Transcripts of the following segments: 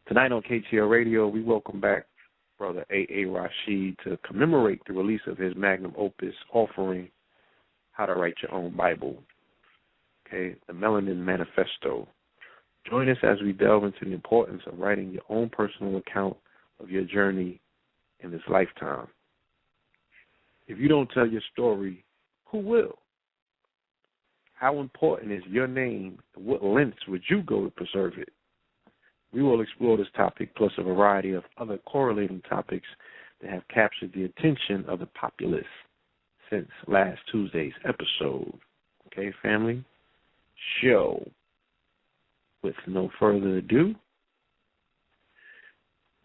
Tonight on KTL Radio, we welcome back Brother A.A. Rashid to commemorate the release of his magnum opus offering, How to Write Your Own Bible, okay, the Melanin Manifesto. Join us as we delve into the importance of writing your own personal account of your journey in this lifetime. If you don't tell your story, who will? How important is your name, and what lengths would you go to preserve it? We will explore this topic plus a variety of other correlating topics that have captured the attention of the populace since last Tuesday's episode. Okay, family? Show. With no further ado,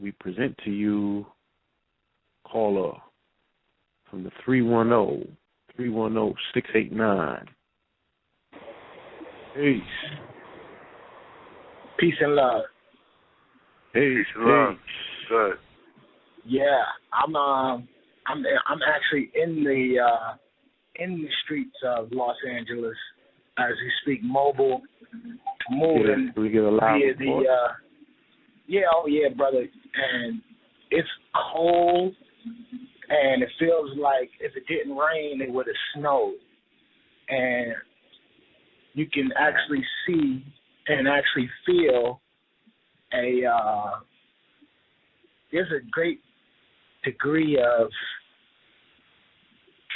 we present to you caller from the 310-689. Peace. Peace and love. Peace and love. Good. Yeah, I'm actually in the streets of Los Angeles as we speak, moving we get a loud via the brother, and it's cold, and it feels like if it didn't rain, it would have snowed, and you can actually see and actually feel there's a great degree of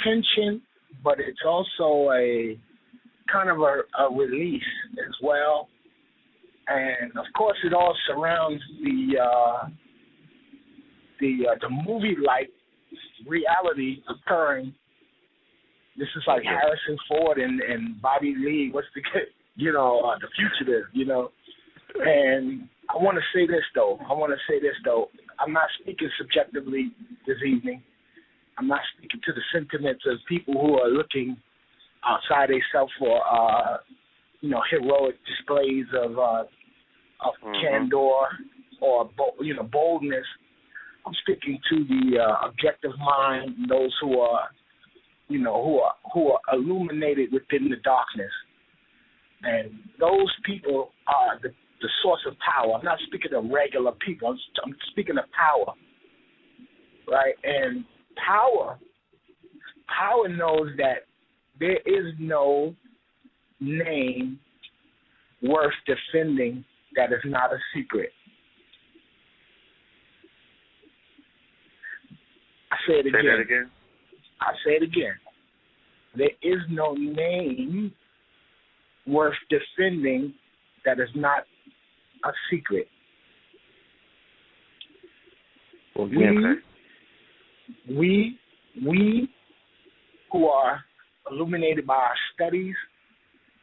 tension, but it's also a kind of a release as well. And of course, it all surrounds the movie-like reality occurring. This is like Harrison Ford and Bobby Lee. What's the fugitive, And I want to say this though. I'm not speaking subjectively this evening. I'm not speaking to the sentiments of people who are looking outside themselves for heroic displays of candor or boldness. I'm speaking to the objective mind, those who are illuminated within the darkness, and those people are the source of power. I'm not speaking of regular people. I'm speaking of power, right? And power knows that there is no name worth defending that is not a secret. I say it again. Say that again. I say it again. There is no name worth defending that is not a secret. We who are illuminated by our studies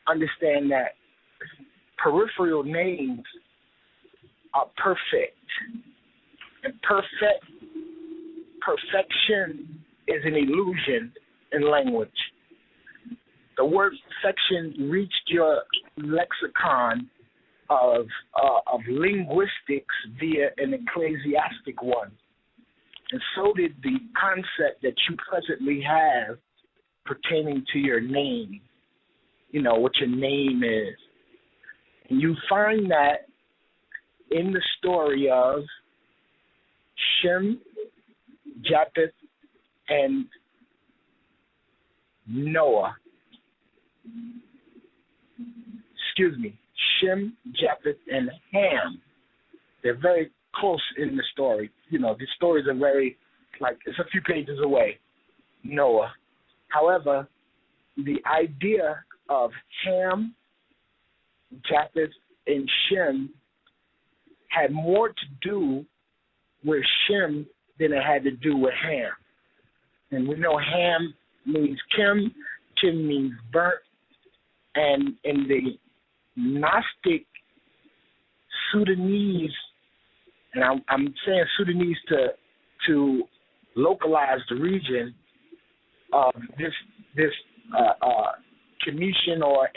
understand that peripheral names are perfect. And perfection is an illusion in language. The word perfection reached your lexicon of linguistics via an ecclesiastic one. And so did the concept that you presently have pertaining to your name, what your name is. And you find that in the story of Shem, Japheth, and Noah. Shem, Japheth, and Ham. They're very close in the story. The stories are very, it's a few pages away. Noah. However, the idea of Ham, Japheth, and Shem had more to do with Shem than it had to do with Ham. And we know Ham means Kim means burnt, and in the Gnostic Sudanese, and I'm saying Sudanese to localize the region of this commission or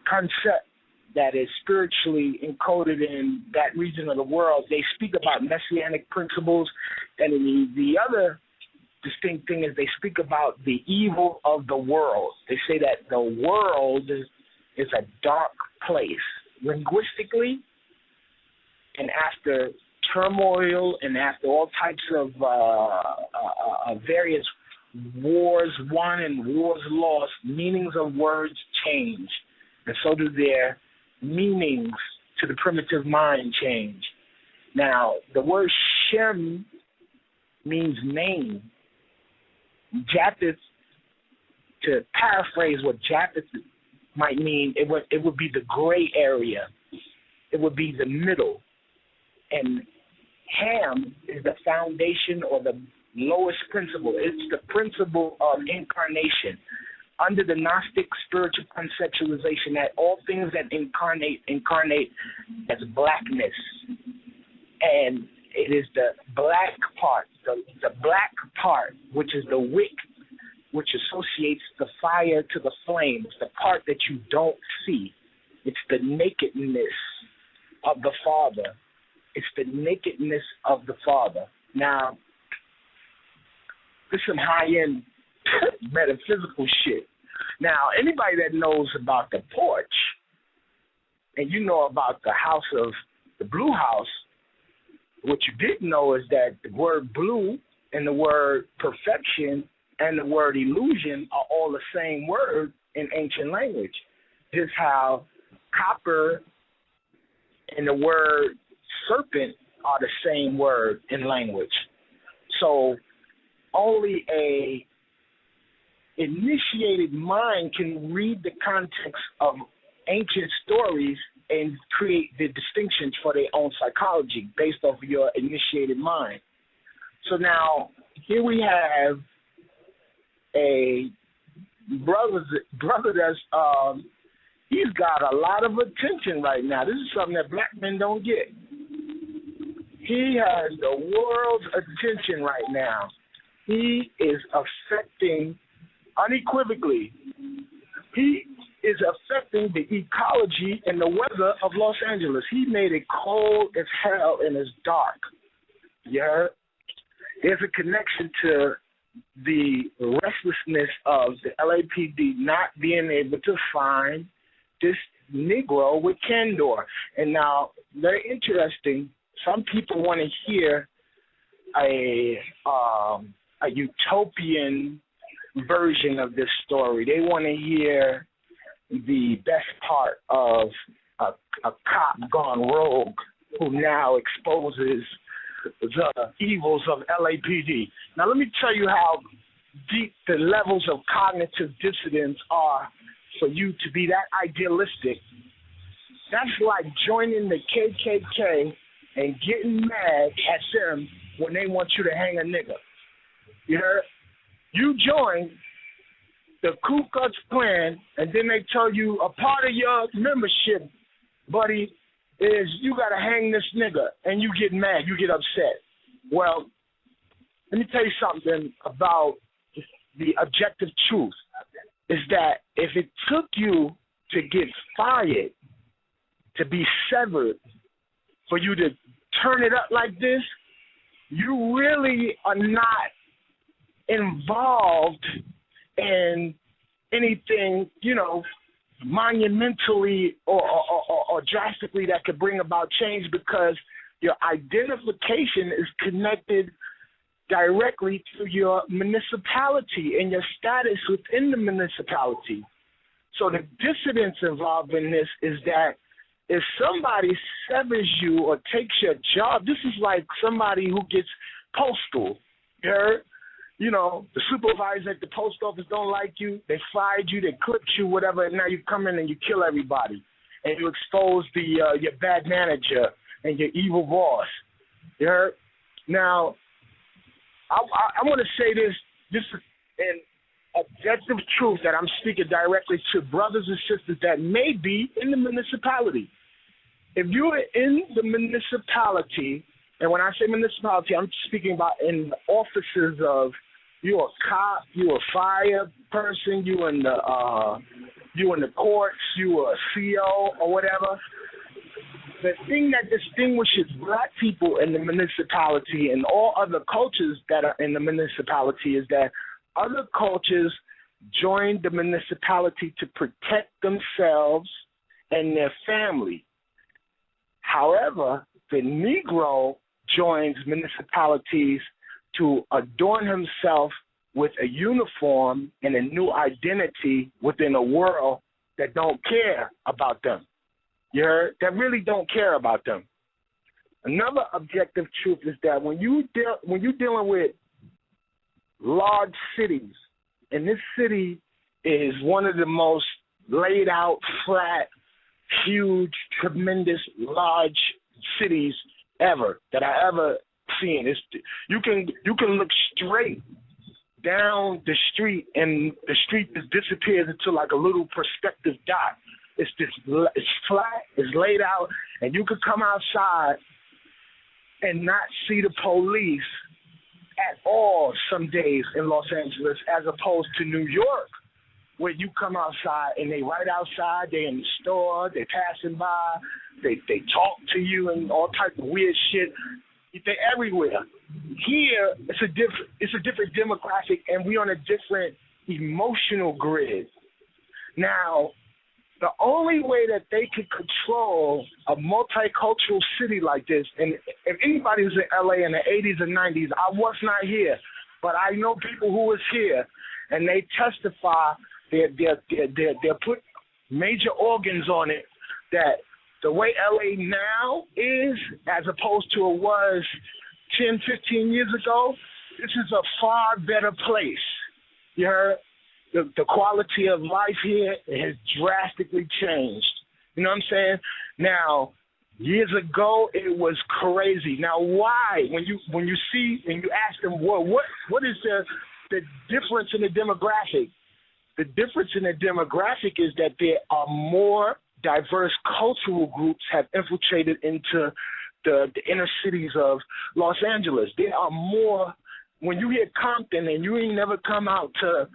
concept that is spiritually encoded in that region of the world. They speak about messianic principles, and the other distinct thing is they speak about the evil of the world. They say that the world is a dark place. Linguistically, and after turmoil and after all types of various wars won and wars lost, meanings of words change, and so do their meanings to the primitive mind change. Now, the word Shem means name. Japheth, to paraphrase what Japheth might mean, it would be the gray area. It would be the middle. And Ham is the foundation or the lowest principle. It's the principle of incarnation. Under the Gnostic spiritual conceptualization that all things that incarnate as blackness. And it is the black part, the black part, which is the wick, which associates the fire to the flame. It's the part that you don't see. It's the nakedness of the Father. It's the nakedness of the Father. Now, this is some high-end metaphysical shit. Now, anybody that knows about the porch, and you know about the house of the blue house, what you didn't know is that the word blue and the word perfection and the word illusion are all the same word in ancient language. Just how copper and the word serpent are the same word in language. So only a initiated mind can read the context of ancient stories and create the distinctions for their own psychology based off of your initiated mind. So now, here we have a brother that's, he's got a lot of attention right now. This is something that black men don't get. He has the world's attention right now. He is affecting, unequivocally, he is affecting the ecology and the weather of Los Angeles. He made it cold as hell and it's dark. You heard? There's a connection to the restlessness of the LAPD not being able to find this Negro with candor. And now, very interesting, some people want to hear a utopian version of this story. They want to hear the best part of a cop gone rogue who now exposes the evils of LAPD. Now, let me tell you how deep the levels of cognitive dissonance are for you to be that idealistic. That's like joining the KKK and getting mad at them when they want you to hang a nigga. You heard? You join the Ku Klux Klan, and then they tell you a part of your membership, buddy, is you got to hang this nigga, and you get mad, you get upset. Well, let me tell you something about the objective truth, is that if it took you to get fired, to be severed, for you to turn it up like this, you really are not involved in anything, monumentally or drastically that could bring about change, because your identification is connected directly to your municipality and your status within the municipality. So the dissidence involved in this is that if somebody severs you or takes your job, this is like somebody who gets postal. You heard? The supervisor at the post office don't like you. They fired you. They clipped you, whatever. And now you come in and you kill everybody. And you expose your bad manager and your evil boss. You heard? Now, I want to say this in objective truth that I'm speaking directly to brothers and sisters that may be in the municipality. If you're in the municipality, and when I say municipality, I'm speaking about in the offices of, you're a cop, you're a fire person, you in the courts, you a CO or whatever. The thing that distinguishes black people in the municipality and all other cultures that are in the municipality is that other cultures join the municipality to protect themselves and their family. However, the Negro joins municipalities to adorn himself with a uniform and a new identity within a world that don't care about them. You heard? That really don't care about them. Another objective truth is that when you're dealing with large cities, and this city is one of the most laid out, flat, huge, tremendous, large cities ever that I ever seen. You can look straight down the street, and the street just disappears into like a little perspective dot. It's flat, it's laid out, and you could come outside and not see the police at all some days in Los Angeles, as opposed to New York, where you come outside and they right outside, they in the store, they passing by, they talk to you and all type of weird shit. They're everywhere. Here, it's a different demographic, and we on a different emotional grid. Now, the only way that they could control a multicultural city like this, and if anybody was in LA in the 80s and 90s, I was not here, but I know people who was here, and they testify, they'll put major organs on it, that the way LA now is, as opposed to it was 10, 15 years ago, this is a far better place. You heard? The quality of life here has drastically changed. You know what I'm saying? Now, years ago, it was crazy. Now, why? When you ask them, well, what is the difference in the demographic? The difference in the demographic is that there are more diverse cultural groups have infiltrated into the inner cities of Los Angeles. There are more. When you hear Compton and you ain't never come out to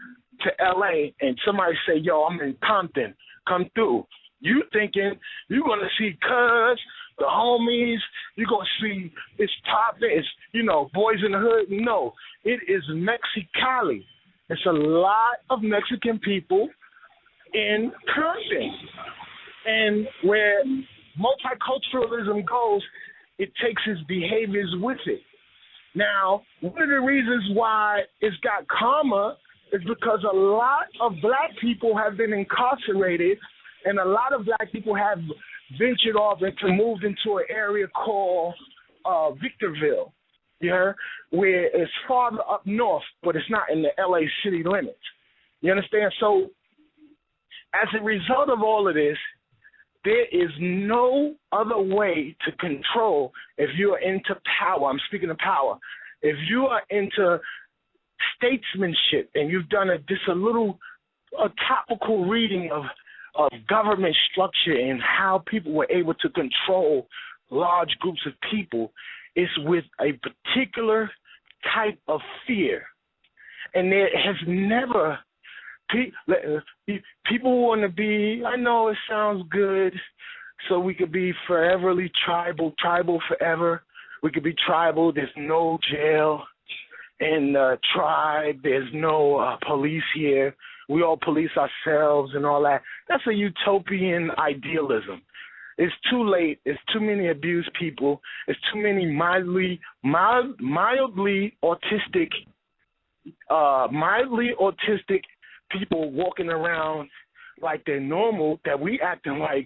LA and somebody say, yo, I'm in Compton, come through. You thinking you're going to see Cuz, the homies, you're going to see it's poppin', it's, boys in the hood. No, it is Mexicali. It's a lot of Mexican people in Compton. And where multiculturalism goes, it takes its behaviors with it. Now, one of the reasons why it's got karma is because a lot of black people have been incarcerated, and a lot of black people have ventured off and moved into an area called Victorville, where it's farther up north, but it's not in the LA city limits. You understand? So as a result of all of this, there is no other way to control if you are into power. I'm speaking of power. If you are into statesmanship and you've done a topical reading of government structure and how people were able to control large groups of people, it's with a particular type of fear. And there has never... People want to be, I know it sounds good, so we could be foreverly tribal forever. We could be tribal. There's no jail in the tribe. There's no police here. We all police ourselves and all that. That's a utopian idealism. It's too late. It's too many abused people. It's too many mildly autistic people walking around like they're normal, that we acting like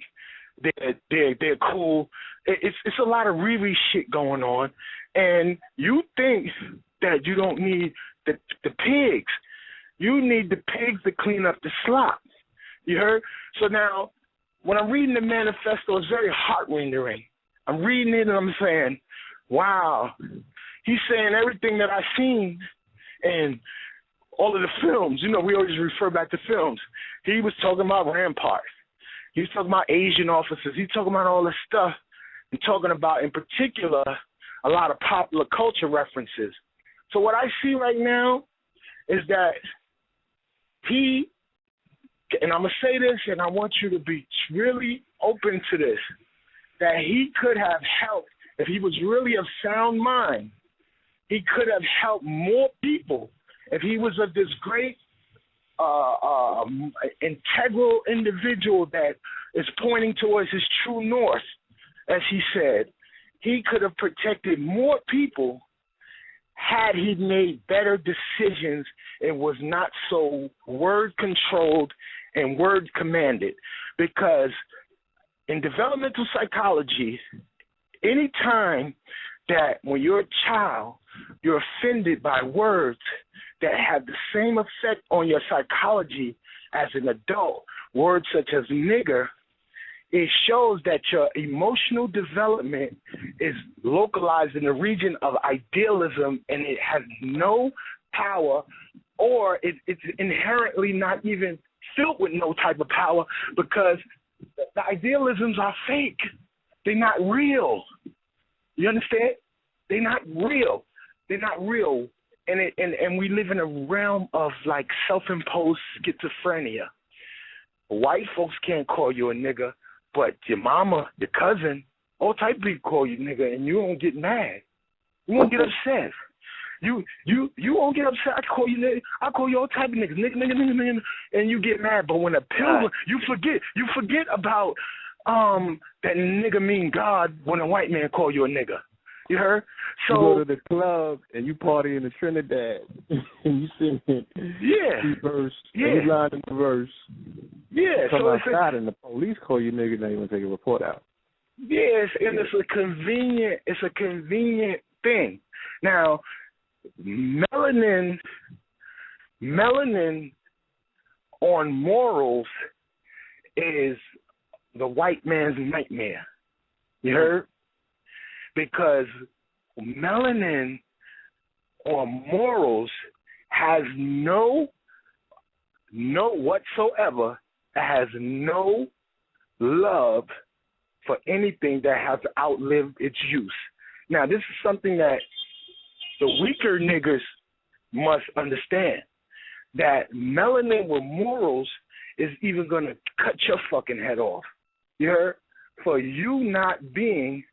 they're cool. It's a lot of Riri shit going on, and you think that you don't need the pigs. You need the pigs to clean up the slop. You heard? So now, when I'm reading the manifesto, it's very heart-rendering. I'm reading it and I'm saying, wow. He's saying everything that I've seen and all of the films. We always refer back to films. He was talking about Rampart. He was talking about Asian officers. He's talking about all this stuff and talking about, in particular, a lot of popular culture references. So what I see right now is that he, and I'm going to say this, and I want you to be really open to this, that he could have helped, if he was really of sound mind, he could have helped more people if he was of this great integral individual that is pointing towards his true north, as he said. he could have protected more people had he made better decisions and was not so word controlled and word commanded. Because in developmental psychology, any time that when you're a child, you're offended by words that have the same effect on your psychology as an adult, words such as nigger, it shows that your emotional development is localized in the region of idealism, and it has no power, or it's inherently not even filled with no type of power, because the idealisms are fake. They're not real. You understand? They're not real. They're not real. And we live in a realm of like self-imposed schizophrenia. White folks can't call you a nigger, but your mama, your cousin, all type of people call you nigga, and you won't get mad. You won't get upset. You won't get upset. I call you nigga. I call you all type of niggas, nigga, and you get mad. But when a pilgrim, you forget about that nigga mean God when a white man call you a nigga. You heard? So you go to the club and you party in the Trinidad and you sing verse, you line in the verse. Yeah, come so outside and the police call you nigga, now you want to take a report out. Yes, and it's a convenient thing. Now, melanin on morals is the white man's nightmare. You heard? Because melanin on morals has no whatsoever, has no love for anything that has outlived its use. Now, this is something that the weaker niggas must understand, that melanin with morals is even going to cut your fucking head off. You heard? For you not being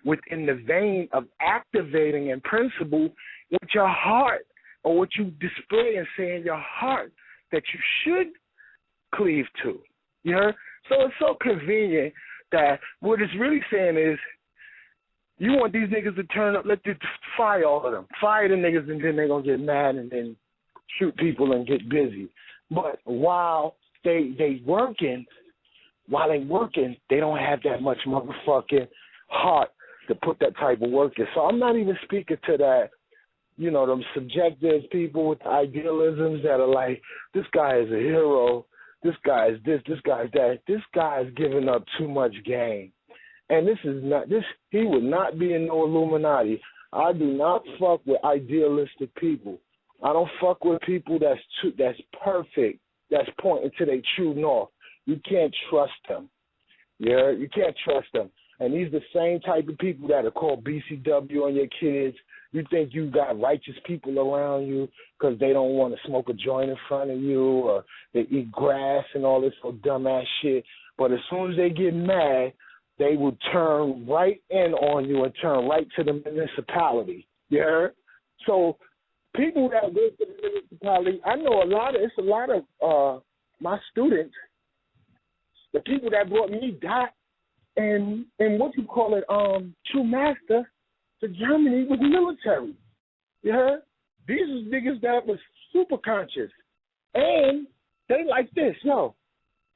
within the vein of activating in principle what your heart, or what you display and say in your heart that you should cleave to. You heard? So it's so convenient that what it's really saying is, you want these niggas to turn up, fire all of them. Fire the niggas, and then they're going to get mad and then shoot people and get busy. But while they working, they don't have that much motherfucking heart to put that type of work in. So I'm not even speaking to that, them subjective people with idealisms that are like, this guy is a hero, this guy is this guy is that. This guy is giving up too much game. And he would not be in no Illuminati. I do not fuck with idealistic people. I don't fuck with people that's perfect, that's pointing to their true north. You can't trust them. Yeah, you can't trust them. And these are the same type of people that are called BCW on your kids. You think you got righteous people around you because they don't want to smoke a joint in front of you, or they eat grass and all this old dumbass shit. But as soon as they get mad, they will turn right in on you and turn right to the municipality. You heard? So people that go to the municipality, I know it's a lot of my students, the people that brought me that and what you call it, true master to Germany was military. You heard? These was niggas that was super conscious. And they like this,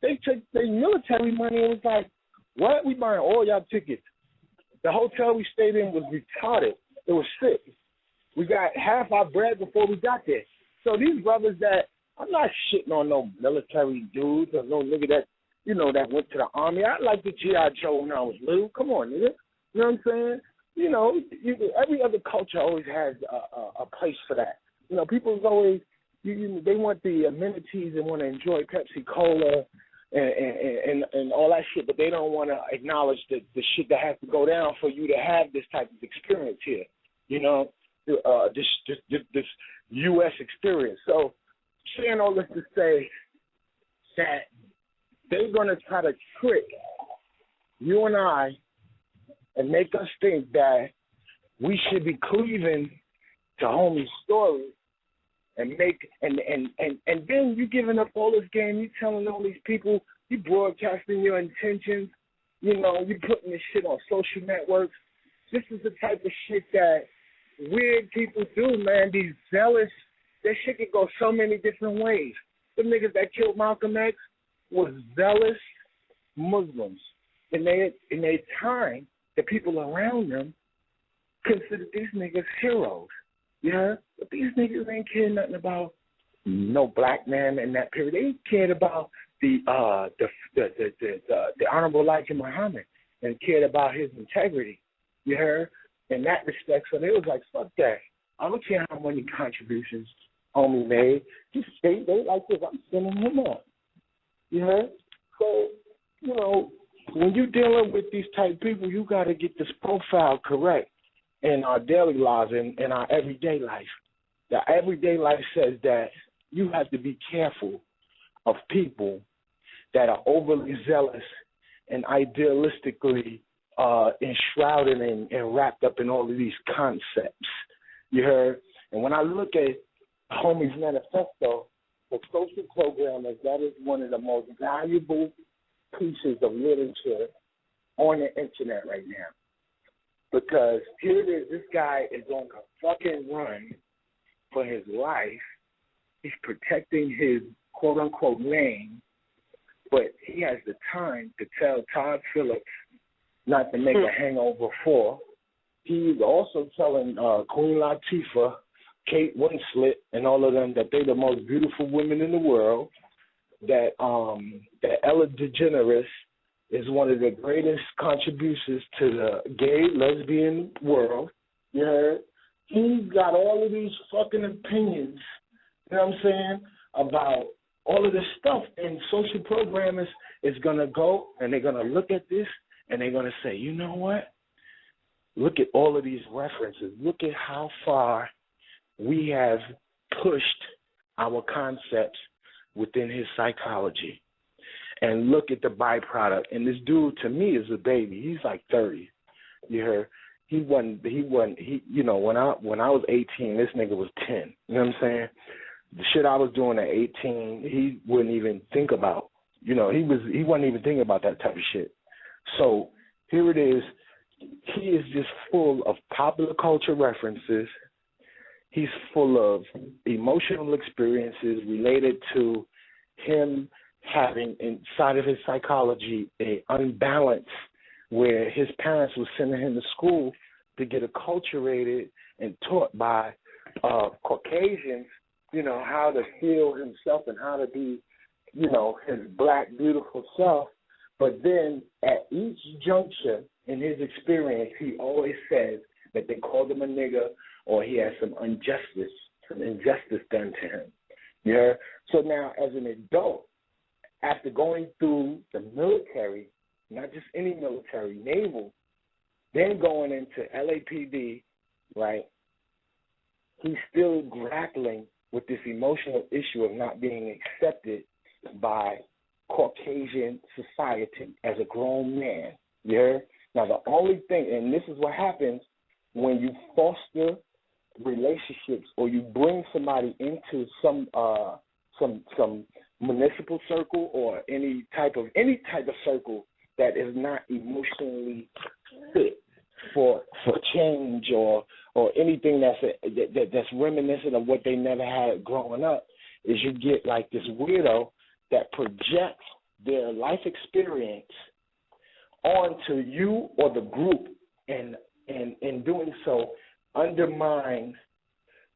they took their military money and was like, what? We buying all y'all tickets. The hotel we stayed in was retarded. It was sick. We got half our bread before we got there. So these brothers that, I'm not shitting on no military dudes or no nigga that, that went to the army. I like the G.I. Joe when I was little. Come on, nigga. You know what I'm saying? Every other culture always has a place for that. People's always, they want the amenities and want to enjoy Pepsi Cola and all that shit, but they don't want to acknowledge the shit that has to go down for you to have this type of experience here. This U.S. experience. So, saying all this to say that they're going to try to trick you and I and make us think that we should be cleaving to homie's story and then you giving up all this game, you telling all these people, you broadcasting your intentions, you putting this shit on social networks, This is the type of shit that weird people do, man. These zealous, that shit can go so many different ways. The niggas that killed Malcolm X was zealous Muslims. In their time, the people around them considered these niggas heroes. Yeah? But these niggas ain't cared nothing about no black man in that period. They cared about the Honorable Elijah Muhammad and cared about his integrity. You heard? In that respect, so they was like, fuck that. I don't care how many contributions homie made. Just stay like this. I'm sending him up. You heard? So, you know, when you're dealing with these type of people, you got to get this profile correct in our daily lives and in our everyday life. The everyday life says that you have to be careful of people that are overly zealous and idealistically enshrouded and wrapped up in all of these concepts. You heard? And when I look at Homie's Manifesto, the social programmers, that is one of the most valuable pieces of literature on the internet right now. Because here it is, this guy is on a fucking run for his life. He's protecting his quote-unquote name, but he has the time to tell Todd Phillips not to make a Hangover 4. He's also telling Queen Latifah, Kate Winslet, and all of them that they're the most beautiful women in the world, that Ella DeGeneres is one of the greatest contributions to the gay, lesbian world. You heard? He's got all of these fucking opinions, you know what I'm saying, about all of this stuff. And social programmers is going to go and they're going to look at this and they're going to say, you know what? Look at all of these references. Look at how far we have pushed our concepts within his psychology. And look at the byproduct. And this dude, to me, is a baby. He's like 30. You heard? He wasn't, you know, when I was 18, this nigga was 10. You know what I'm saying? The shit I was doing at 18, he wouldn't even think about. You know, he wasn't even thinking about that type of shit. So here it is. He is just full of popular culture references. He's full of emotional experiences related to him having inside of his psychology a unbalance where his parents were sending him to school to get acculturated and taught by Caucasians, you know, how to feel himself and how to be, you know, his black, beautiful self. But then at each juncture in his experience, he always says that they called him a nigger or he has some injustice done to him. Yeah. So now as an adult, after going through the military, not just any military, naval, then going into LAPD, right, he's still grappling with this emotional issue of not being accepted by Caucasian society as a grown man. Yeah. Now the only thing, and this is what happens when you foster relationships or you bring somebody into some municipal circle or any type of circle that is not emotionally fit for change or anything that's reminiscent of what they never had growing up, is you get like this weirdo that projects their life experience onto you or the group, and in doing so undermines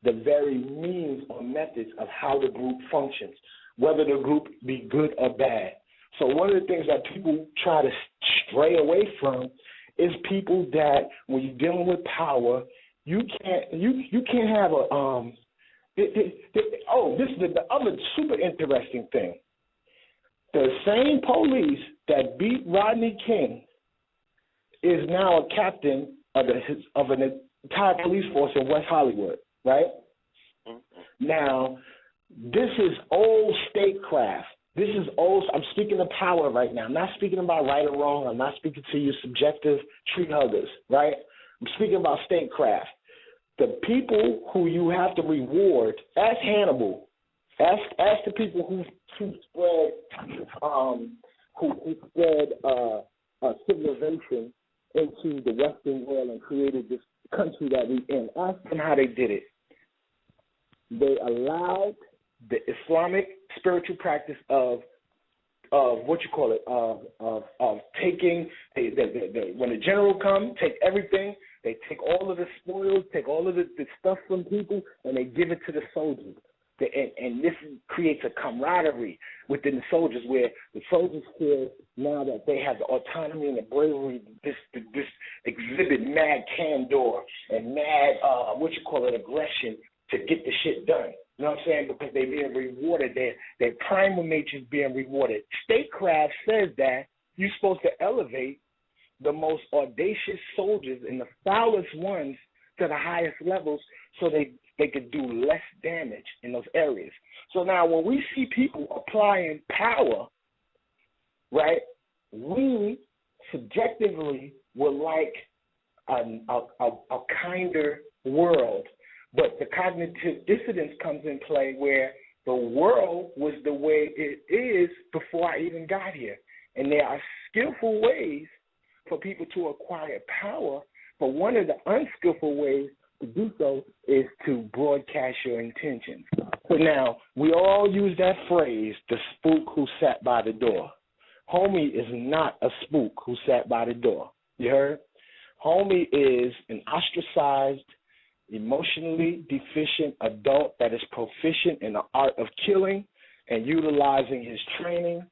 the very means or methods of how the group functions, whether the group be good or bad. So one of the things that people try to stray away from is people that when you're dealing with power, you can't have a this is the other super interesting thing. The same police that beat Rodney King is now a captain of an entire police force in West Hollywood, right? Mm-hmm. Now, this is old statecraft. This is old. I'm speaking of power right now. I'm not speaking about right or wrong. I'm not speaking to you subjective tree huggers, right? I'm speaking about statecraft. The people who you have to reward, ask Hannibal, ask the people who spread civilization into the Western world and created this country that we in. Ask them how they did it. They allowed the Islamic spiritual practice of what you call it, of taking, when the general comes, take everything, they take all of the spoils, take all of the stuff from people, and they give it to the soldiers. And this creates a camaraderie within the soldiers, where the soldiers feel now that they have the autonomy and the bravery, this exhibit mad candor and mad, aggression to get the shit done. You know what I'm saying? Because they're being rewarded. Their primal nature is being rewarded. Statecraft says that you're supposed to elevate the most audacious soldiers and the foulest ones to the highest levels so they could do less damage in those areas. So now when we see people applying power, right, we subjectively would like a kinder world. But the cognitive dissonance comes in play where the world was the way it is before I even got here. And there are skillful ways for people to acquire power, but one of the unskillful ways to do so is to broadcast your intentions. So now, we all use that phrase, the spook who sat by the door. Homie is not a spook who sat by the door. You heard? Homie is an ostracized, emotionally deficient adult that is proficient in the art of killing and utilizing his training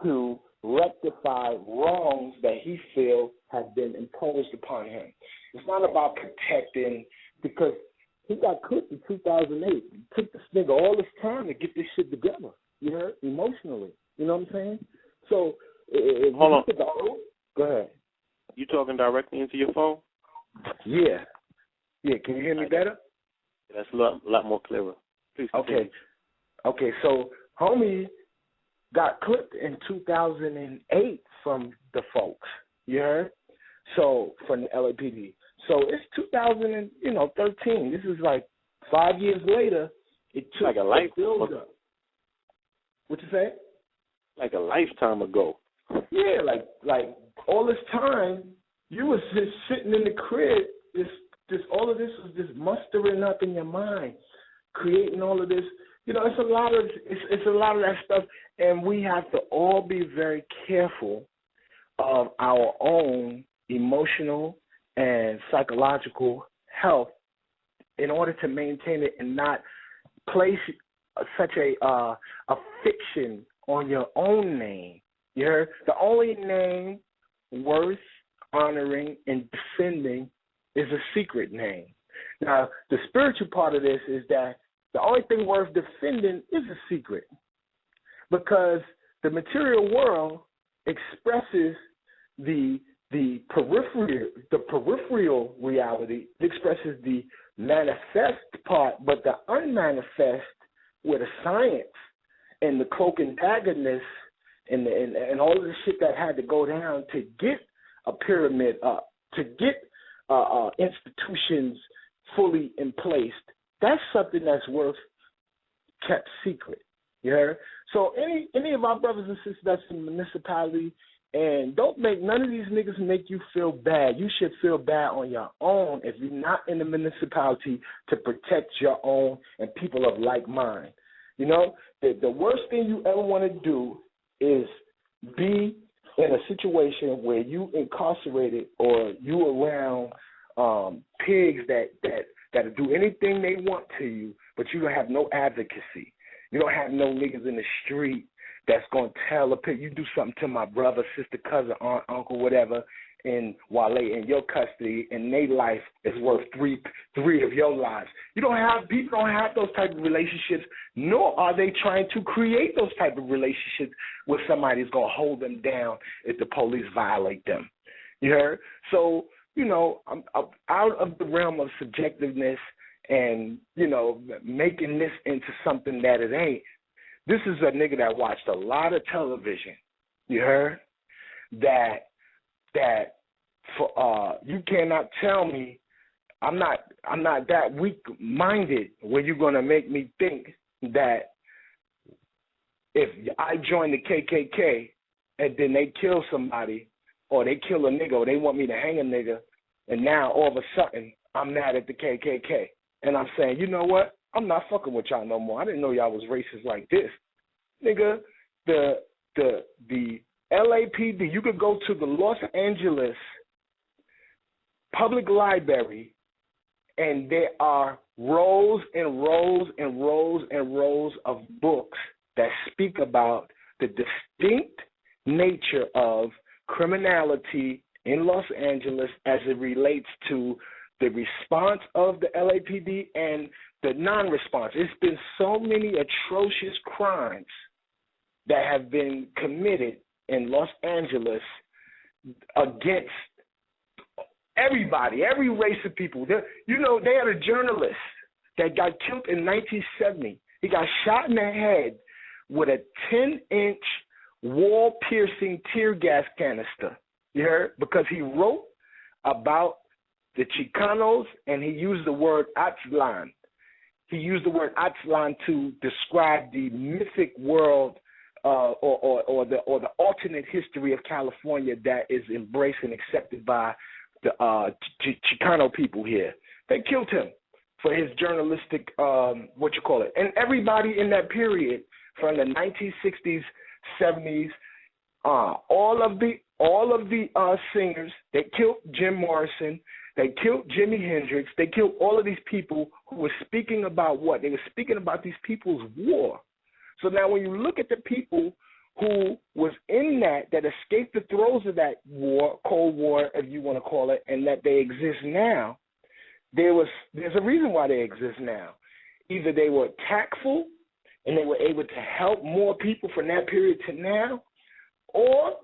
to rectify wrongs that he feels have been imposed upon him. It's not about protecting, because he got clipped in 2008. It took this nigga all this time to get this shit together, you heard, emotionally. You know what I'm saying? So, hold on. Go ahead. You talking directly into your phone? Yeah. Yeah, can you hear me better? That's a lot more clearer. Please continue. Okay, so homie got clipped in 2008 from the folks, you heard? So, from the LAPD. So, it's 2013. This is like 5 years later. It took like a lifetime ago. What you say? Like a lifetime ago. Yeah, like all this time, you was just sitting in the crib, all of this was just mustering up in your mind, creating all of this. You know, it's a lot of that stuff, and we have to all be very careful of our own emotional and psychological health in order to maintain it and not place such a fiction on your own name. You heard? The only name worth honoring and defending is a secret name. Now, the spiritual part of this is that the only thing worth defending is a secret, because the material world expresses the peripheral reality. It expresses the manifest part, but the unmanifest, where the science and the cloak and daggerness and all of the shit that had to go down to get a pyramid up, to get institutions fully in place, that's something that's worth kept secret. You heard? So any of our brothers and sisters that's in the municipality, and don't make none of these niggas make you feel bad. You should feel bad on your own if you're not in the municipality to protect your own and people of like mind. You know, the worst thing you ever want to do is be in a situation where you incarcerated or you around pigs that do anything they want to you, but you don't have no advocacy. You don't have no niggas in the street that's going to tell a pig, you do something to my brother, sister, cousin, aunt, uncle, whatever, and while they in your custody, and their life is worth three of your lives. People don't have those type of relationships, nor are they trying to create those type of relationships where somebody's going to hold them down if the police violate them. You heard? So, you know, I'm out of the realm of subjectiveness and, you know, making this into something that it ain't. This is a nigga that watched a lot of television. You heard? That for you cannot tell me I'm not that weak-minded where you're gonna make me think that if I join the KKK and then they kill somebody, or they kill a nigga, or they want me to hang a nigga, and now all of a sudden I'm mad at the KKK. And I'm saying, you know what? I'm not fucking with y'all no more. I didn't know y'all was racist like this. Nigga, the LAPD, you could go to the Los Angeles Public Library, and there are rows and rows and rows and rows of books that speak about the distinct nature of criminality in Los Angeles as it relates to the response of the LAPD and the non-response. It's been so many atrocious crimes that have been committed in Los Angeles against everybody, every race of people. They had a journalist that got killed in 1970. He got shot in the head with a 10-inch wall-piercing tear gas canister. You heard? Because he wrote about the Chicanos, and he used the word Aztlan. He used the word Aztlan to describe the mythic world or the alternate history of California that is embraced and accepted by the Chicano people here. They killed him for his journalistic, and everybody in that period from the 1960s, 70s, all of the singers. They killed Jim Morrison. They killed Jimi Hendrix. They killed all of these people who were speaking about what? They were speaking about these people's war. So now when you look at the people who was in that escaped the throes of that war, Cold War, if you want to call it, and that they exist now, there's a reason why they exist now. Either they were tactful and they were able to help more people from that period to now, or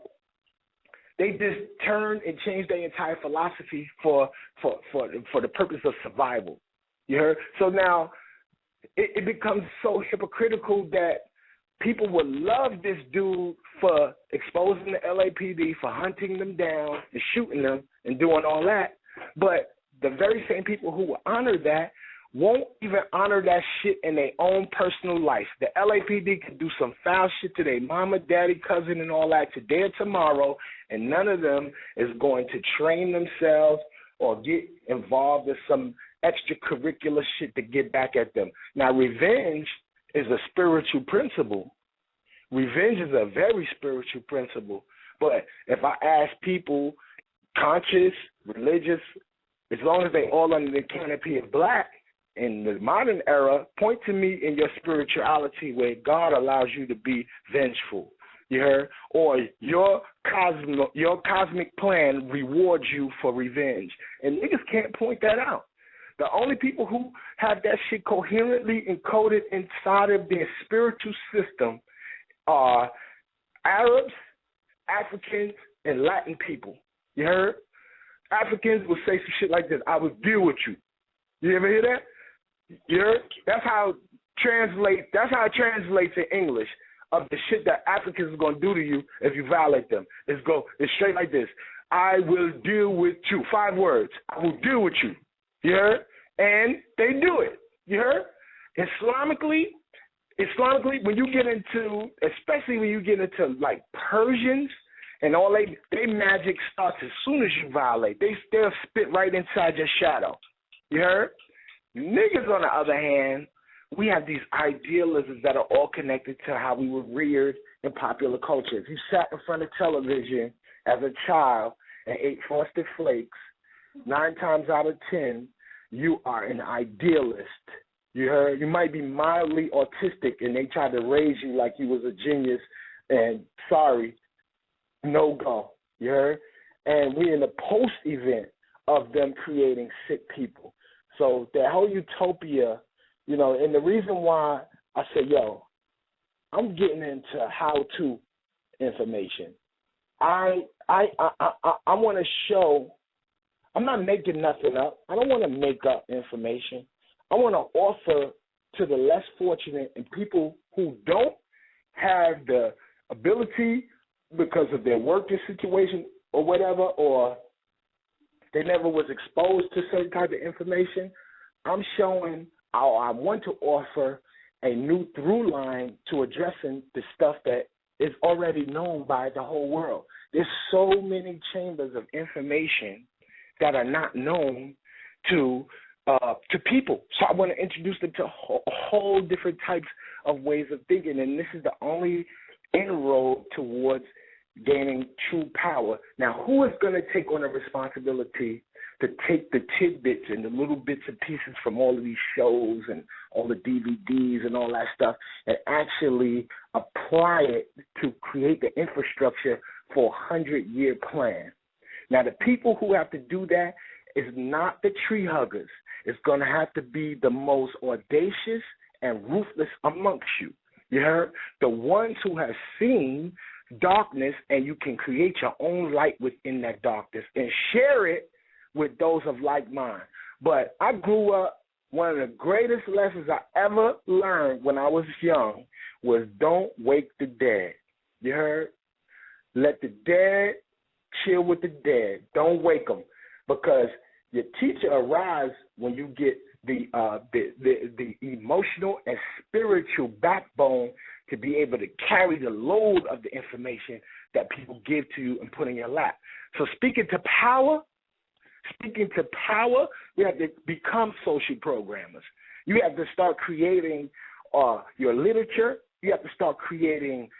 they just turned and changed their entire philosophy for the purpose of survival. You heard? So now it becomes so hypocritical that people would love this dude for exposing the LAPD, for hunting them down and shooting them and doing all that, but the very same people who will honor that won't even honor that shit in their own personal life. The LAPD can do some foul shit to their mama, daddy, cousin, and all that today or tomorrow, and none of them is going to train themselves or get involved in some extracurricular shit to get back at them. Now, revenge is a spiritual principle. Revenge is a very spiritual principle. But if I ask people, conscious, religious, as long as they all under the canopy of black, in the modern era, point to me in your spirituality where God allows you to be vengeful. You heard? Or your cosmic plan rewards you for revenge. And niggas can't point that out. The only people who have that shit coherently encoded inside of their spiritual system are Arabs, Africans, and Latin people. You heard? Africans will say some shit like this: I will deal with you. You ever hear that? You heard? That's how it translates in English of the shit that Africans are gonna do to you if you violate them. It's straight like this: I will deal with you. 5 words. I will deal with you. You heard? And they do it. You heard? Islamically, when you get into, especially when you get into like Persians and all, they magic starts as soon as you violate. They'll spit right inside your shadow. You heard? Niggas, on the other hand, we have these idealisms that are all connected to how we were reared in popular culture. If you sat in front of television as a child and ate Frosted Flakes, 9 times out of 10, you are an idealist. You heard? You might be mildly autistic, and they try to raise you like you was a genius, and sorry, no go. You heard? And we're in the post-event of them creating sick people. So that whole utopia, and the reason why I say, I'm getting into how-to information. I want to show. I'm not making nothing up. I don't want to make up information. I want to offer to the less fortunate and people who don't have the ability because of their working situation or whatever, or they never was exposed to certain type of information. I'm showing I want to offer a new through line to addressing the stuff that is already known by the whole world. There's so many chambers of information that are not known to people. So I want to introduce them to a whole different types of ways of thinking, and this is the only inroad towards gaining true power. Now, who is going to take on the responsibility to take the tidbits and the little bits and pieces from all of these shows and all the DVDs and all that stuff and actually apply it to create the infrastructure for a 100-year plan? Now, the people who have to do that is not the tree huggers. It's going to have to be the most audacious and ruthless amongst you. You heard? The ones who have seen darkness, and you can create your own light within that darkness and share it with those of like mind. But I grew up, one of the greatest lessons I ever learned when I was young was don't wake the dead. You heard? Let the dead chill with the dead. Don't wake them, because your teacher arrives when you get the emotional and spiritual backbone to be able to carry the load of the information that people give to you and put in your lap. So speaking to power, you have to become social programmers. You have to start creating your literature. You have to start creating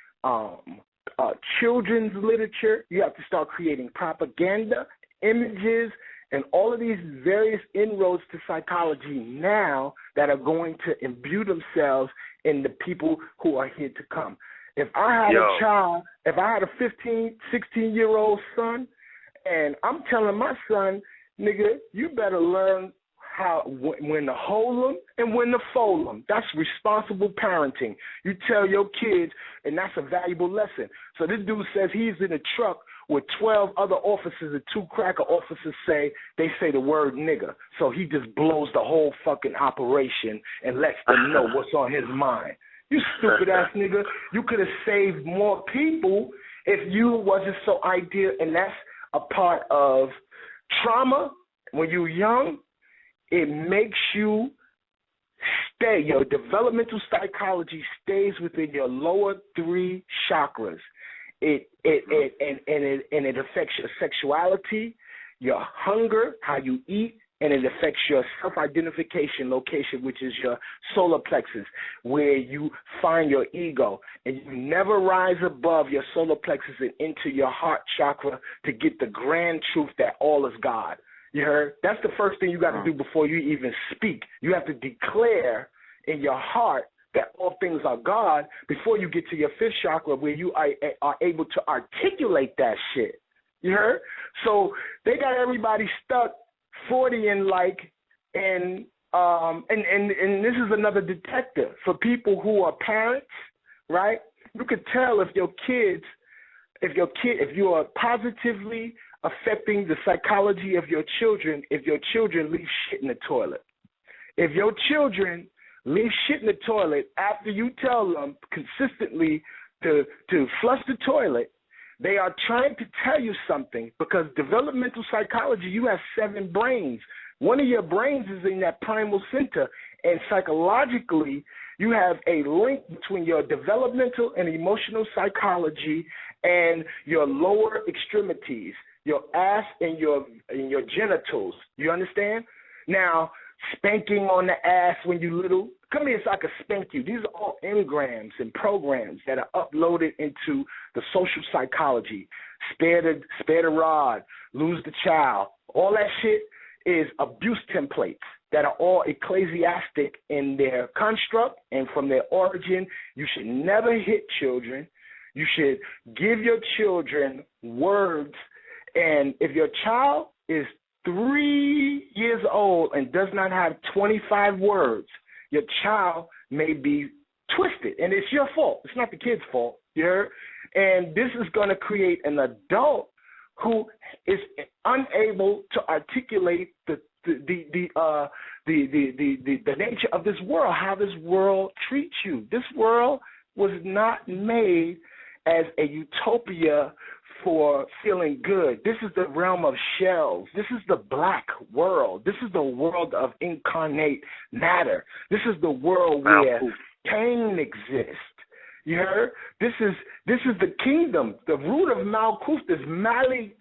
children's literature. You have to start creating propaganda, images, and all of these various inroads to psychology now that are going to imbue themselves in the people who are here to come. If I had a child, if I had a 15, 16-year-old son, and I'm telling my son, nigga, you better learn when to hold them and when to fold them. That's responsible parenting. You tell your kids, and that's a valuable lesson. So this dude says he's in a truck with 12 other officers, and 2 cracker officers say the word nigga. So he just blows the whole fucking operation and lets them know what's on his mind. You stupid ass nigga. You could have saved more people if you wasn't so ideal. And that's a part of trauma. When you're young, it makes you stay. Your developmental psychology stays within your lower 3 chakras. It affects your sexuality, your hunger, how you eat, and it affects your self-identification location, which is your solar plexus, where you find your ego. And you never rise above your solar plexus and into your heart chakra to get the grand truth that all is God. You heard? That's the first thing you got to do before you even speak. You have to declare in your heart that all things are God before you get to your 5th chakra, where you are able to articulate that shit. You heard? So they got everybody stuck 40 and and this is another detector for people who are parents, right? You could tell if you are positively affecting the psychology of your children if your children leave shit in the toilet. If your children leave shit in the toilet after you tell them consistently to flush the toilet, they are trying to tell you something, because developmental psychology, you have 7 brains. One of your brains is in that primal center, and psychologically, you have a link between your developmental and emotional psychology and your lower extremities, your ass and your genitals. You understand? Now, spanking on the ass when you little, come here so I can spank you. These are all engrams and programs that are uploaded into the social psychology. Spare the rod, lose the child. All that shit is abuse templates that are all ecclesiastic in their construct and from their origin. You should never hit children. You should give your children words. And if your child is 3 years old and does not have 25 words, your child may be twisted, and it's your fault. It's not the kid's fault. You heard? And this is going to create an adult who is unable to articulate the nature of this world, how this world treats you. This world was not made as a utopia for feeling good. This is the realm of shells. This is the black world. This is the world of incarnate matter. This is the world where pain exists. You heard? This is the kingdom. The root of Malkuth is Malik.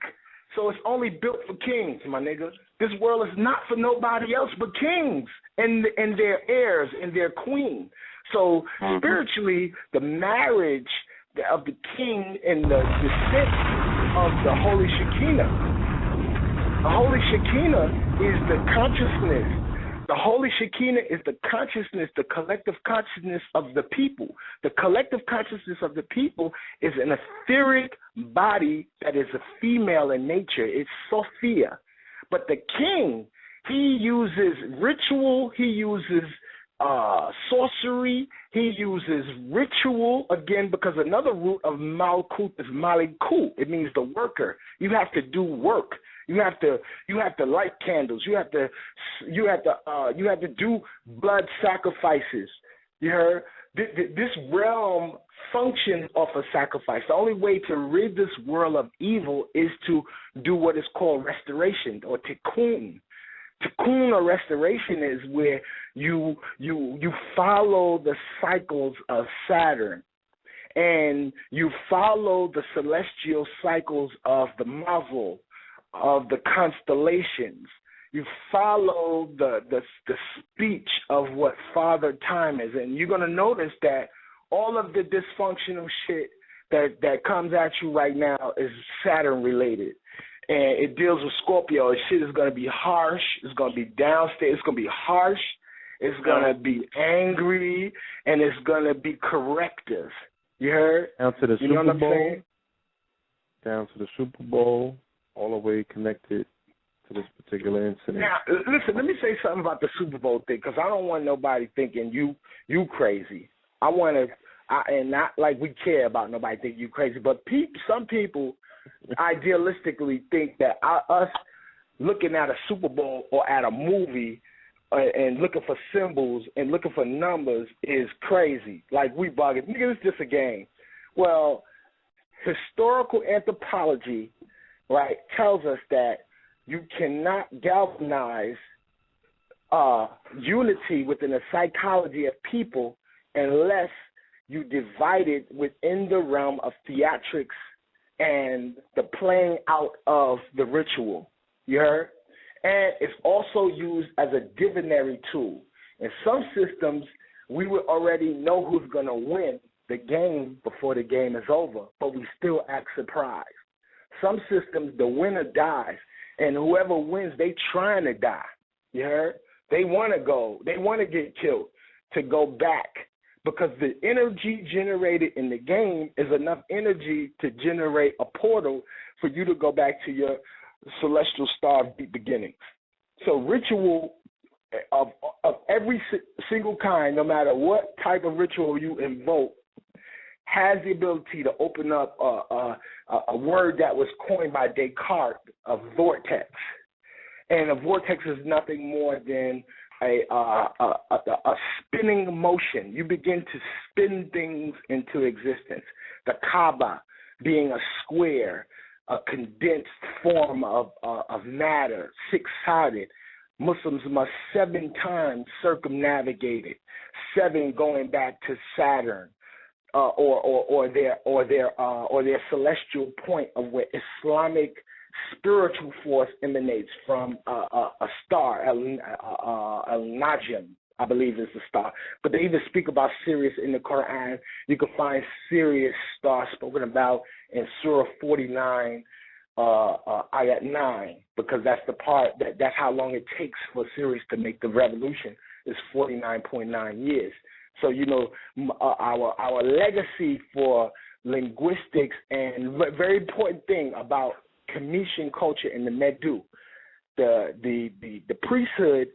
So it's only built for kings, my nigga. This world is not for nobody else but kings and their heirs and their queen. So spiritually, the marriage of the king and the descent of the Holy Shekinah. The Holy Shekinah is the consciousness. The Holy Shekinah is the consciousness, the collective consciousness of the people. The collective consciousness of the people is an etheric body that is a female in nature. It's Sophia. But the king, he uses ritual, he uses sorcery, he uses ritual, again, because another root of Malkuth is Malikut. It means the worker. You have to do work. You have to light candles. You have to do blood sacrifices. You heard? This realm functions off of sacrifice. The only way to rid this world of evil is to do what is called restoration or tikkun. Tikkun or restoration is where you follow the cycles of Saturn, and you follow the celestial cycles of the Mazel, of the constellations. You follow the speech of what Father Time is, and you're gonna notice that all of the dysfunctional shit that comes at you right now is Saturn related, and it deals with Scorpio. And shit is gonna be harsh. It's gonna be downstairs. It's gonna be harsh. It's gonna be angry, and it's gonna be corrective. You heard? Down to the you know Super what I'm Bowl. saying? Down to the Super Bowl. All the way connected to this particular incident. Now, listen, let me say something about the Super Bowl thing, because I don't want nobody thinking you crazy. I want to, and not like we care about nobody thinking you crazy, but some people idealistically think that us looking at a Super Bowl or at a movie and looking for symbols and looking for numbers is crazy. Like we bugging. Nigga, it's just a game. Well, historical anthropology, right, tells us that you cannot galvanize unity within the psychology of people unless you divide it within the realm of theatrics and the playing out of the ritual. You heard? And it's also used as a divinatory tool. In some systems, we would already know who's going to win the game before the game is over, but we still act surprised. Some systems, the winner dies, and whoever wins, they trying to die. You heard? They want to go. They want to get killed to go back, because the energy generated in the game is enough energy to generate a portal for you to go back to your celestial star of deep beginnings. So ritual of every single kind, no matter what type of ritual you invoke, has the ability to open up a word that was coined by Descartes, a vortex. And a vortex is nothing more than a spinning motion. You begin to spin things into existence. The Kaaba being a square, a condensed form of matter, six-sided. Muslims must 7 times circumnavigate it, 7 going back to Saturn, or their celestial point of where Islamic spiritual force emanates from a star, Al-Najm, I believe is the star. But they even speak about Sirius in the Quran. You can find Sirius star spoken about in Surah 49, Ayat 9, because that's the part, that's how long it takes for Sirius to make the revolution, is 49.9 years. So, you know, our legacy for linguistics, and very important thing about Commission culture in the Medu, the priesthood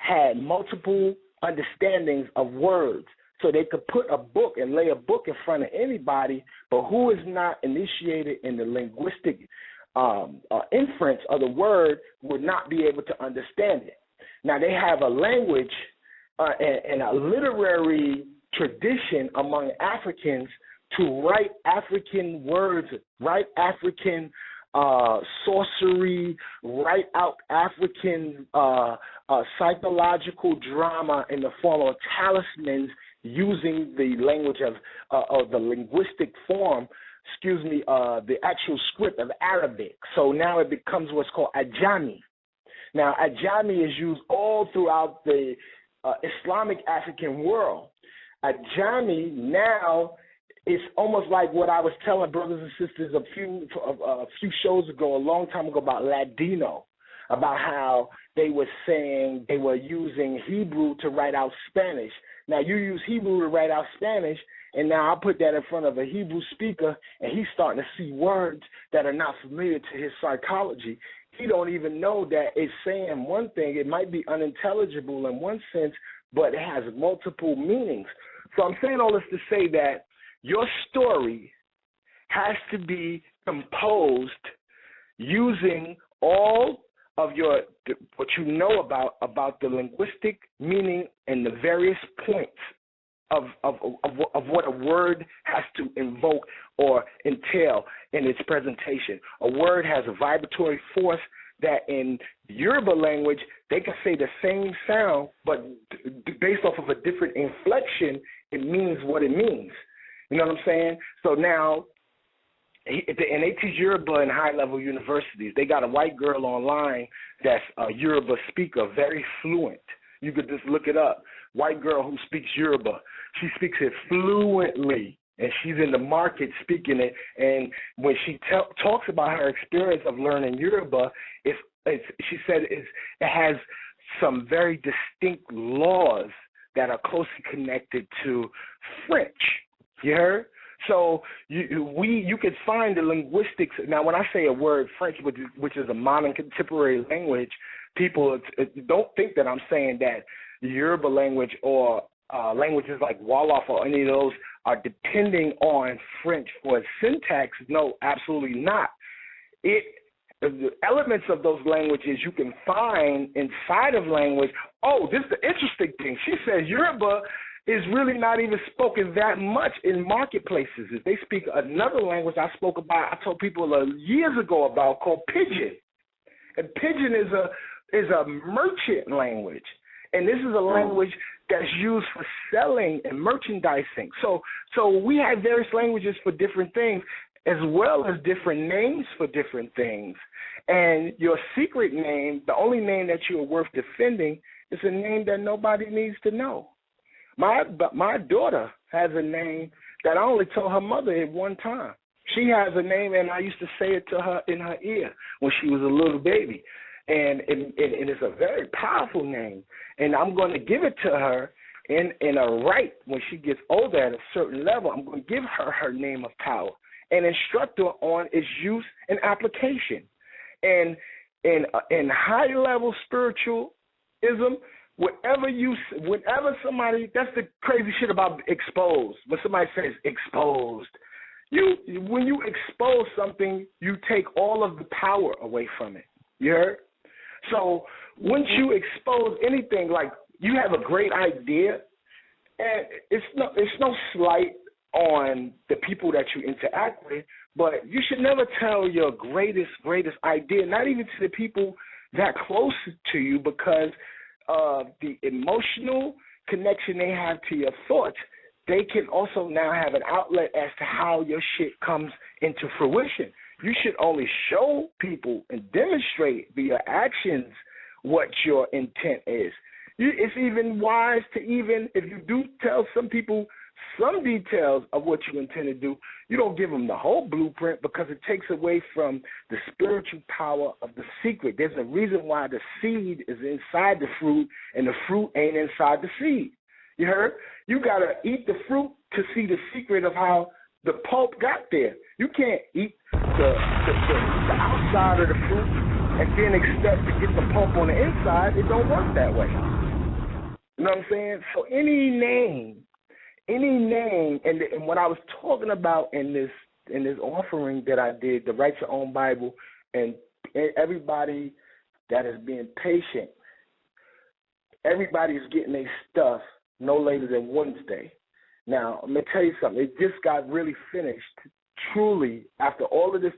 had multiple understandings of words, so they could put a book and lay a book in front of anybody, but who is not initiated in the linguistic inference of the word would not be able to understand it. Now, they have a language and a literary tradition among Africans to write African words, write African sorcery, write out African psychological drama in the form of talismans using the language of the linguistic form, the actual script of Arabic. So now it becomes what's called Ajami. Now, Ajami is used all throughout the Islamic African world. Ajami now is almost like what I was telling brothers and sisters a few shows ago, a long time ago, about Ladino, about how they were saying they were using Hebrew to write out Spanish. Now, you use Hebrew to write out Spanish, and now I put that in front of a Hebrew speaker, and he's starting to see words that are not familiar to his psychology. He don't even know that it's saying one thing. It might be unintelligible in one sense, but it has multiple meanings. So I'm saying all this to say that your story has to be composed using all of what you know about the linguistic meaning and the various points of what a word has to invoke or entail in its presentation. A word has a vibratory force that in Yoruba language, they can say the same sound, but based off of a different inflection, it means what it means. You know what I'm saying? So now, and they teach Yoruba in high-level universities. They got a white girl online that's a Yoruba speaker, very fluent. You could just look it up. White girl who speaks Yoruba. She speaks it fluently, and she's in the market speaking it. And when she talks about her experience of learning Yoruba, she said it has some very distinct laws that are closely connected to French. You heard? So you could find the linguistics. Now, when I say a word French, which is a modern contemporary language, people don't think that I'm saying that the Yoruba language or languages like Wolof or any of those are depending on French for its syntax. No, absolutely not. The elements of those languages you can find inside of language. Oh, this is the interesting thing. She says Yoruba is really not even spoken that much in marketplaces. If they speak another language I told people years ago about, called Pidgin. And Pidgin is a merchant language. And this is a language that's used for selling and merchandising. So we have various languages for different things, as well as different names for different things. And your secret name, the only name that you are worth defending, is a name that nobody needs to know. My daughter has a name that I only told her mother at one time. She has a name, and I used to say it to her in her ear when she was a little baby. And it's a very powerful name. And I'm going to give it to her in a right when she gets older at a certain level. I'm going to give her her name of power and instruct her on its use and application. And in high-level spiritualism, whenever somebody, that's the crazy shit about exposed. When somebody says exposed, when you expose something, you take all of the power away from it. You heard? So once you expose anything, like you have a great idea, and it's no slight on the people that you interact with, but you should never tell your greatest idea, not even to the people that close to you, because of the emotional connection they have to your thoughts. They can also now have an outlet as to how your shit comes into fruition. You should only show people and demonstrate via actions what your intent is. It's even wise to if you do tell some people some details of what you intend to do, you don't give them the whole blueprint, because it takes away from the spiritual power of the secret. There's a reason why the seed is inside the fruit and the fruit ain't inside the seed. You heard? You got to eat the fruit to see the secret of how the pulp got there. You can't eat the outside of the fruit and then expect to get the pulp on the inside. It don't work that way. You know what I'm saying? So any name, and what I was talking about in this offering that I did, the Write Your Own Bible, and everybody that is being patient, everybody's getting their stuff no later than Wednesday. Now, I'm going to tell you something. It just got really finished, truly, after all of this.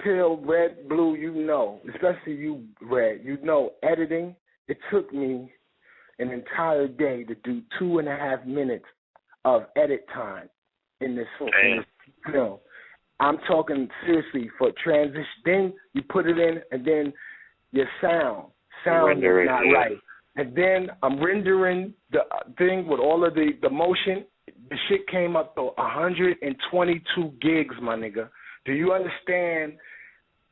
Pill, Red, Blue, especially you, Red, editing. It took me an entire day to do 2.5 minutes of edit time in this film. I'm talking seriously for transition. Then you put it in, and then your sound is not right. And then I'm rendering the thing with all of the motion. The shit came up to 122 gigs, my nigga. Do you understand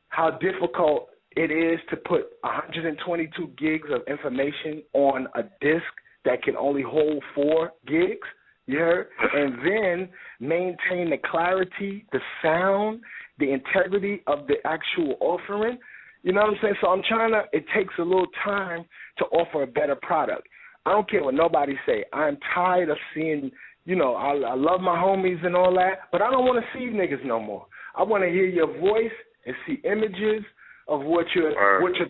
how difficult it is to put 122 gigs of information on a disc that can only hold 4 gigs? You heard? And then maintain the clarity, the sound, the integrity of the actual offering. You know what I'm saying? So I'm trying to, it takes a little time to offer a better product. I don't care what nobody say. I'm tired of seeing, you know, I love my homies and all that, but I don't want to see niggas no more. I want to hear your voice and see images of what you're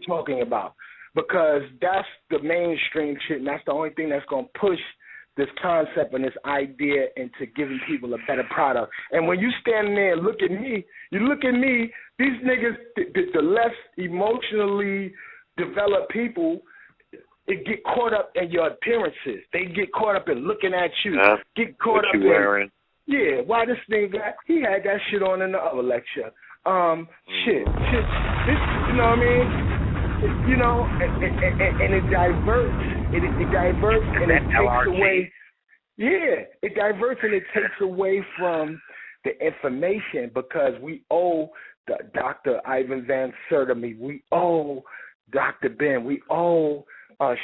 talking about, because that's the mainstream shit, and that's the only thing that's going to push this concept and this idea into giving people a better product. And when you stand there and look at me, these niggas, the less emotionally developed people, it get caught up in your appearances. They get caught up in looking at you. Get caught up in wearing. Yeah, why this nigga he had that shit on in the other lecture. Shit. This, you know what I mean? You know, and it diverts. It diverts and it takes away. Yeah, it diverts and it takes away from the information, because we owe Dr. Ivan Van Sertimi, we owe Dr. Ben, we owe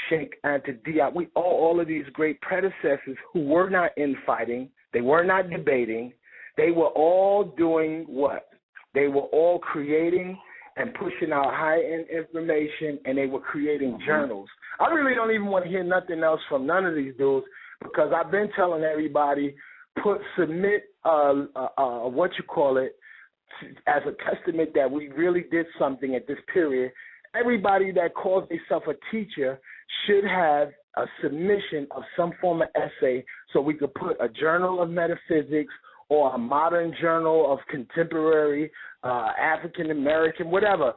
Sheikh Anta Diop, we owe all of these great predecessors who were not infighting, they were not debating, they were all doing what? They were all creating and pushing out high-end information, and they were creating journals. I really don't even want to hear nothing else from none of these dudes, because I've been telling everybody, submit what you call it, as a testament that we really did something at this period. Everybody that calls themselves a teacher should have a submission of some form of essay, so we could put a journal of metaphysics or a modern journal of contemporary African American, whatever,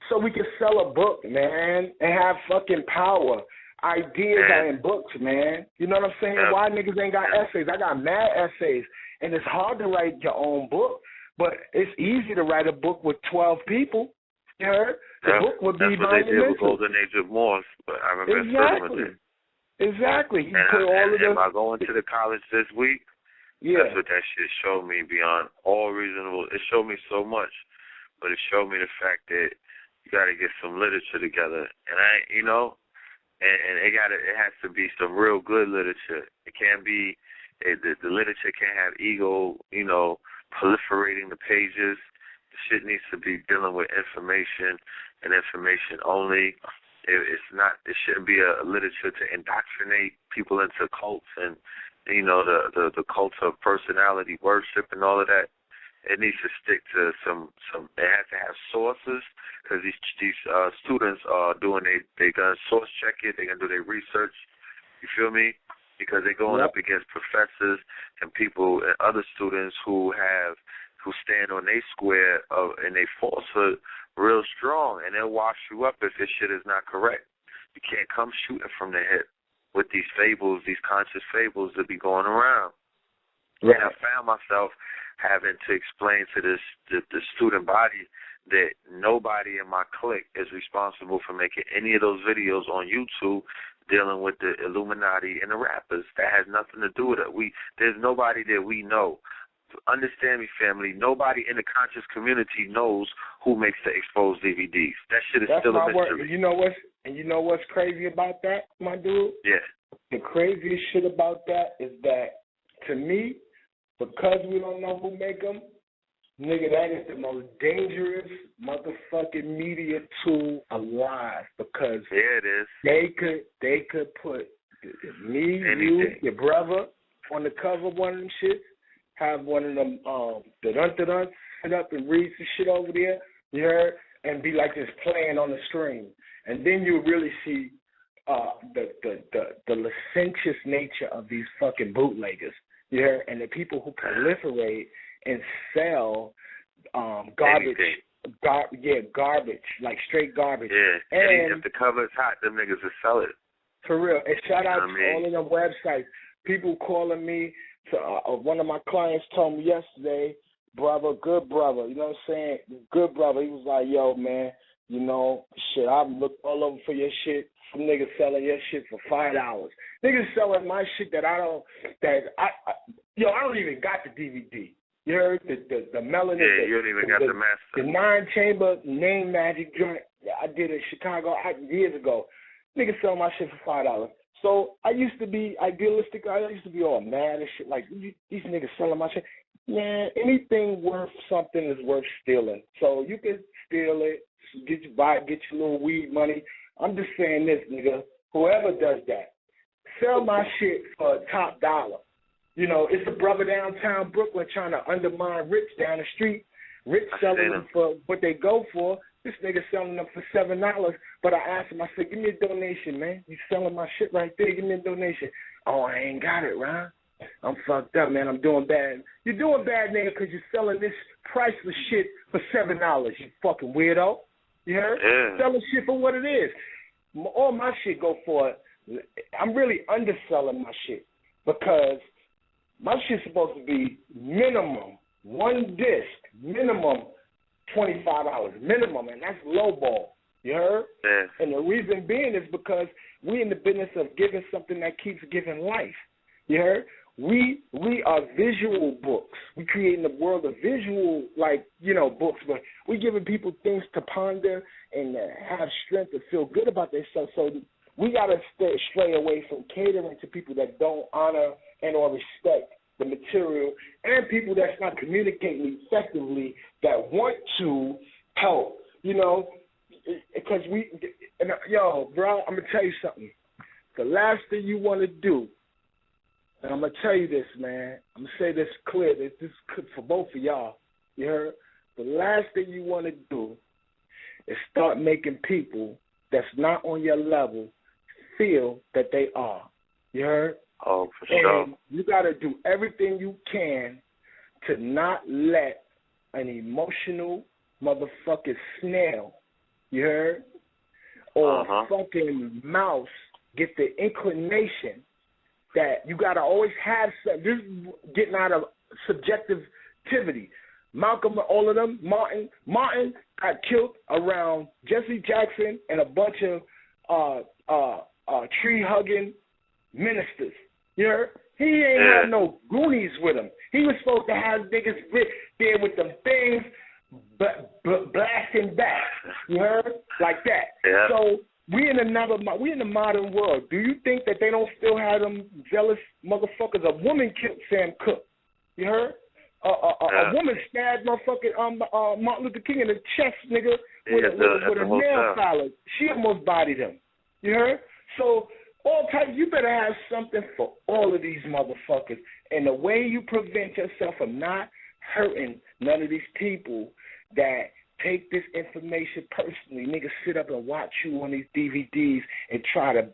so we can sell a book, man, and have fucking power. Ideas are in books, man. You know what I'm saying? Why niggas ain't got essays? I got mad essays, and it's hard to write your own book, but it's easy to write a book with 12 people. You heard? The book would be monumental. That's what they did with Golden Age of Morse, but I remember Exactly. Am I going to the college this week? Yeah. That's what that shit showed me beyond all reasonable. It showed me so much, but it showed me the fact that you got to get some literature together, and and it has to be some real good literature. It can't be the literature can't have ego, proliferating the pages. The shit needs to be dealing with information and information only. It shouldn't be a literature to indoctrinate people into cults and the cult of personality worship and all of that. It needs to stick to some. It has to have sources, because these students are doing they gonna source check it. They're gonna do their research. You feel me? Because they're going up against professors and people and other students who stand on their square and they falsehood real strong, and they'll wash you up if this shit is not correct. You can't come shooting from the hip with these fables, these conscious fables that be going around. Right. And I found myself having to explain to the student body that nobody in my clique is responsible for making any of those videos on YouTube dealing with the Illuminati and the rappers. That has nothing to do with it. There's nobody that we know. Understand me, family. Nobody in the conscious community knows who makes the exposed DVDs. That shit is still a mystery. You know what's crazy about that, my dude? Yeah. The craziest shit about that is that, to me, because we don't know who make them, nigga, that is the most dangerous motherfucking media tool alive, because it is. They could put me, you, your brother on the cover of one of them shits, have one of them dun-dun-dun sit up and read some shit over there, you heard, and be like this playing on the screen. And then you really see the licentious nature of these fucking bootleggers, you heard, and the people who proliferate and sell garbage. Garbage, like straight garbage. Yeah, and if the cover is hot, them niggas will sell it. For real. And shout out I to mean, all of the websites. People calling me. One of my clients told me yesterday, brother, good brother. You know what I'm saying? Good brother. He was like, yo, man, you know, shit, I've looked all over for your shit. Some niggas selling your shit for $5. Niggas selling my shit that I don't even got the DVD. You heard the Melanin? Yeah, you don't even got the master. The 9-chamber name magic joint I did in Chicago years ago. Niggas sell my shit for $5. So I used to be idealistic. I used to be all mad and shit. Like, these niggas selling my shit. Man, anything worth something is worth stealing. So you can steal it, get your little weed money. I'm just saying this, nigga. Whoever does that, sell my shit for a top dollar. You know, it's a brother downtown Brooklyn trying to undermine Rich down the street. Rich selling them for what they go for. This nigga selling them for $7. But I asked him, I said, give me a donation, man. You selling my shit right there. Give me a donation. Oh, I ain't got it, Ron. I'm fucked up, man. I'm doing bad. You're doing bad, nigga, because you're selling this priceless shit for $7, you fucking weirdo. You heard? Yeah. Selling shit for what it is. All my shit go for it. I'm really underselling my shit because my shit's supposed to be minimum, one disc, minimum $25, minimum, and that's lowball. You heard? Yeah. And the reason being is because we in the business of giving something that keeps giving life. You heard? We are visual books. We creating the world of visual, books, but we giving people things to ponder and have strength to feel good about themselves. So we got to stray away from catering to people that don't honor and or respect the material and people that's not communicating effectively that want to help, you know, because bro, I'm going to tell you something. The last thing you want to do, and I'm going to tell you this, man. I'm going to say this clear. This is for both of y'all. You heard? The last thing you want to do is start making people that's not on your level feel that they are. You heard? Oh, for sure. And you got to do everything you can to not let an emotional motherfucking snail, you heard, or fucking mouse get the inclination that you got to always have something. This is getting out of subjectivity. Malcolm, all of them, Martin got killed around Jesse Jackson and a bunch of tree-hugging ministers. You heard? He ain't had no Goonies with him. He was supposed to have niggas there with them things blasting back. You heard? Like that. Yeah. So we in the modern world. Do you think that they don't still have them jealous motherfuckers? A woman killed Sam Cooke. You heard? A woman stabbed motherfucking Martin Luther King in the chest, nigga, with a nail filer. She almost bodied him. You heard? So all types. You better have something for all of these motherfuckers. And the way you prevent yourself from not hurting none of these people that take this information personally, niggas sit up and watch you on these DVDs and try to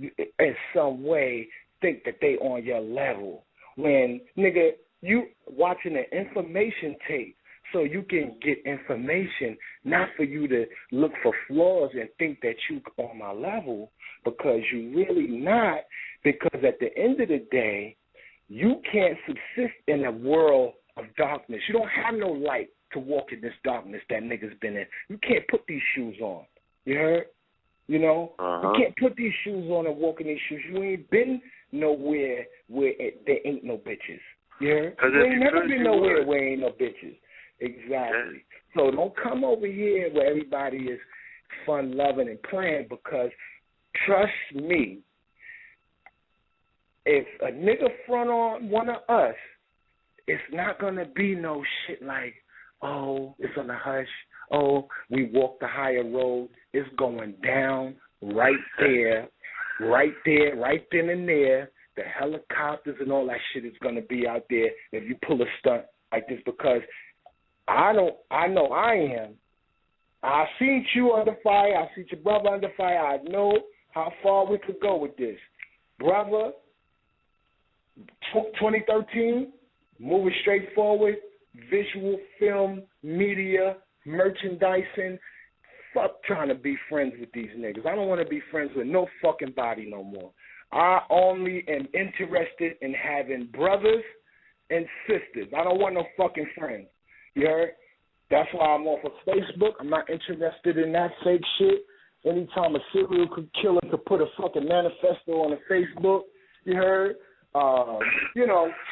in some way think that they on your level. When, nigga, you watching an information tape so you can get information, not for you to look for flaws and think that you on my level, because you really not, because at the end of the day, you can't subsist in a world of darkness. You don't have no light to walk in this darkness that niggas been in. You can't put these shoes on. You heard? You know? You can't put these shoes on and walk in these shoes. You ain't been nowhere where there ain't no bitches. You heard? You ain't never been nowhere where ain't no bitches. Exactly. Yeah. So don't come over here where everybody is fun, loving, and playing, because trust me, if a nigga front on one of us, it's not going to be no shit like, oh, it's on the hush, oh, we walk the higher road. It's going down right there, right then and there. The helicopters and all that shit is going to be out there if you pull a stunt like this, because I know I am. I seen you under fire. I seen your brother under fire. I know how far we could go with this. Brother, 2013, moving straight forward, visual film, media, merchandising, fuck trying to be friends with these niggas. I don't want to be friends with no fucking body no more. I only am interested in having brothers and sisters. I don't want no fucking friends. You heard? That's why I'm off of Facebook. I'm not interested in that fake shit. Anytime a serial killer could put a fucking manifesto on a Facebook, you heard?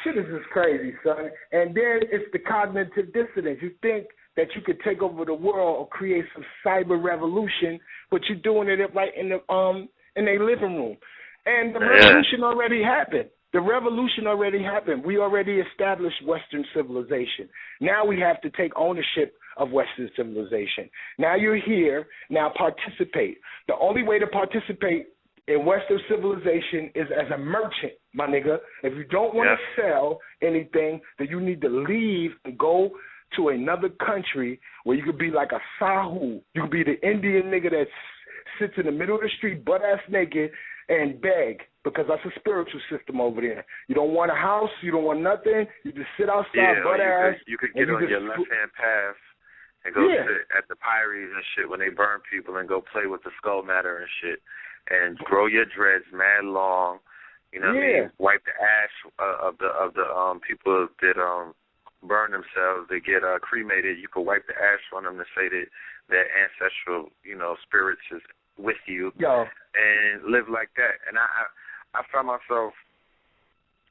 Shit is just crazy, son. And then it's the cognitive dissonance. You think that you could take over the world or create some cyber revolution, but you're doing it right in their living room. And the revolution already happened. The revolution already happened. We already established Western civilization. Now we have to take ownership of Western civilization. Now you're here. Now participate. The only way to participate in Western civilization is as a merchant, my nigga. If you don't want to sell anything, then you need to leave and go to another country where you could be like a sahu. You could be the Indian nigga that sits in the middle of the street butt-ass naked and beg, because that's a spiritual system over there. You don't want a house. You don't want nothing. You just sit outside butt-ass. You could get on your left-hand path and go sit at the pyries and shit when they burn people and go play with the skull matter and shit and grow your dreads mad long. You know what I mean? Wipe the ash of the people that burn themselves. They get cremated. You could wipe the ash on them to say that their ancestral, spirits is with you and live like that. And I find myself,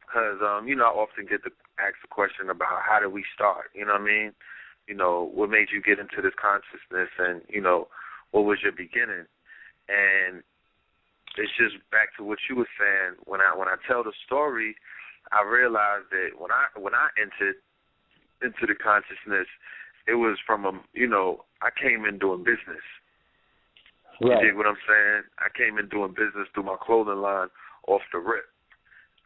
because, I often get asked the question about how do we start, you know what I mean? What made you get into this consciousness and, what was your beginning? And it's just back to what you were saying. When I tell the story, I realized that when I entered into the consciousness, it was from I came in doing business. Right. You dig what I'm saying? I came in doing business through my clothing line off the rip.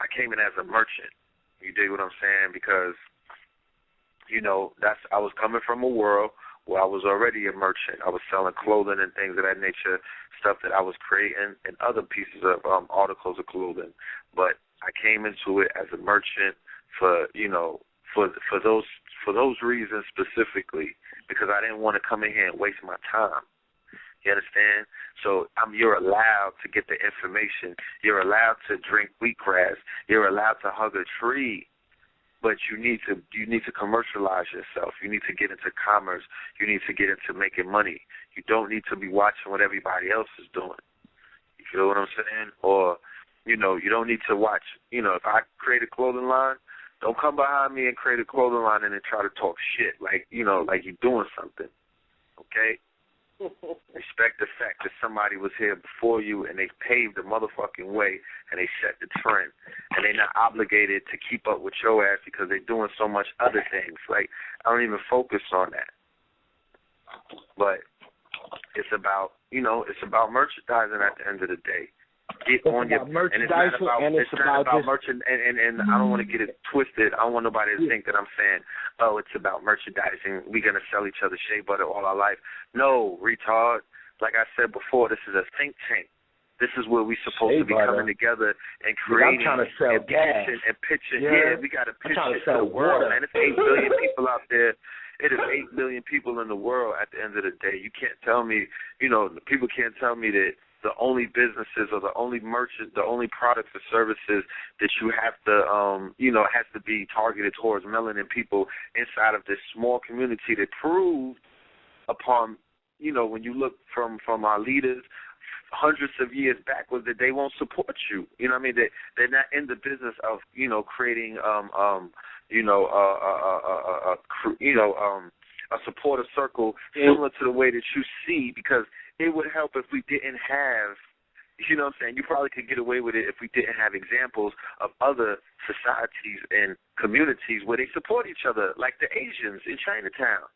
I came in as a merchant. You dig what I'm saying? Because, I was coming from a world where I was already a merchant. I was selling clothing and things of that nature, stuff that I was creating and other pieces of articles of clothing. But I came into it as a merchant for those reasons specifically, because I didn't want to come in here and waste my time. You understand? So you're allowed to get the information. You're allowed to drink wheatgrass. You're allowed to hug a tree, but you need to commercialize yourself. You need to get into commerce. You need to get into making money. You don't need to be watching what everybody else is doing. You feel what I'm saying? Or, you don't need to watch. If I create a clothing line, don't come behind me and create a clothing line and then try to talk shit like you're doing something. Okay? Respect the fact that somebody was here before you and they paved the motherfucking way and they set the trend. And they're not obligated to keep up with your ass because they're doing so much other things. Like, I don't even focus on that. But it's about, it's about merchandising at the end of the day. Get it's on your merchandising, and it's not about merchant. And I don't want to get it twisted. I don't want nobody to think that I'm saying, oh, it's about merchandising. We're gonna sell each other shea butter all our life. No, retard. Like I said before, this is a think tank. This is where we're supposed to be coming together and creating and pitching. Yeah, we got to pitch it to the world. Man, it's 8 billion people out there. It is 8 billion people in the world at the end of the day. You can't tell me, people can't tell me that the only businesses or the only merchants, the only products or services that you have to, has to be targeted towards melanin people inside of this small community that proved upon, when you look from our leaders hundreds of years back, was that they won't support you. You know what I mean? They're not in the business of, creating, a supporter circle similar to the way that you see, because it would help if we didn't have, you know what I'm saying? You probably could get away with it if we didn't have examples of other societies and communities where they support each other, like the Asians in Chinatown.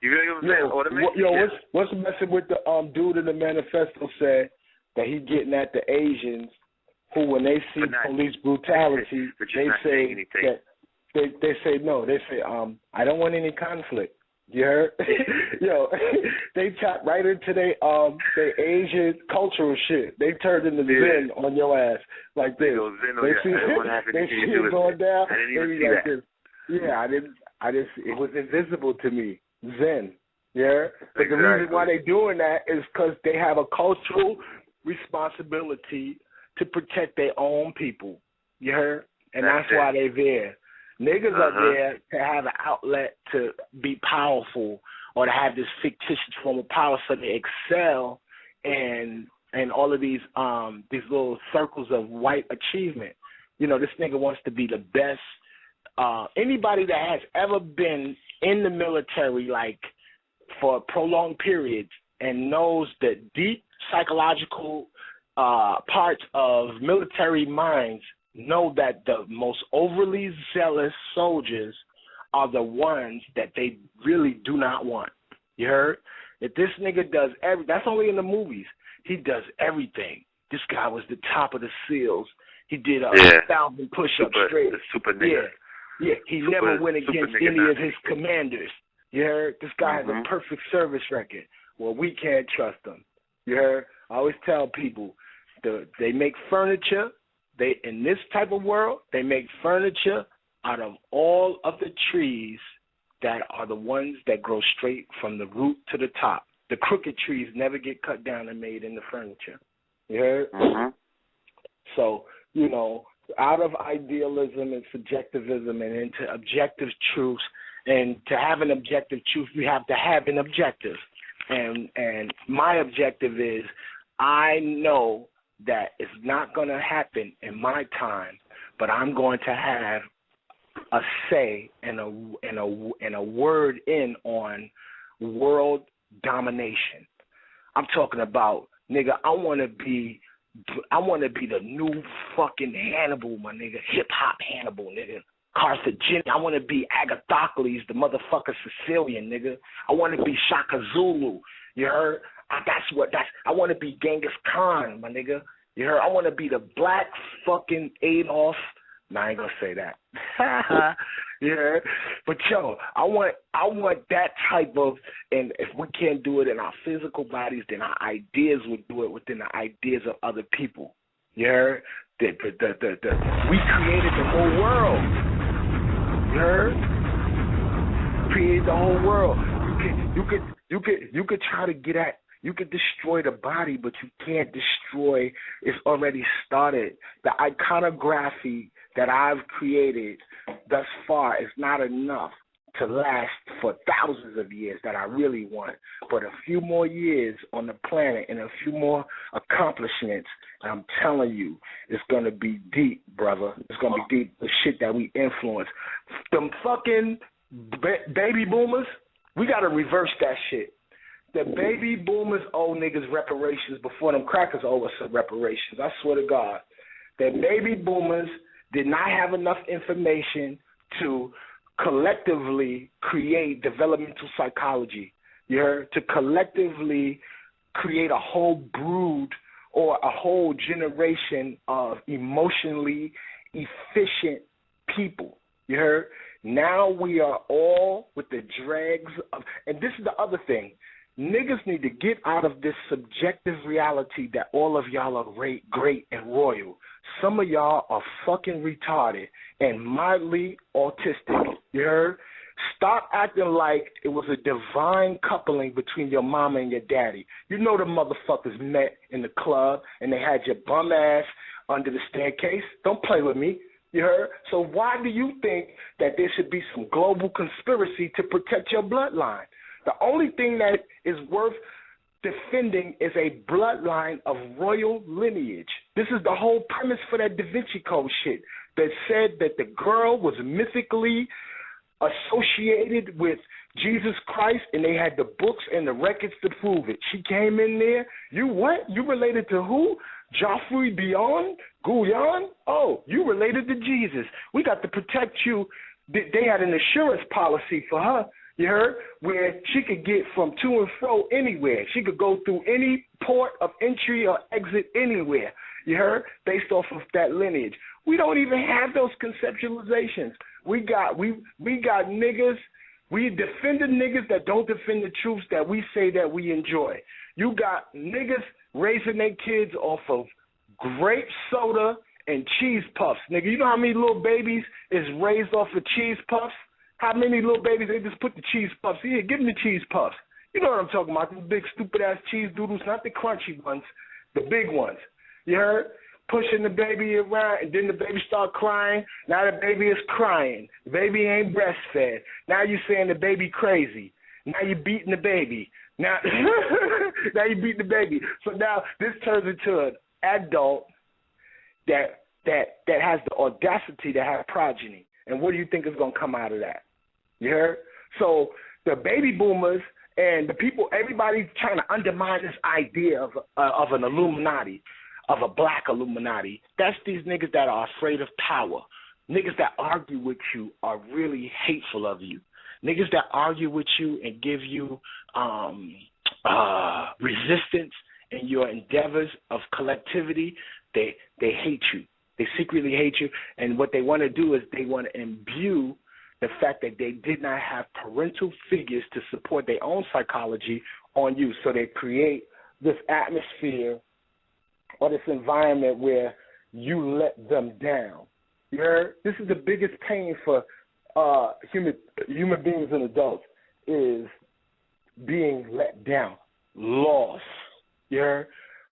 You know what I'm saying? Or the Mexicans. What's messing with the dude in the manifesto said that he getting at the Asians who, when they see police brutality, they say that they say no. They say I don't want any conflict. You heard? They tap right into their Asian cultural shit. They turned into Zen on your ass like this. They see it going down. They be like this. Yeah, I didn't. It was invisible to me. Zen. Yeah, but exactly. the reason why they're doing that is because they have a cultural responsibility to protect their own people. You heard? And that's why they're there. Niggas are there to have an outlet to be powerful or to have this fictitious form of power so they excel and all of these little circles of white achievement. You know, this nigga wants to be the best. Anybody that has ever been in the military, like, for prolonged periods and knows the deep psychological parts of military minds know that the most overly zealous soldiers are the ones that they really do not want. You heard? If this nigga does that's only in the movies. He does everything. This guy was the top of the SEALs. He did 1,000 push-ups straight. Super nigga. Yeah. He never went against any of his commanders. You heard? This guy has a perfect service record. Well, we can't trust him. You heard? I always tell people, they make furniture. In this type of world, they make furniture out of all of the trees that are the ones that grow straight from the root to the top. The crooked trees never get cut down and made into furniture. You heard? So, you know, out of idealism and subjectivism and into objective truths. And to have an objective truth, you have to have an objective. And my objective is, I know that it's not going to happen in my time, but I'm going to have a say and a word in on world domination. I'm talking about, nigga, I want to be the new fucking Hannibal, my nigga, hip hop Hannibal, nigga. Carthaginian. I want to be Agathocles, the motherfucker Sicilian, nigga. I want to be Shaka Zulu. You heard? I want to be Genghis Khan, my nigga. You heard? I want to be the black fucking Adolf. No, I ain't gonna say that. Yeah, but yo, I want that type of, and if we can't do it in our physical bodies, then our ideas would do it within the ideas of other people. You heard? We created the whole world. You heard? Create the whole world. You could try to get at. You could destroy the body, but you can't destroy. It's already started. The iconography that I've created thus far is not enough to last for thousands of years that I really want. But a few more years on the planet and a few more accomplishments, and I'm telling you, it's going to be deep, brother. It's going to be deep, the shit that we influence. Them fucking baby boomers, we got to reverse that shit. The baby boomers owe niggas reparations before them crackers owe us some reparations. I swear to God. The baby boomers did not have enough information to collectively create developmental psychology. You heard? To collectively create a whole brood or a whole generation of emotionally efficient people. You heard? Now we are all with the dregs of, and this is the other thing. Niggas need to get out of this subjective reality that all of y'all are great and royal. Some of y'all are fucking retarded and mildly autistic. You heard? Stop acting like it was a divine coupling between your mama and your daddy. You know the motherfuckers met in the club and they had your bum ass under the staircase. Don't play with me. You heard? So why do you think that there should be some global conspiracy to protect your bloodline? The only thing that is worth defending is a bloodline of royal lineage. This is the whole premise for that Da Vinci Code shit that said that the girl was mythically associated with Jesus Christ, and they had the books and the records to prove it. She came in there. You what? You related to who? Joffrey Guyon? Oh, you related to Jesus. We got to protect you. They had an insurance policy for her. You heard? Where she could get from to and fro anywhere. She could go through any port of entry or exit anywhere. You heard? Based off of that lineage. We don't even have those conceptualizations. We got niggas. We defend the niggas that don't defend the truths that we say that we enjoy. You got niggas raising their kids off of grape soda and cheese puffs. Nigga, you know how many little babies is raised off of cheese puffs? How many little babies, they just put the cheese puffs? Here, give them the cheese puffs. You know what I'm talking about, the big stupid-ass cheese doodles, not the crunchy ones, the big ones. You heard? Pushing the baby around, and then the baby start crying. Now the baby is crying. The baby ain't breastfed. Now you saying the baby crazy. Now you beating the baby. Now, now you beat the baby. So now this turns into an adult that has the audacity to have progeny. And what do you think is going to come out of that? You heard? So the baby boomers and the people, everybody's trying to undermine this idea of an Illuminati, of a black Illuminati. That's these niggas that are afraid of power. Niggas that argue with you are really hateful of you. Niggas that argue with you and give you resistance in your endeavors of collectivity, they hate you. They secretly hate you, and what they want to do is they want to imbue the fact that they did not have parental figures to support their own psychology on you. So they create this atmosphere or this environment where you let them down. You heard? This is the biggest pain for human beings and adults, is being let down, lost. You heard?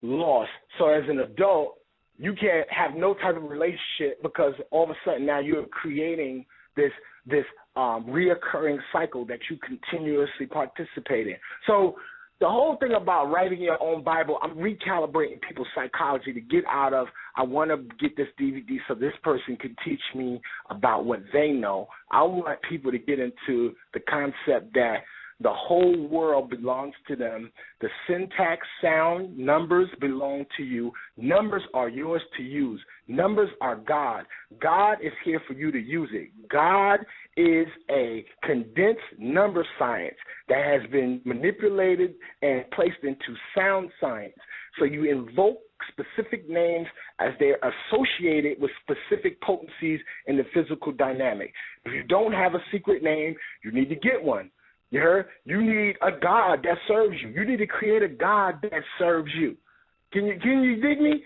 Lost. So as an adult, you can't have no type of relationship because all of a sudden now you're creating this reoccurring cycle that you continuously participate in. So the whole thing about writing your own Bible, I'm recalibrating people's psychology to get out of, I want to get this DVD so this person can teach me about what they know. I want people to get into the concept that the whole world belongs to them. The syntax, sound, numbers belong to you. Numbers are yours to use. Numbers are God. God is here for you to use it. God is a condensed number science that has been manipulated and placed into sound science. So you invoke specific names as they're associated with specific potencies in the physical dynamic. If you don't have a secret name, you need to get one. You heard? You need a God that serves you. You need to create a God that serves you. Can you dig me?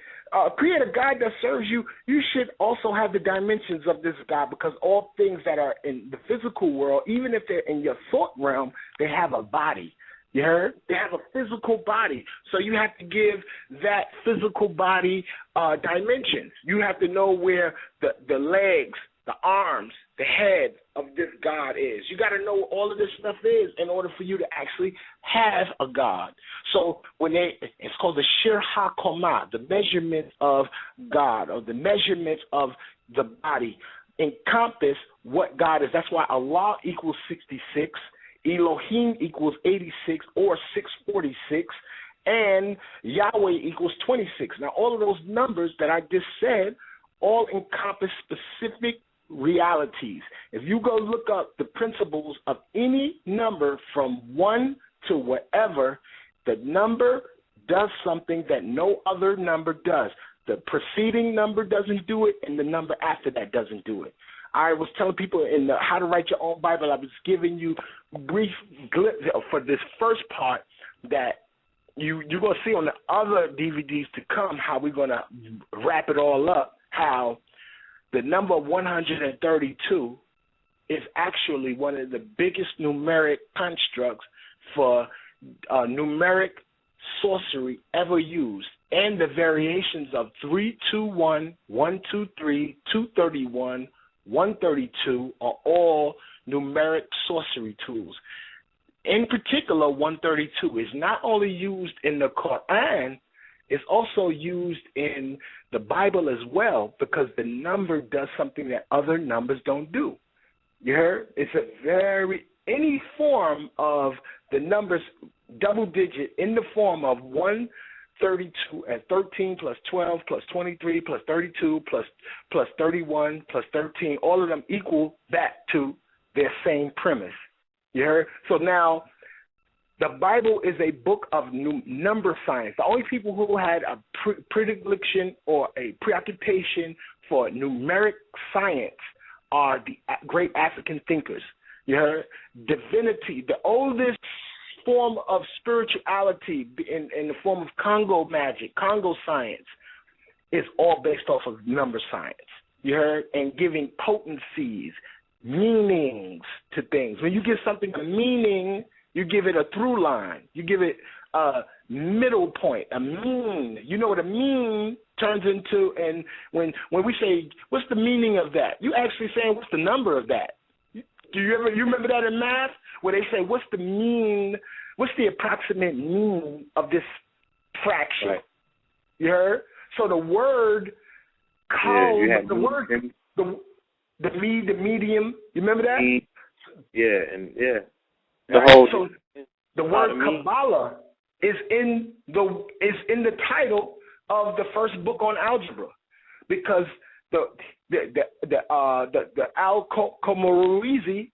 Create a God that serves you. You should also have the dimensions of this God, because all things that are in the physical world, even if they're in your thought realm, they have a body. You heard? They have a physical body. So you have to give that physical body dimensions. You have to know where the legs, the arms, the head of this God is. You got to know all of this stuff is in order for you to actually have a God. So it's called the Shir HaKomah, the measurement of God, or the measurement of the body, encompass what God is. That's why Allah equals 66, Elohim equals 86 or 646, and Yahweh equals 26. Now, all of those numbers that I just said all encompass specific realities. If you go look up the principles of any number from 1 to whatever, the number does something that no other number does. The preceding number doesn't do it, and the number after that doesn't do it. I was telling people in the How to Write Your Own Bible, I was giving you brief glimpse for this first part that you're going to see on the other DVDs to come, how we're going to wrap it all up, how the number 132 is actually one of the biggest numeric constructs for numeric sorcery ever used. And the variations of 321, 123, 231, 132 are all numeric sorcery tools. In particular, 132 is not only used in the Quran, it's also used in the Bible as well, because the number does something that other numbers don't do. You heard? It's any form of the numbers double digit in the form of 132 and 13 plus 12 plus 23 plus 32 plus 31 plus 13, all of them equal back to their same premise. You heard? So now, the Bible is a book of number science. The only people who had a predilection or a preoccupation for numeric science are the great African thinkers. You heard? Divinity, the oldest form of spirituality in the form of Congo magic, Congo science, is all based off of number science. You heard? And giving potencies, meanings to things. When you give something a meaning, You give it a through line. You give it a middle point, a mean. You know what a mean turns into, and when we say, what's the meaning of that? You actually saying, what's the number of that? You remember that in math, where they say, what's the approximate mean of this fraction? Right. You heard? So the word the medium, you remember that? So the word Kabbalah is in the title of the first book on algebra, because the Al-Khwarizmi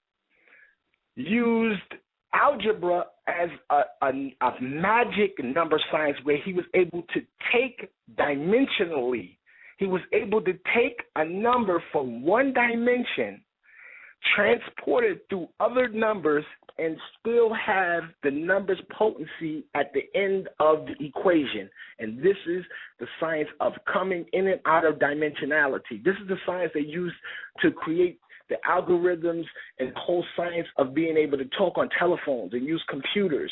used algebra as a magic number science, where he was able to take dimensionally. He was able to take a number from one dimension, transport it through other numbers, and still have the number's potency at the end of the equation. And this is the science of coming in and out of dimensionality. This is the science they use to create the algorithms and the whole science of being able to talk on telephones and use computers.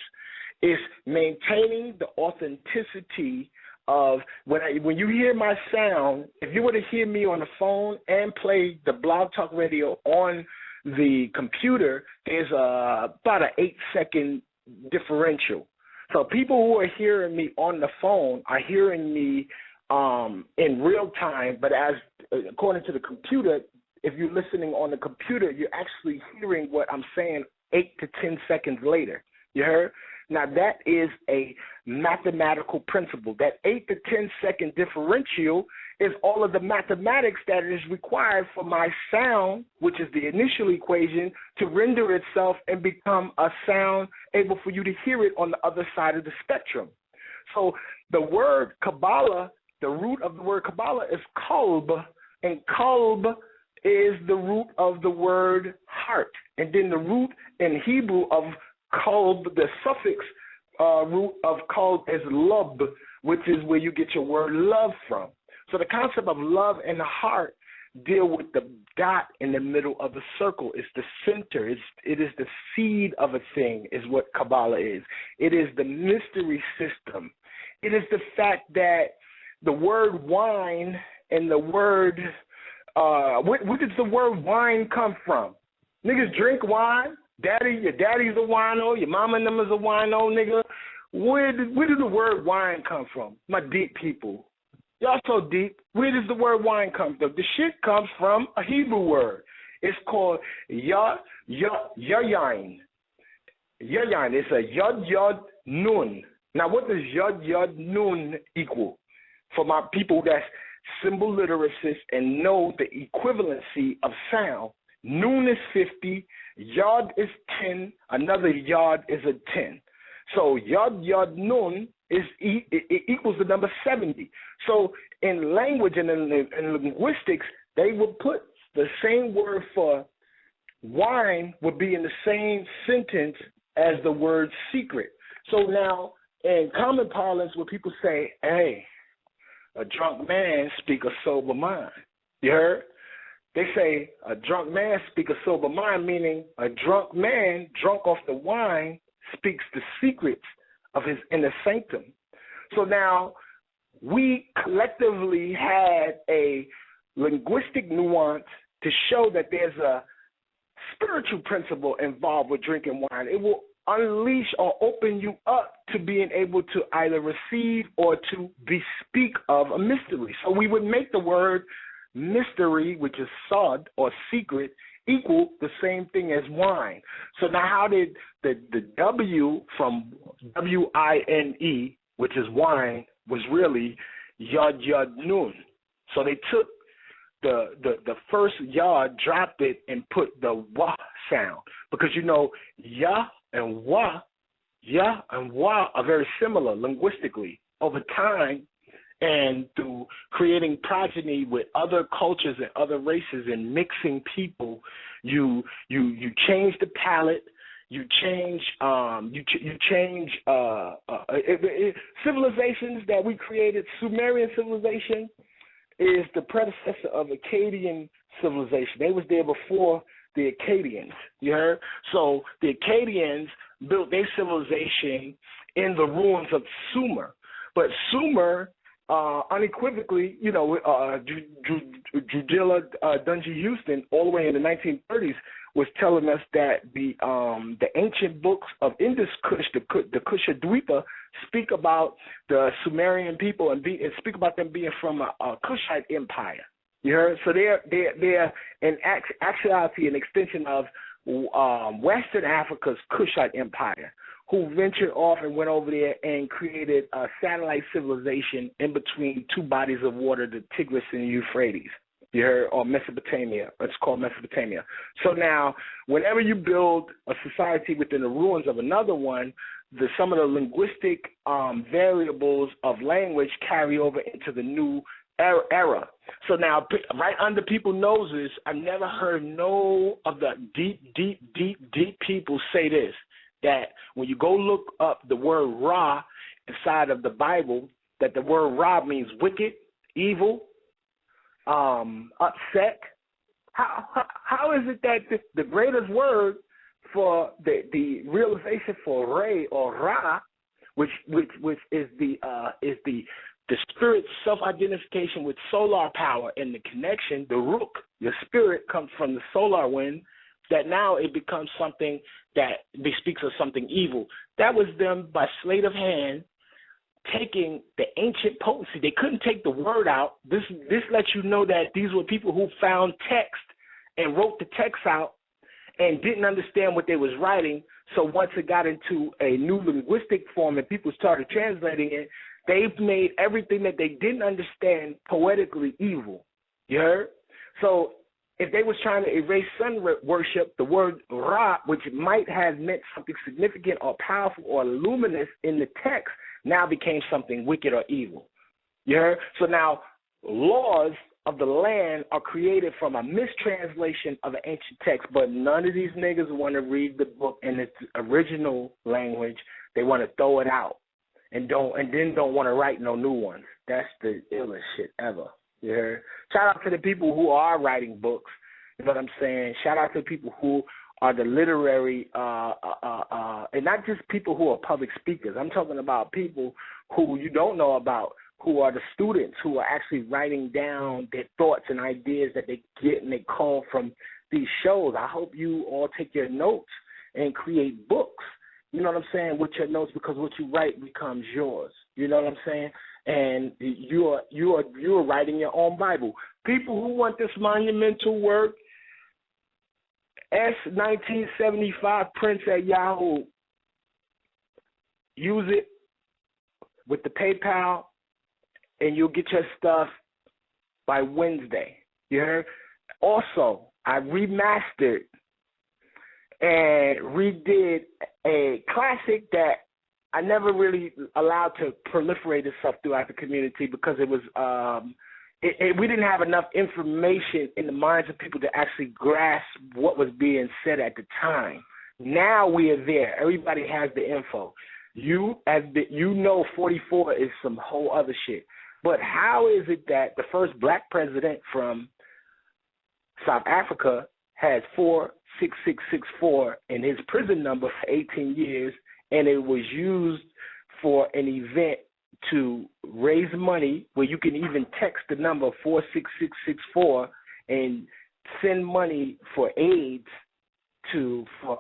It's maintaining the authenticity of when you hear my sound. If you were to hear me on the phone and play the Blog Talk Radio on the computer, there's about an 8-second differential. So people who are hearing me on the phone are hearing me in real time, but according to the computer, if you're listening on the computer, you're actually hearing what I'm saying 8 to 10 seconds later. You heard? Now, that is a mathematical principle. That 8 to 10 second differential is all of the mathematics that is required for my sound, which is the initial equation, to render itself and become a sound able for you to hear it on the other side of the spectrum. So the word Kabbalah, the root of the word Kabbalah is kalb, and kalb is the root of the word heart. And then the root in Hebrew of kalb, the suffix root of kalb is lub, which is where you get your word love from. So the concept of love and the heart deal with the dot in the middle of the circle. It's the center. It is the seed of a thing, is what Kabbalah is. It is the mystery system. It is the fact that the word wine and the word, where does the word wine come from? Niggas drink wine. Your daddy's a wino, your mama and them is a wino, nigga. Where did the word wine come from? My deep people. Y'all so deep. Where does the word wine come from? The shit comes from a Hebrew word. It's called yayin. Yayin. It's a yod nun. Now, what does yod nun equal? For my people that's symbol litericists and know the equivalency of sound, nun is 50, yod is 10, another yod is a 10. So yod nun it equals the number 70. So in language and in linguistics, they would put the same word for wine would be in the same sentence as the word secret. So now in common parlance, when people say, hey, a drunk man speak a sober mind, you heard? They say a drunk man speak a sober mind, meaning a drunk man, drunk off the wine, speaks the secrets of his inner sanctum. So now we collectively had a linguistic nuance to show that there's a spiritual principle involved with drinking wine. It will unleash or open you up to being able to either receive or to bespeak of a mystery. So we would make the word mystery, which is sod or secret, equal the same thing as wine. So now how did the W from W-I-N-E, which is wine, was really yod nun. So they took the first yod, dropped it, and put the wah sound. Because you know, ya and wah are very similar linguistically. Over time, and through creating progeny with other cultures and other races and mixing people, you change the palate, you change civilizations that we created. Sumerian civilization is the predecessor of Akkadian civilization. They was there before the Akkadians, you heard? So the Akkadians built their civilization in the ruins of Sumer. But Sumer, unequivocally, Judilla Dungy Houston, all the way in the 1930s, was telling us that the ancient books of Indus Kush, the Kusha Dweepa, speak about the Sumerian people and speak about them being from a Kushite empire. You heard? So they're in actuality an extension of Western Africa's Kushite empire, who ventured off and went over there and created a satellite civilization in between two bodies of water, the Tigris and the Euphrates. You heard? Or Mesopotamia. It's called Mesopotamia. So now, whenever you build a society within the ruins of another one, some of the linguistic variables of language carry over into the new era. So now, right under people's noses, I've never heard no of the deep people say this, that when you go look up the word Ra inside of the Bible, that the word Ra means wicked, evil, upset. How is it that the greatest word for the realization for Re or Ra, which is the spirit's self-identification with solar power and the connection, the Rook, your spirit comes from the solar wind, that now it becomes something that bespeaks of something evil. That was done by sleight of hand, taking the ancient potency. They couldn't take the word out. This lets you know that these were people who found text and wrote the text out and didn't understand what they was writing. So once it got into a new linguistic form and people started translating it, they've made everything that they didn't understand poetically evil. You heard? So if they was trying to erase sun worship, the word Ra, which might have meant something significant or powerful or luminous in the text, now became something wicked or evil. You heard? So now laws of the land are created from a mistranslation of an ancient text, but none of these niggas want to read the book in its original language. They want to throw it out and then don't want to write no new ones. That's the illest shit ever. You heard? Shout out to the people who are writing books. You know what I'm saying? Shout out to people who are the literary, and not just people who are public speakers. I'm talking about people who you don't know about, who are the students who are actually writing down their thoughts and ideas that they get and they call from these shows. I hope you all take your notes and create books. You know what I'm saying, with your notes, because what you write becomes yours. You know what I'm saying? And you are writing your own Bible. People who want this monumental work, S1975 prints at Yahoo. Use it with the PayPal, and you'll get your stuff by Wednesday. You heard? Also, I remastered and redid a classic that I never really allowed to proliferate itself throughout the community because it was we didn't have enough information in the minds of people to actually grasp what was being said at the time. Now we are there. Everybody has the info. You know 44 is some whole other shit. But how is it that the first black president from South Africa had 46664 in his prison number for 18 years, and it was used for an event to raise money where you can even text the number 46664 and send money for AIDS for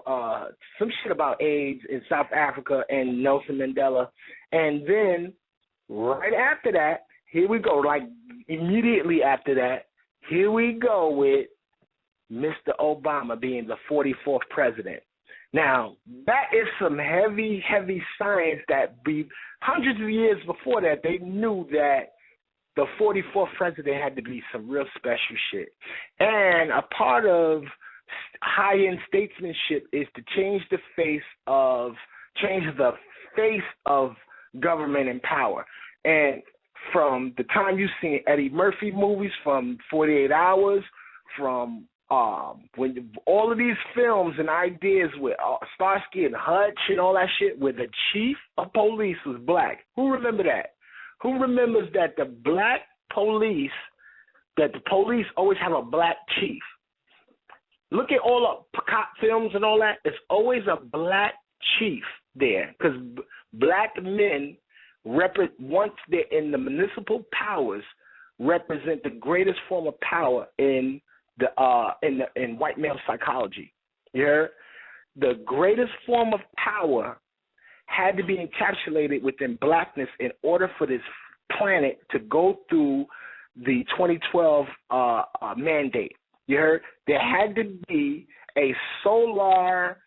some shit about AIDS in South Africa and Nelson Mandela. And then right after that, here we go, like immediately after that, here we go with Mr. Obama being the 44th president. Now, that is some heavy, heavy science that hundreds of years before that, they knew that the 44th president had to be some real special shit. And a part of high-end statesmanship is to change the face of government and power. And from the time you've seen Eddie Murphy movies, from 48 Hours, from when all of these films and ideas with Starsky and Hutch and all that shit, where the chief of police was black. Who remember that? Who remembers that the police always have a black chief? Look at all the cop films and all that. It's always a black chief there, because black men once they're in the municipal powers, represent the greatest form of power in white male psychology. You heard? The greatest form of power had to be encapsulated within blackness in order for this planet to go through the 2012 mandate. You heard? There had to be a solar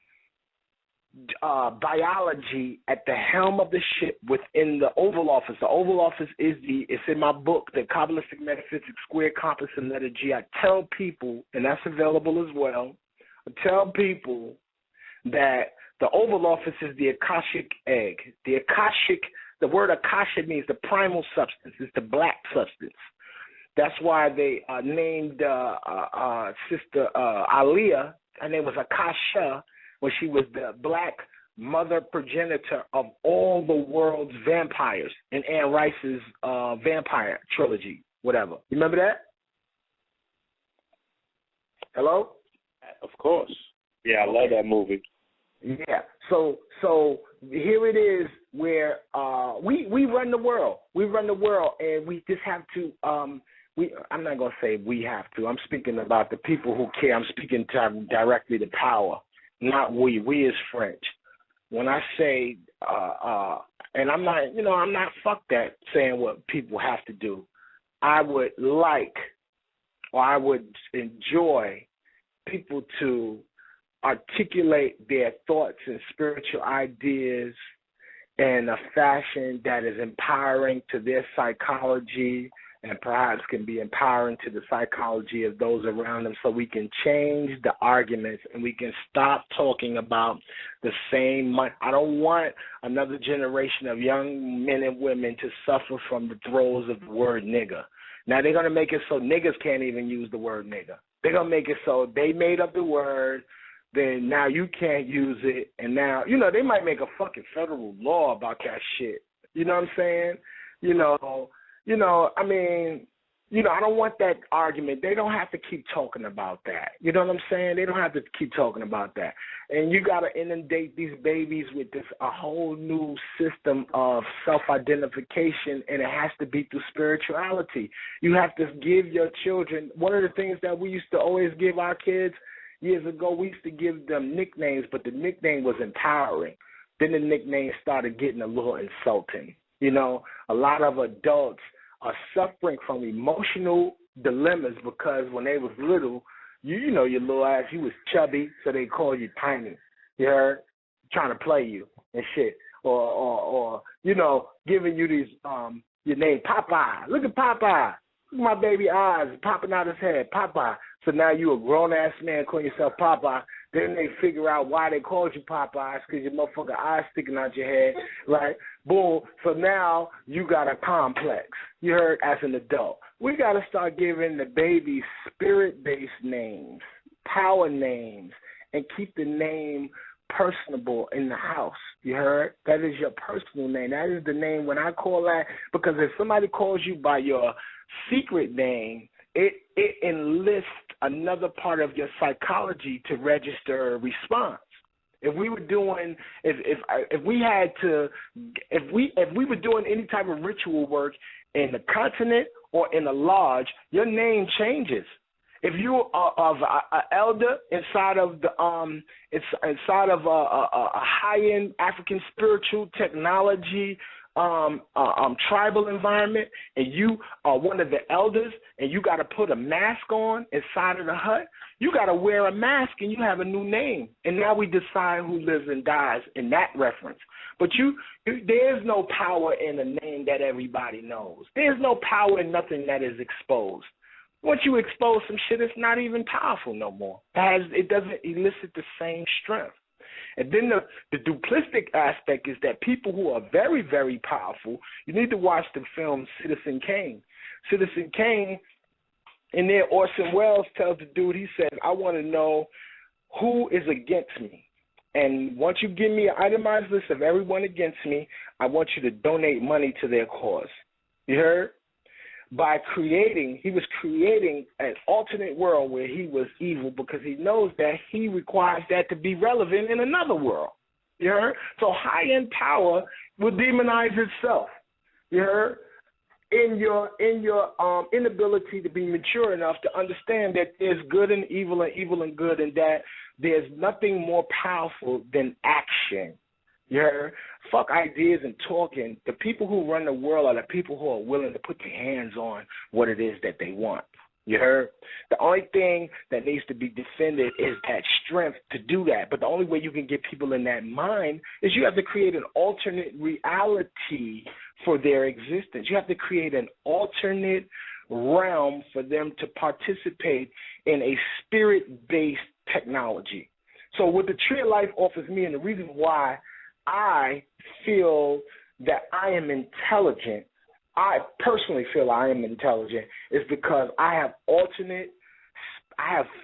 biology at the helm of the ship within the Oval Office. The Oval Office it's in my book, The Kabbalistic Metaphysics, Square Compass, and Letter G. I tell people, and that's available as well, I tell people that the Oval Office is the Akashic egg. The word Akasha means the primal substance. It's the black substance. That's why they named Sister Aliyah, her name was Akasha, when she was the black mother progenitor of all the world's vampires in Anne Rice's vampire trilogy, whatever. You remember that? Hello? Of course. Yeah, I love that movie. Yeah. So here it is where we run the world. We run the world, and we just have to. I'm not gonna say we have to. I'm speaking about the people who care. I'm speaking directly to power. Not we. We is French. When I say, and I'm not fuck that saying what people have to do. I would like, or I would enjoy people to articulate their thoughts and spiritual ideas in a fashion that is empowering to their psychology and perhaps can be empowering to the psychology of those around them, so we can change the arguments and we can stop talking about the same. I don't want another generation of young men and women to suffer from the throes of the word nigger. Now they're going to make it so niggas can't even use the word nigger. They're going to make it so they made up the word, then now you can't use it, and now, they might make a fucking federal law about that shit. You know what I'm saying? I don't want that argument. They don't have to keep talking about that. You know what I'm saying? They don't have to keep talking about that. And you got to inundate these babies with a whole new system of self-identification, and it has to be through spirituality. You have to give your children, one of the things that we used to always give our kids years ago, we used to give them nicknames, but the nickname was empowering. Then the nickname started getting a little insulting. A lot of adults are suffering from emotional dilemmas because when they was little, your little ass, you was chubby, so they call you tiny. You heard? Trying to play you and shit. Or giving you these, your name, Popeye. Look at Popeye. Look at my baby eyes popping out his head, Popeye. So now you a grown-ass man calling yourself Popeye. Then they figure out why they called you Popeyes, because your motherfucking eyes sticking out your head, right? Boom. So now you got a complex. You heard, as an adult. We got to start giving the babies spirit-based names, power names, and keep the name personable in the house. You heard? That is your personal name. That is the name when I call that, because if somebody calls you by your secret name, it enlists another part of your psychology to register a response. If we were doing, if we were doing any type of ritual work in the continent or in a lodge, your name changes. If you are of an elder inside of a high-end African spiritual technology tribal environment, and you are one of the elders, and you got to put a mask on inside of the hut, you got to wear a mask, and you have a new name. And now we decide who lives and dies in that reference. But there's no power in a name that everybody knows. There's no power in nothing that is exposed. Once you expose some shit, it's not even powerful no more. It doesn't elicit the same strength. And then the duplistic aspect is that people who are very, very powerful, you need to watch the film Citizen Kane. Citizen Kane, in there, Orson Welles tells the dude, he says, I want to know who is against me. And once you give me an itemized list of everyone against me, I want you to donate money to their cause. You heard? He was creating an alternate world where he was evil, because he knows that he requires that to be relevant in another world. You heard? So high-end power will demonize itself. You heard? In your inability to be mature enough to understand that there's good and evil and good, and that there's nothing more powerful than action. You heard? Fuck ideas and talking. The people who run the world are the people who are willing to put their hands on what it is that they want. You heard? The only thing that needs to be defended is that strength to do that. But the only way you can get people in that mind is you have to create an alternate reality for their existence. You have to create an alternate realm for them to participate in a spirit-based technology. So what the Tree of Life offers me, and the reason why I feel that I am intelligent, I personally feel I am intelligent, is because I have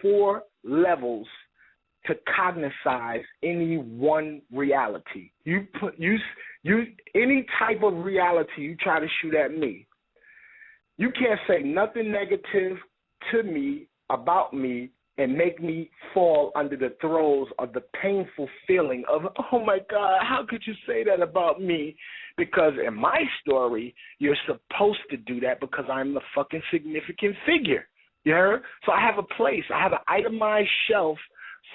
4 levels to cognize any one reality. Any type of reality you try to shoot at me, you can't say nothing negative to me, about me, and make me fall under the throes of the painful feeling of, oh, my God, how could you say that about me? Because in my story, you're supposed to do that because I'm the fucking significant figure. You heard? So I have a place. I have an itemized shelf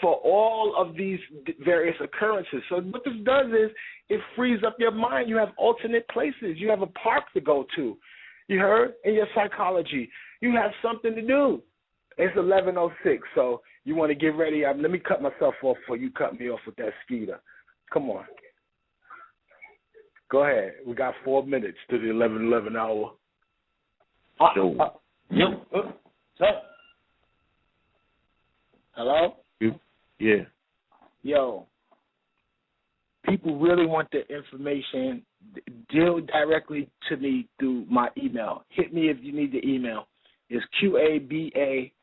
for all of these various occurrences. So what this does is it frees up your mind. You have alternate places. You have a park to go to. You heard? In your psychology, you have something to do. It's 11:06, so you want to get ready. Let me cut myself off before you cut me off with that skeeter. Come on. Go ahead. We got 4 minutes to the 11:11 hour. Yo. What's up? Hello? Yeah. Yo. People really want the information. Deal directly to me through my email. Hit me if you need the email. It's QABA.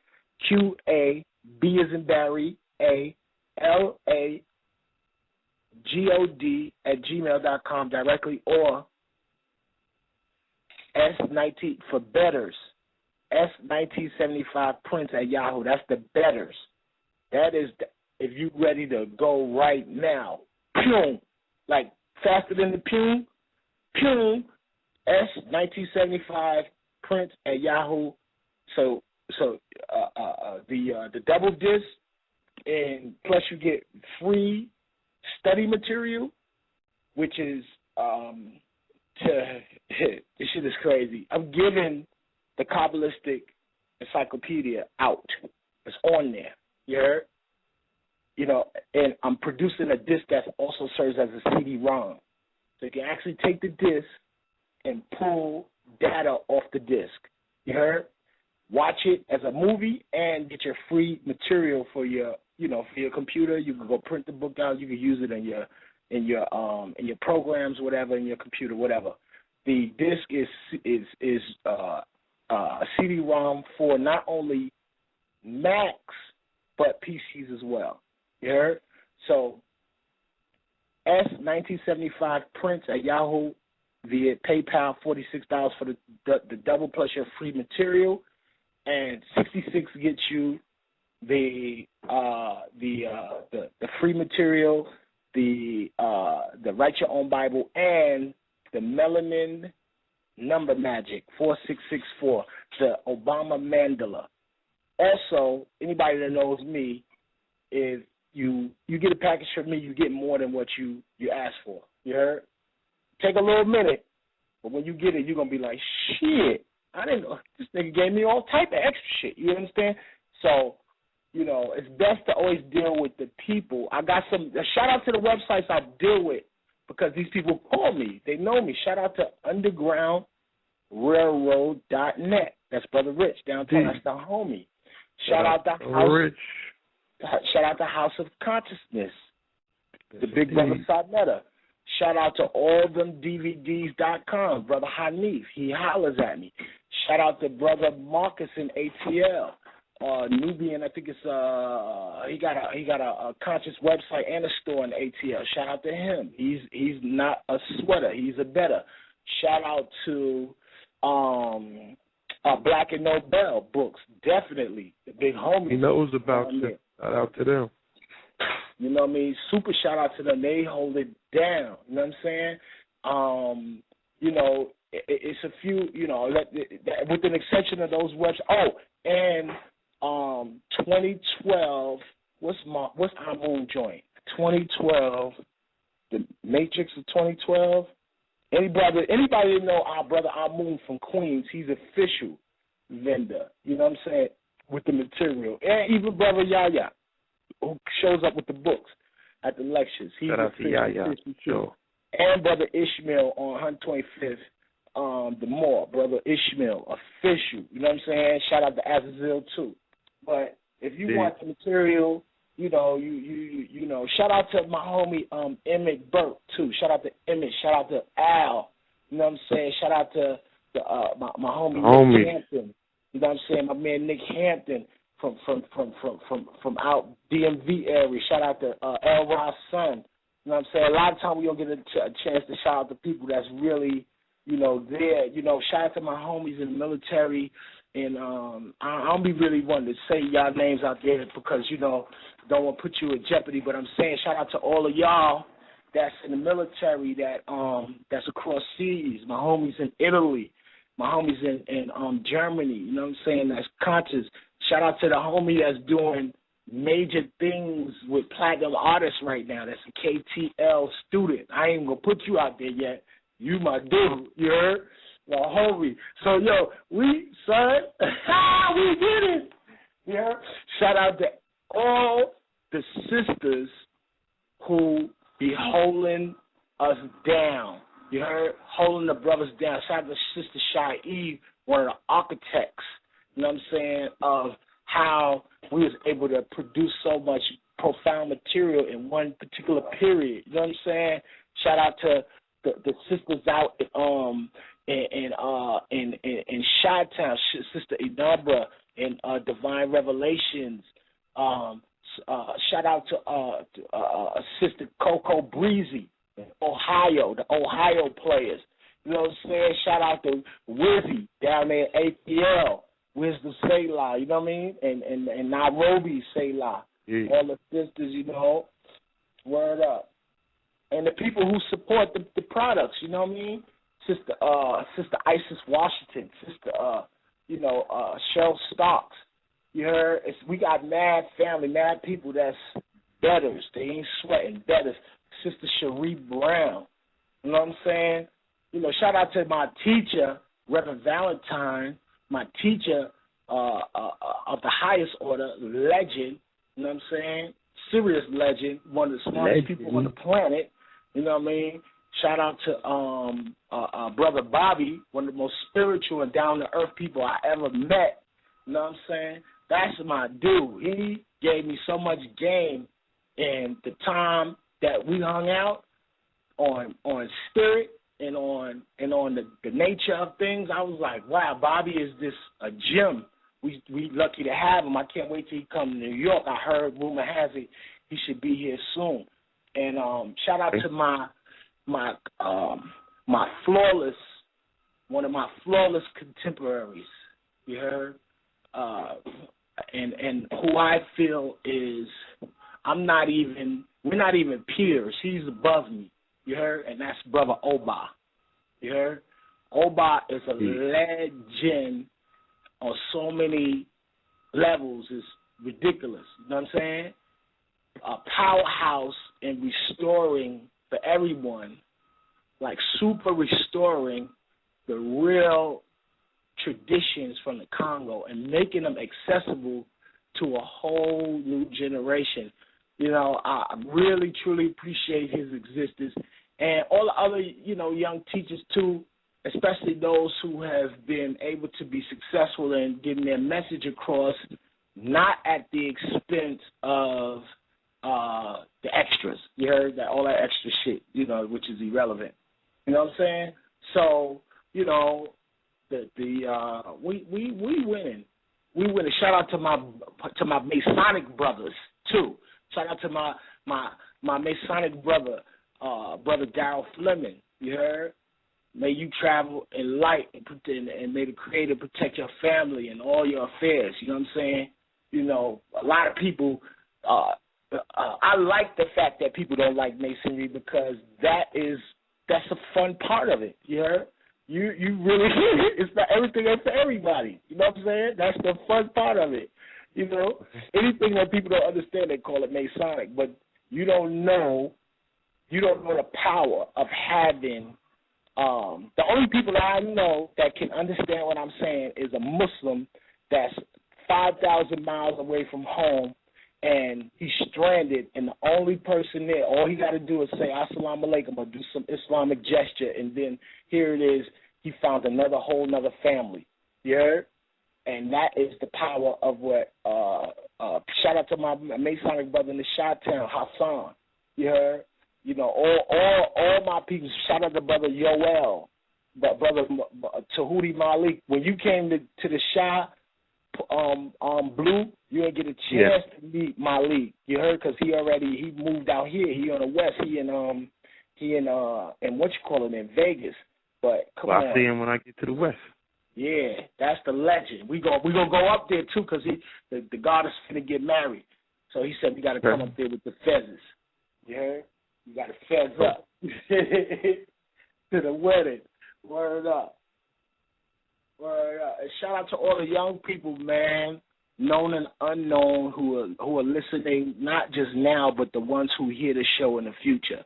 QAB as in Barry, ALAGOD@gmail.com directly, or S19 for betters, S1975prince@yahoo. That's the betters. That is if you ready to go right now. Pew, like faster than the pew, pew. S1975prince@yahoo. So the double disc, and plus you get free study material, which is this shit is crazy. I'm giving the Kabbalistic Encyclopedia out. It's on there. You heard? You know, and I'm producing a disc that also serves as a CD-ROM. So you can actually take the disc and pull data off the disc. You heard? Watch it as a movie and get your free material for your computer. You can go print the book out. You can use it in your programs, whatever, in your computer, whatever. The disc is a CD-ROM for not only Macs but PCs as well. You heard? So S1975prince@yahoo via PayPal, $46 for the double plus your free material. And $66 gets you the free material, the Write Your Own Bible, and the Melanin Number Magic 4664, the Obama Mandala. Also, anybody that knows me, if you get a package from me, you get more than what you ask for. You heard? Take a little minute, but when you get it, you're gonna be like, shit. I didn't know. This nigga gave me all type of extra shit. You understand? So, it's best to always deal with the people. I got a shout out to the websites I deal with because these people call me. They know me. Shout out to undergroundrailroad.net. That's Brother Rich downtown. That's the homie. Shout out to House of Consciousness. The big brother Sadnetta. Shout out to allthemdvds.com, Brother Hanif. He hollers at me. Shout out to Brother Marcus in ATL. Nubian, I think it's he got a conscious website and a store in ATL. Shout out to him. He's not a sweater. He's a better. Shout out to Black and Nobel Books. Definitely the big homie. He knows about you. Shout out to them. You know what I mean? Super shout out to them. They hold it down. You know what I'm saying? You know, it's a few, you know, with an exception of those websites. Oh, and 2012, what's our moon joint? 2012, the Matrix of 2012. Anybody know our brother Amun from Queens? He's official vendor. You know what I'm saying? With the material, and even brother Yaya, who shows up with the books at the lectures. He's Shout out to Yaya. Sure. And brother Ishmael on 125th, the mall. Brother Ishmael, official. You know what I'm saying? Shout out to Azazel too. But if you want the material, you know, you know, shout out to my homie Emmett Burke too. Shout out to Emmett. Shout out to Al. You know what I'm saying? Shout out to the my homie Nick Hampton. You know what I'm saying? My man Nick Hampton from out DMV area. Shout out to L. Ross' son. You know what I'm saying? A lot of times we don't get a chance to shout out to people that's really, you know, there. You know, shout out to my homies in the military. And I don't be really wanting to say y'all names out there because, you know, don't want to put you in jeopardy. But I'm saying shout out to all of y'all that's in the military that's across seas. My homies in Italy. My homies in Germany. You know what I'm saying? That's conscious. Shout out to the homie that's doing major things with platinum artists right now. That's a KTL student. I ain't going to put you out there yet. You my dude. You heard? My homie. So, yo, we did it. Yeah. Shout out to all the sisters who be holding us down. You heard? Holding the brothers down. Shout out to Sister Shy Eve, one of the architects, you know what I'm saying, of how we was able to produce so much profound material in one particular period. You know what I'm saying? Shout out to the sisters out in Chi-Town, Sister Inabra in Divine Revelations. Shout out to Sister Coco Breezy in Ohio, the Ohio players. You know what I'm saying? Shout out to Wizzy down there at KTL, Wisdom Selah, you know what I mean? And Nairobi Selah. Yeah. All the sisters, you know, word up. And the people who support the products, you know what I mean? Sister Isis Washington, Sister Cheryl Starks. You heard? We got mad family, mad people that's betters. They ain't sweating, betters. Sister Cherie Brown. You know what I'm saying? You know, shout out to my teacher, Reverend Valentine, my teacher of the highest order, legend. You know what I'm saying? Serious legend, one of the smartest people on the planet. You know what I mean? Shout out to Brother Bobby, one of the most spiritual and down-to-earth people I ever met. You know what I'm saying? That's my dude. He gave me so much game in the time that we hung out on spirit and on the nature of things. I was like, wow, Bobby is this a gem. We lucky to have him. I can't wait till he comes to New York. I heard, rumor has it, he should be here soon. And shout out to my flawless, one of my flawless contemporaries. You heard? And who I feel is we're not even peers. He's above me. You heard? And that's Brother Oba. You heard? Oba is a legend on so many levels. It's ridiculous. You know what I'm saying? A powerhouse in restoring for everyone, like super restoring the real traditions from the Congo and making them accessible to a whole new generation. You know, I really, truly appreciate his existence. And all the other, you know, young teachers too, especially those who have been able to be successful in getting their message across, not at the expense of the extras. You heard that, all that extra shit, you know, which is irrelevant. You know what I'm saying? So, you know, we winning. We winning. Shout out to my Masonic brothers too. Shout out to my Masonic brother, Brother Darrell Fleming. You heard? May you travel in light and may the Creator protect your family and all your affairs. You know what I'm saying? You know, a lot of people I like the fact that people don't like Masonry because that's a fun part of it. You heard? You really it's not everything ain't for everybody. You know what I'm saying? That's the fun part of it. You know, anything that people don't understand, they call it Masonic, but you don't know the power of having. The only people that I know that can understand what I'm saying is a Muslim that's 5,000 miles away from home, and he's stranded, and the only person there, all he got to do is say Assalamu alaikum or do some Islamic gesture, and then here it is, he found whole nother family. You heard? And that is the power of what, shout out to my Masonic brother in the Chi-Town, Hassan. You heard? You know, all my people, shout out to brother Yoel, brother Tahuti Malik. When you came to the Shah, Blue, you didn't get a chance to meet Malik. You heard? Because he moved out here. He on the west. He in what you call it, in Vegas. But come on. I'll see him when I get to the west. Yeah, that's the legend. We gonna go up there too, because the goddess finna get married. So he said we got to come up there with the feathers. You heard? You got to fez up to the wedding. Word up. Word up. And shout out to all the young people, man, known and unknown, who are listening, not just now, but the ones who hear the show in the future.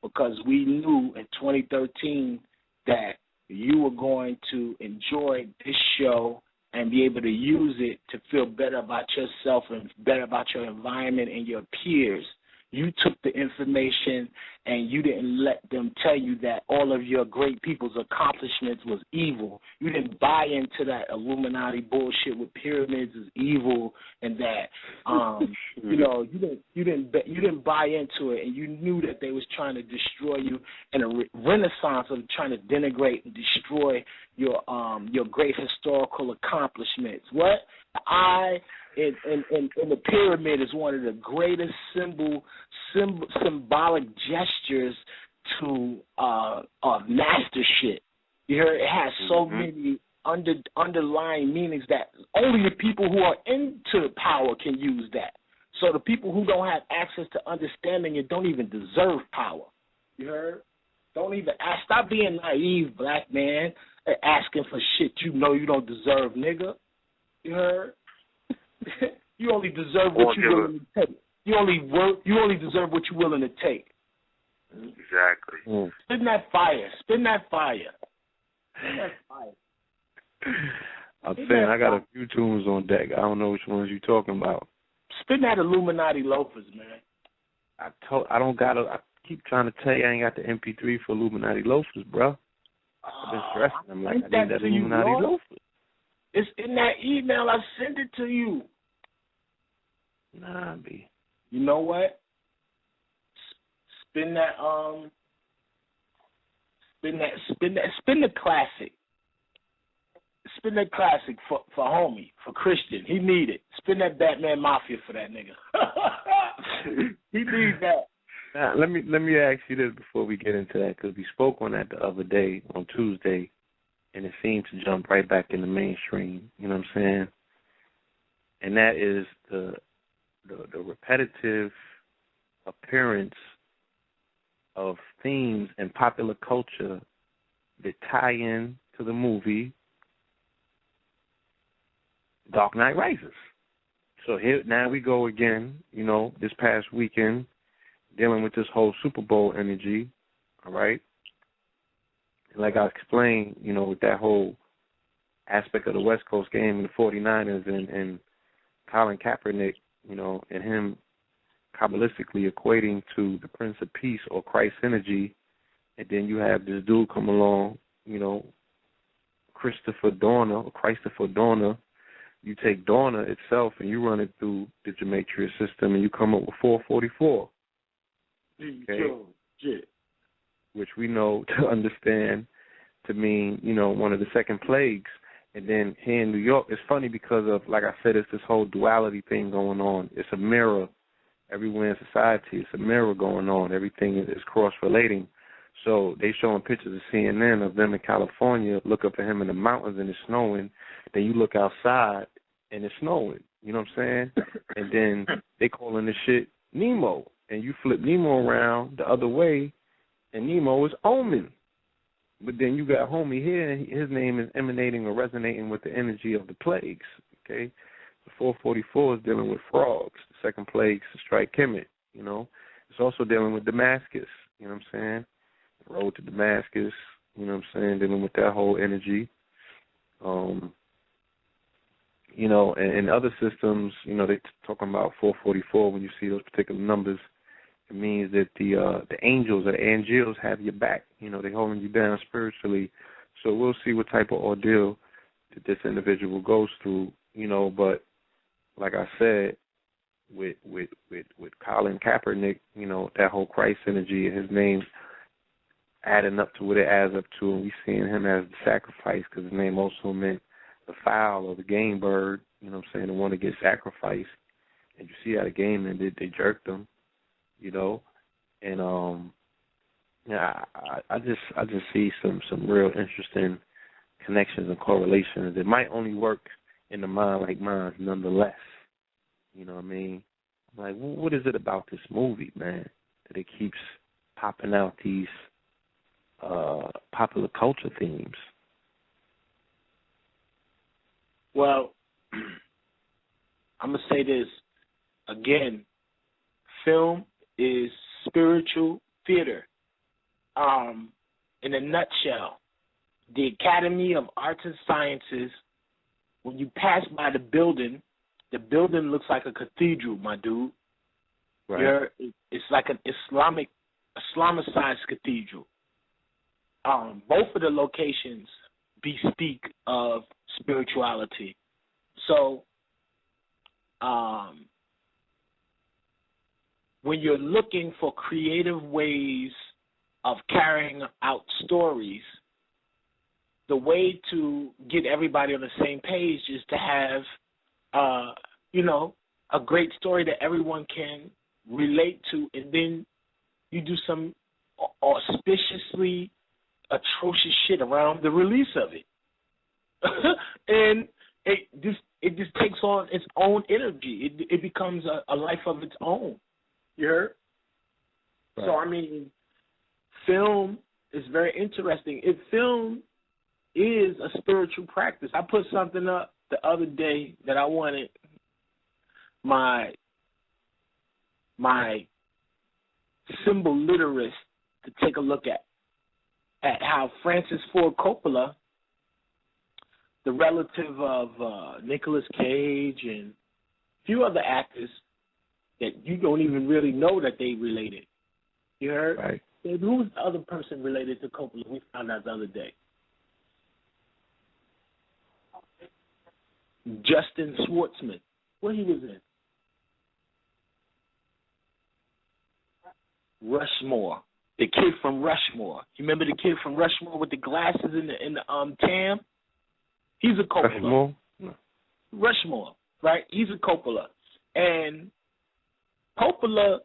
Because we knew in 2013 that you were going to enjoy this show and be able to use it to feel better about yourself and better about your environment and your peers. You took the information and you didn't let them tell you that all of your great people's accomplishments was evil. You didn't buy into that Illuminati bullshit with pyramids is evil and that you didn't buy into it, and you knew that they was trying to destroy you in a renaissance of trying to denigrate and destroy your great historical accomplishments. What? In the pyramid is one of the greatest symbolic gestures to mastership. You heard? It has so many underlying meanings that only the people who are into power can use that. So the people who don't have access to understanding it don't even deserve power. You heard? Don't even ask. Stop being naive, black man, and asking for shit you know you don't deserve, nigga. You heard? You only deserve what you're willing to take. You only deserve what you're willing to take. Exactly. Spin that fire. Spin that fire. Spin that fire. I'm saying I got a few tunes on deck. I don't know which ones you're talking about. Spin that Illuminati loafers, man. I keep trying to tell you I ain't got the MP3 for Illuminati loafers, bro. I've been stressing. I'm like, I need that Illuminati loafers. It's in that email. I sent it to you. Nah, B. You know what? Spin the classic. Spin that classic for homie, for Christian. He need it. Spin that Batman Mafia for that nigga. He needs that. Now, let me ask you this before we get into that, because we spoke on that the other day on Tuesday, and it seemed to jump right back in the mainstream. You know what I'm saying? And that is the repetitive appearance of themes in popular culture that tie in to the movie Dark Knight Rises. So here now we go again, you know, this past weekend, dealing with this whole Super Bowl energy, all right? Like I explained, you know, with that whole aspect of the West Coast game and the 49ers and Colin Kaepernick, you know, and him Kabbalistically equating to the Prince of Peace or Christ energy, and then you have this dude come along, you know, Christopher Dorner. You take Dorner itself and you run it through the Gematria system and you come up with 444. Okay? Which we know to understand to mean, you know, one of the second plagues. And then here in New York, it's funny because of, like I said, it's this whole duality thing going on. It's a mirror everywhere in society. It's a mirror going on. Everything is cross-relating. So they showing pictures of CNN of them in California. Look up at him in the mountains and it's snowing. Then you look outside and it's snowing. You know what I'm saying? And then they calling this shit Nemo, and you flip Nemo around the other way, and Nemo is Omen. But then you got homie here, and his name is emanating or resonating with the energy of the plagues. Okay, the 444 is dealing with frogs. The second plague is to strike Kemet. You know, it's also dealing with Damascus. You know what I'm saying? The road to Damascus. You know what I'm saying? Dealing with that whole energy. You know, and other systems, you know, they talking about 444. When you see those particular numbers, it means that the angels or the angels have your back. You know, they're holding you down spiritually. So we'll see what type of ordeal that this individual goes through. You know, but like I said, with Colin Kaepernick, you know, that whole Christ energy and his name adding up to what it adds up to, and we seeing him as the sacrifice, because his name also meant the fowl or the game bird, you know what I'm saying, the one that gets sacrificed. And you see how the game ended, they jerked him, you know. And yeah, I just see some real interesting connections and correlations. It might only work in the mind like mine nonetheless. You know what I mean? Like, what is it about this movie, man, that it keeps popping out these popular culture themes? Well, I'm going to say this again. Film is spiritual theater. In a nutshell, the Academy of Arts and Sciences, when you pass by the building looks like a cathedral, my dude. Right. It's like an Islamicized cathedral. Both of the locations bespeak of spirituality. So when you're looking for creative ways of carrying out stories, the way to get everybody on the same page is to have, a great story that everyone can relate to, and then you do some auspiciously atrocious shit around the release of it. And it just takes on its own energy. It becomes a life of its own. You heard? Right. So, I mean, film is very interesting. Film is a spiritual practice. I put something up the other day that I wanted my symbol literist to take a look at how Francis Ford Coppola, the relative of Nicolas Cage and a few other actors that you don't even really know that they related. You heard? Right. Who's the other person related to Coppola? We found out the other day. Justin Schwartzman. What he was in? Rushmore. The kid from Rushmore. You remember the kid from Rushmore with the glasses in the tam? He's a Coppola. Rushmore? Rushmore, right? He's a Coppola. And Coppola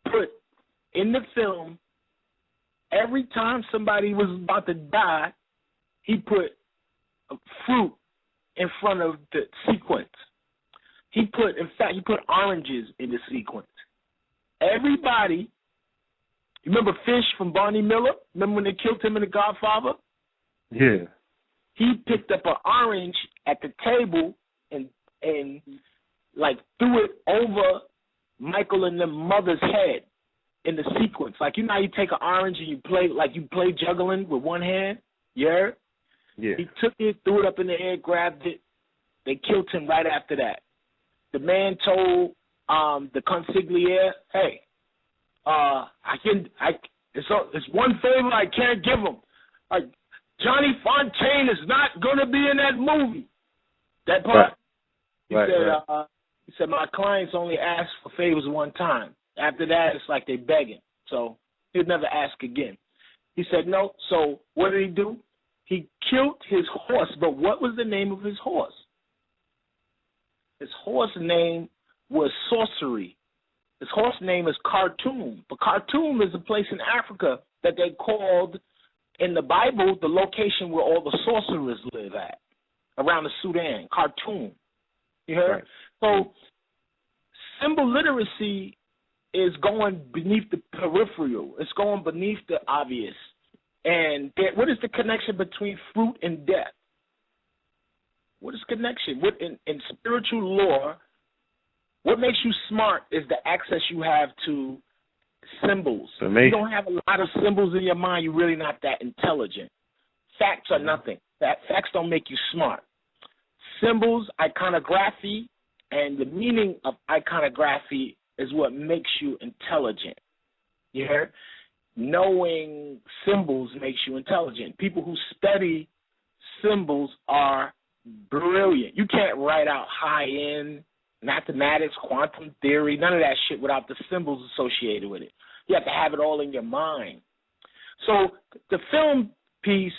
put in the film, every time somebody was about to die, he put a fruit in front of the sequence. He put oranges in the sequence. Everybody, you remember Fish from Barney Miller? Remember when they killed him in The Godfather? Yeah. He picked up an orange at the table and like threw it over Michael and the mother's head in the sequence. Like, you know how you take an orange and you play juggling with one hand? Yeah? Yeah. He took it, threw it up in the air, grabbed it. They killed him right after that. The man told the consigliere, hey, it's one favor I can't give him. Like, Johnny Fontaine is not going to be in that movie. That part. Right. He said, my clients only ask for favors one time. After that, it's like they begging. So he'll never ask again. He said, no. So what did he do? He killed his horse. But what was the name of his horse? His horse name was Sorcery. His horse name is Khartoum. But Khartoum is a place in Africa that they called, in the Bible, the location where all the sorcerers live at, around the Sudan, Khartoum. You heard? Right. So symbol literacy is going beneath the peripheral. It's going beneath the obvious. And what is the connection between fruit and death? What is connection? What in spiritual lore, what makes you smart is the access you have to symbols. If you don't have a lot of symbols in your mind, you're really not that intelligent. Facts are nothing. Facts don't make you smart. Symbols, iconography, and the meaning of iconography is what makes you intelligent. You heard? Knowing symbols makes you intelligent. People who study symbols are brilliant. You can't write out high-end mathematics, quantum theory, none of that shit without the symbols associated with it. You have to have it all in your mind. So the film piece,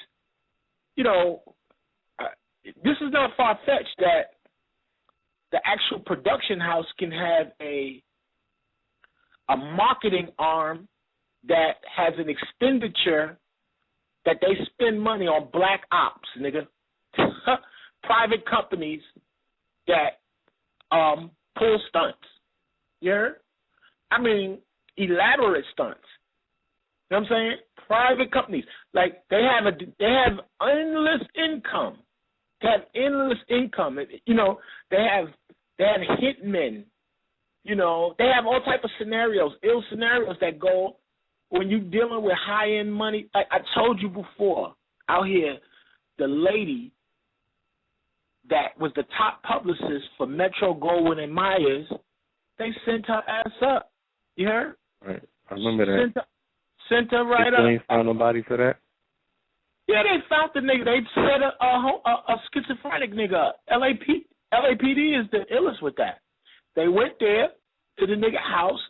this is not far-fetched that the actual production house can have a marketing arm that has an expenditure that they spend money on black ops, nigga. Private companies that pull stunts. You heard? I mean, elaborate stunts. You know what I'm saying? Private companies. Like, they have endless income. They have endless income. They have hitmen. They have all type of scenarios, ill scenarios that go when you're dealing with high-end money. Like I told you before, out here, the lady that was the top publicist for Metro-Goldwyn and Myers, they sent her ass up. You heard? Right. I remember that. Sent her right up. They ain't found nobody for that? Yeah, they found the nigga. They set a schizophrenic nigga up. LAPD is the illest with that. They went there to the nigga house,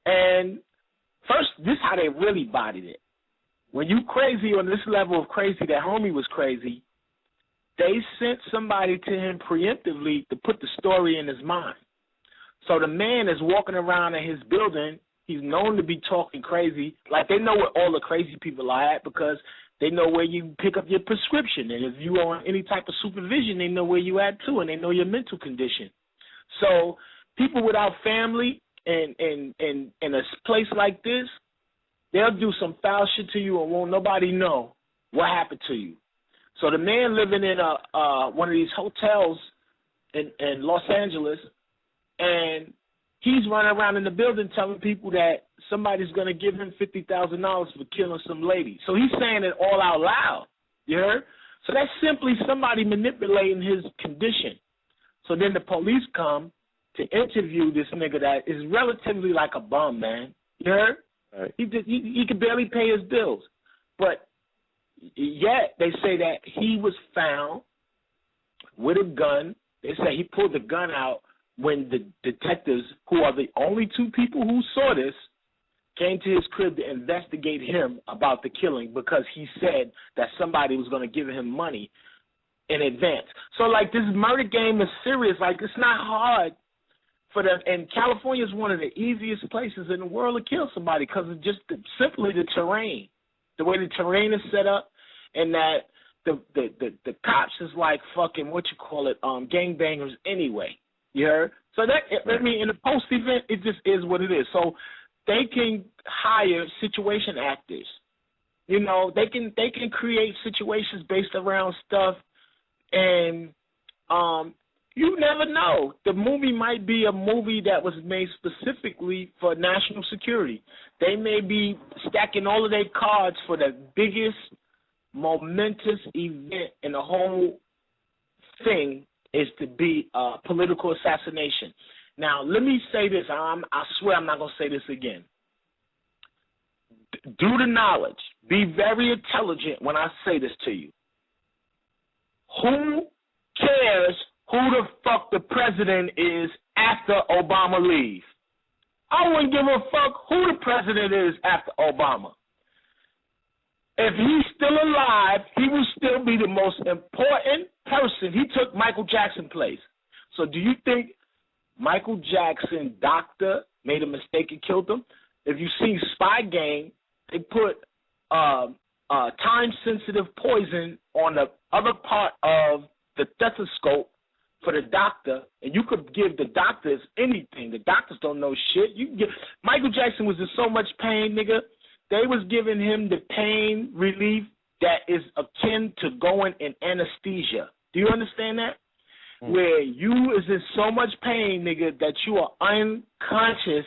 and first, this is how they really bodied it. When you crazy on this level of crazy, that homie was crazy, they sent somebody to him preemptively to put the story in his mind. So the man is walking around in his building. He's known to be talking crazy. Like, they know where all the crazy people are at because they know where you pick up your prescription. And if you are on any type of supervision, they know where you at too, and they know your mental condition. So people without family and in a place like this, they'll do some foul shit to you and won't nobody know what happened to you. So the man living in one of these hotels in Los Angeles, and he's running around in the building telling people that somebody's going to give him $50,000 for killing some lady. So he's saying it all out loud. You heard? So that's simply somebody manipulating his condition. So then the police come to interview this nigga that is relatively like a bum, man. You heard? Right. He could barely pay his bills. But yet they say that he was found with a gun. They say he pulled the gun out when the detectives, who are the only two people who saw this, came to his crib to investigate him about the killing because he said that somebody was going to give him money in advance. So, like, this murder game is serious. Like, it's not hard for them. And California is one of the easiest places in the world to kill somebody because it's just simply the terrain, the way the terrain is set up, and that the cops is like fucking, gangbangers anyway. You heard? So that, I mean, in the post event, it just is what it is. So they can hire situation actors. You know, they can create situations based around stuff, and you never know. The movie might be a movie that was made specifically for national security. They may be stacking all of their cards for the biggest, momentous event in the whole thing is to be a political assassination. Now, let me say this. I swear I'm not going to say this again. Do the knowledge. Be very intelligent when I say this to you. Who cares who the fuck the president is after Obama leaves? I wouldn't give a fuck who the president is after Obama. If he's still alive, he will still be the most important person. He took Michael Jackson's place. So do you think Michael Jackson, doctor, made a mistake and killed him? If you see Spy Game, they put time-sensitive poison on the other part of the stethoscope for the doctor, and you could give the doctors anything. The doctors don't know shit. You can give, Michael Jackson was in so much pain, nigga. They was giving him the pain relief that is akin to going in anesthesia. Do you understand that? Where you is in so much pain, nigga, that you are unconscious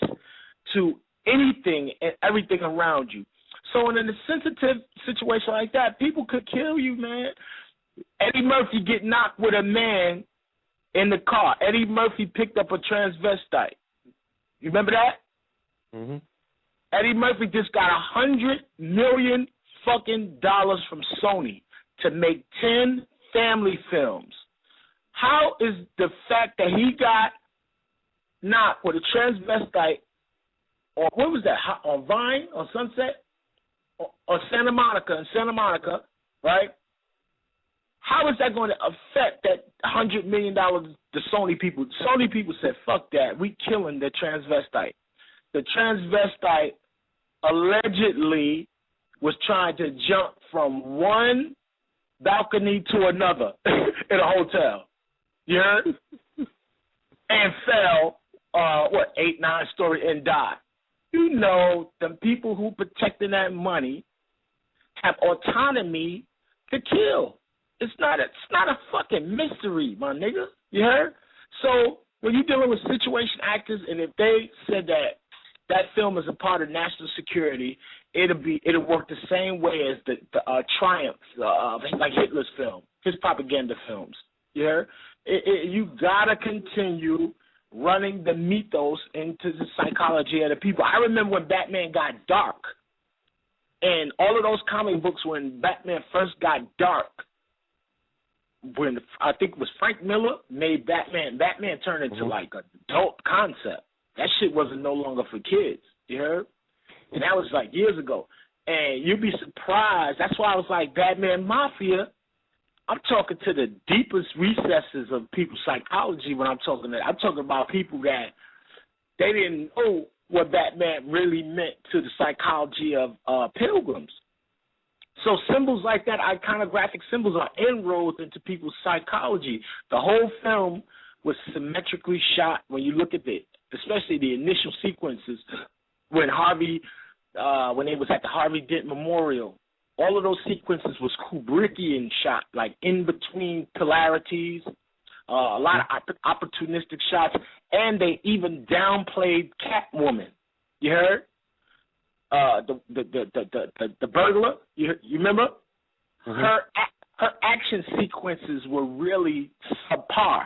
to anything and everything around you. So in a sensitive situation like that, people could kill you, man. Eddie Murphy get knocked with a man in the car. Eddie Murphy picked up a transvestite. You remember that? Mm-hmm. Eddie Murphy just got $100 million fucking dollars from Sony to make 10 family films. How is the fact that he got knocked with a transvestite, or what was that, on Vine, on Sunset, or Santa Monica, right? How is that going to affect that $100 million the Sony people? Sony people said, fuck that, we killing the transvestite. The transvestite allegedly was trying to jump from one balcony to another in a hotel. You heard? And fell, 8-9 story and died. You know, the people who protecting that money have autonomy to kill. It's not a fucking mystery, my nigga. You heard? So when you're dealing with situation actors, and if they said that film is a part of national security, it'll work the same way as the Triumph, like Hitler's film, his propaganda films. You heard? You gotta continue running the mythos into the psychology of the people. I remember when Batman got dark, and all of those comic books when Batman first got dark, when I think it was Frank Miller made Batman turned into like an adult concept. That shit wasn't no longer for kids, you heard? And that was like years ago. And you'd be surprised. That's why I was like, Batman Mafia, I'm talking to the deepest recesses of people's psychology when I'm talking that. I'm talking about people that they didn't know what Batman really meant to the psychology of pilgrims. So symbols like that, iconographic symbols, are inroads into people's psychology. The whole film was symmetrically shot when you look at it, especially the initial sequences when when they was at the Harvey Dent Memorial. All of those sequences was Kubrickian shot, like in between polarities, a lot of opportunistic shots, and they even downplayed Catwoman. You heard? The burglar. You remember? Mm-hmm. Her action sequences were really subpar.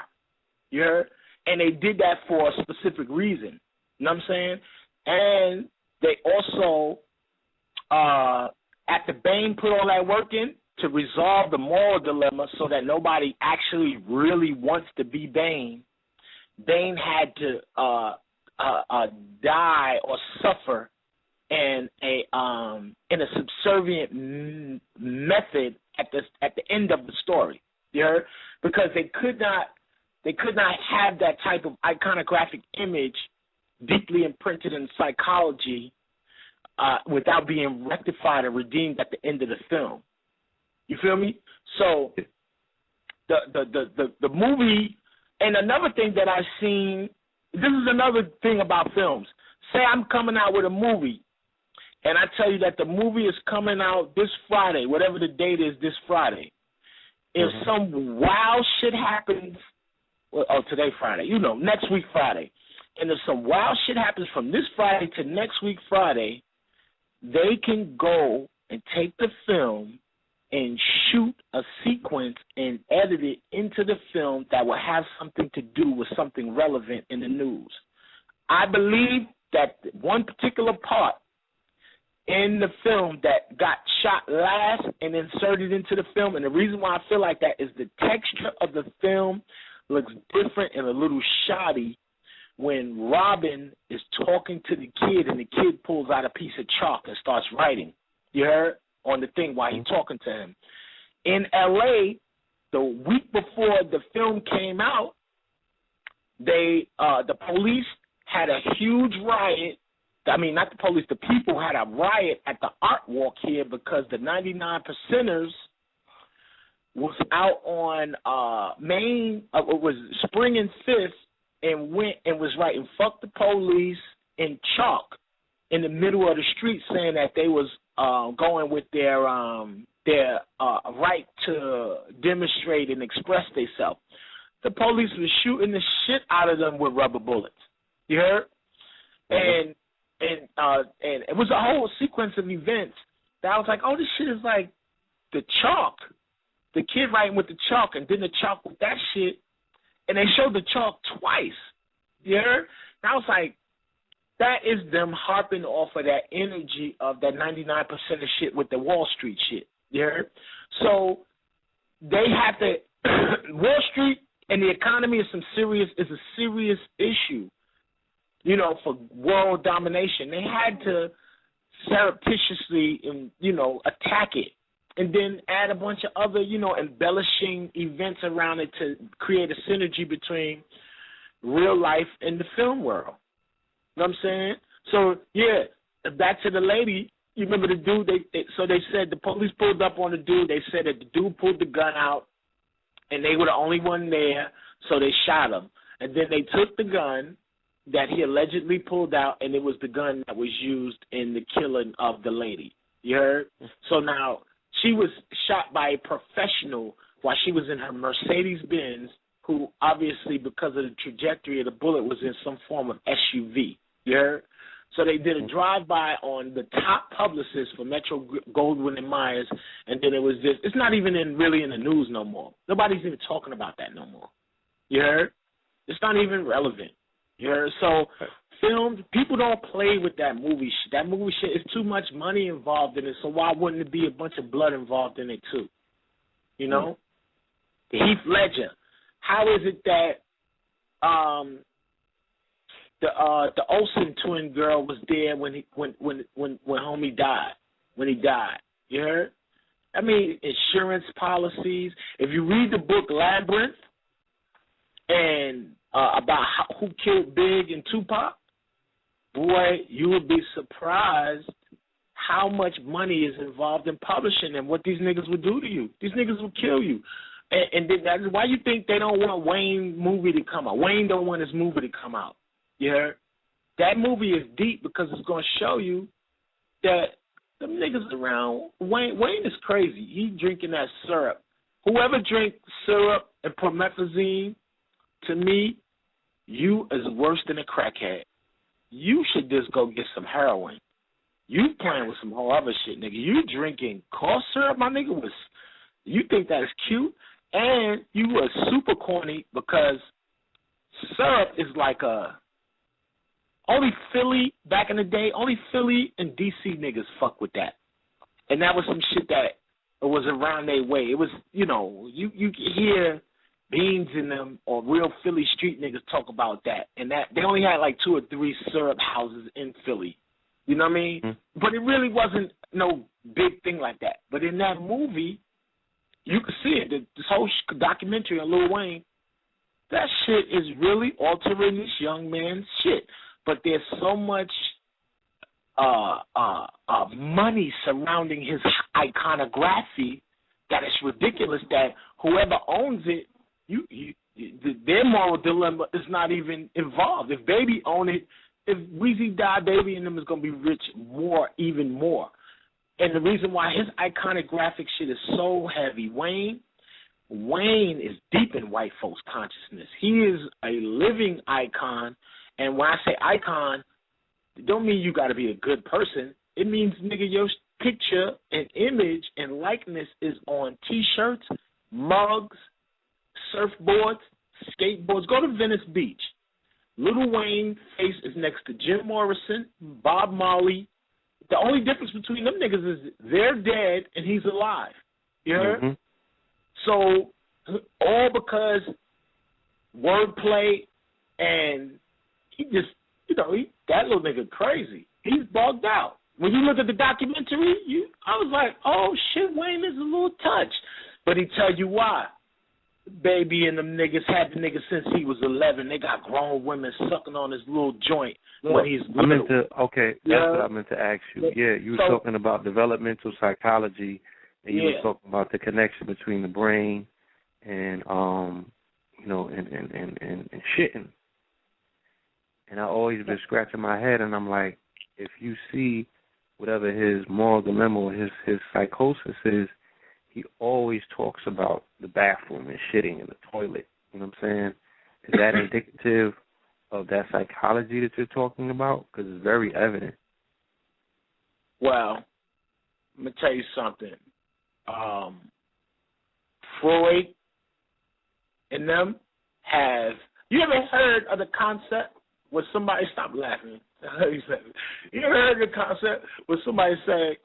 You heard? And they did that for a specific reason. You know what I'm saying? And they also, after Bane put all that work in to resolve the moral dilemma so that nobody actually really wants to be Bane, Bane had to die or suffer in a subservient method at the end of the story. You heard? Because they could not have that type of iconographic image deeply imprinted in psychology without being rectified or redeemed at the end of the film. You feel me? So the movie, and another thing that I've seen, this is another thing about films. Say I'm coming out with a movie, and I tell you that the movie is coming out this Friday, whatever the date is, this Friday. If some wild shit happens, today Friday, next week Friday, and if some wild shit happens from this Friday to next week Friday, they can go and take the film and shoot a sequence and edit it into the film that will have something to do with something relevant in the news. I believe that one particular part in the film that got shot last and inserted into the film, and the reason why I feel like that is the texture of the film looks different and a little shoddy when Robin is talking to the kid and the kid pulls out a piece of chalk and starts writing. You heard? On the thing while he's talking to him. In L.A., the week before the film came out, the police had a huge riot. I mean, not the police, the people had a riot at the Art Walk here because the 99 percenters was out on Main, it was Spring and 5th, and went and was writing "fuck the police" in chalk in the middle of the street, saying that they was going with their right to demonstrate and express themselves. The police was shooting the shit out of them with rubber bullets. You heard? And it was a whole sequence of events that I was like, oh, this shit is like the chalk. The kid writing with the chalk, and then the chalk with that shit, and they showed the chalk twice. You heard? And I was like, that is them harping off of that energy of that 99% of shit with the Wall Street shit. You heard? So they have to Wall Street and the economy is a serious issue, you know, for world domination. They had to surreptitiously, attack it, and then add a bunch of other, embellishing events around it to create a synergy between real life and the film world. You know what I'm saying? So, yeah, back to the lady. You remember the dude? They said the police pulled up on the dude. They said that the dude pulled the gun out, and they were the only one there, so they shot him. And then they took the gun that he allegedly pulled out, and it was the gun that was used in the killing of the lady. You heard? So now she was shot by a professional while she was in her Mercedes-Benz, who obviously, because of the trajectory of the bullet, was in some form of SUV. You heard? So they did a drive-by on the top publicist for Metro Goldwyn and Myers, and then it was this. It's not even really in the news no more. Nobody's even talking about that no more. You heard? It's not even relevant. You heard? So filmed, people don't play with that movie shit. That movie shit is too much money involved in it, so why wouldn't it be a bunch of blood involved in it too? You know? Heath Ledger. How is it that the Olsen twin girl was there when homie died, when he died? You heard? I mean, insurance policies. If you read the book Labyrinth and about who killed Big and Tupac, boy, you would be surprised how much money is involved in publishing and what these niggas would do to you. These niggas will kill you. And that's why you think they don't want Wayne movie to come out. Wayne don't want his movie to come out. You heard? That movie is deep because it's going to show you that them niggas around, Wayne is crazy. He drinking that syrup. Whoever drinks syrup and promethazine, to me, you is worse than a crackhead. You should just go get some heroin. You playing with some whole other shit, nigga. You drinking cough syrup, my nigga, you think that is cute? And you were super corny because syrup is like only Philly, back in the day, only Philly and D.C. niggas fuck with that. And that was some shit that was around their way. It was, you hear Beans in them or real Philly street niggas talk about that. And that they only had like 2 or 3 syrup houses in Philly. You know what I mean? Mm-hmm. But it really wasn't no big thing like that. But in that movie, you can see it. This whole documentary on Lil Wayne, that shit is really altering this young man's shit. But there's so much money surrounding his iconography that it's ridiculous that whoever owns it, their moral dilemma is not even involved. If Baby own it, if Weezy died, Baby and them is going to be rich even more. And the reason why his iconographic shit is so heavy, Wayne is deep in white folks' consciousness. He is a living icon. And when I say icon, it don't mean you got to be a good person. It means, nigga, your picture and image and likeness is on T-shirts, mugs, surfboards, skateboards. Go to Venice Beach. Lil Wayne's face is next to Jim Morrison, Bob Marley. The only difference between them niggas is they're dead and he's alive. You heard? Mm-hmm. So, all because wordplay and he just, that little nigga crazy. He's bugged out. When you look at the documentary, I was like, oh shit, Wayne is a little touched. But he tell you why. Baby and them niggas had the nigga since he was 11. They got grown women sucking on his little joint when he's little. That's what I meant to ask you. Yeah, you were talking about developmental psychology And you were talking about the connection between the brain and and shitting. And I always been scratching my head, and I'm like, if you see whatever his moral dilemma or his psychosis is, he always talks about the bathroom and shitting in the toilet. You know what I'm saying? Is that indicative of that psychology that you're talking about? Because it's very evident. Well, let me tell you something. Freud and them have. You ever heard of the concept where somebody stop laughing? You ever heard of the concept where somebody say,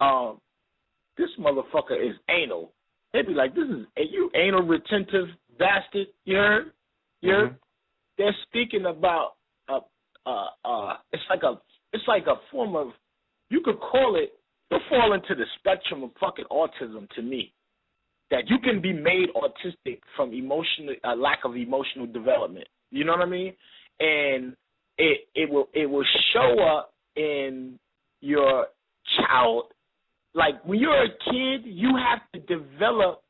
"This motherfucker is anal"? They'd be like, "This is you anal retentive bastard." You heard? You heard? Mm-hmm. They're speaking about it's like a form of, you could call it. They fall into the spectrum of fucking autism to me. That you can be made autistic from lack of emotional development. You know what I mean? And it will show up in your child. Like when you're a kid, you have to develop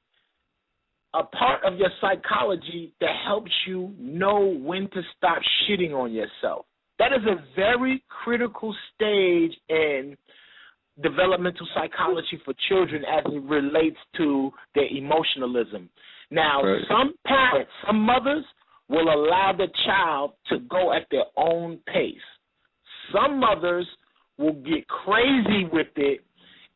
a part of your psychology that helps you know when to stop shitting on yourself. That is a very critical stage in developmental psychology for children as it relates to their emotionalism. Now, Some parents, some mothers will allow the child to go at their own pace. Some mothers will get crazy with it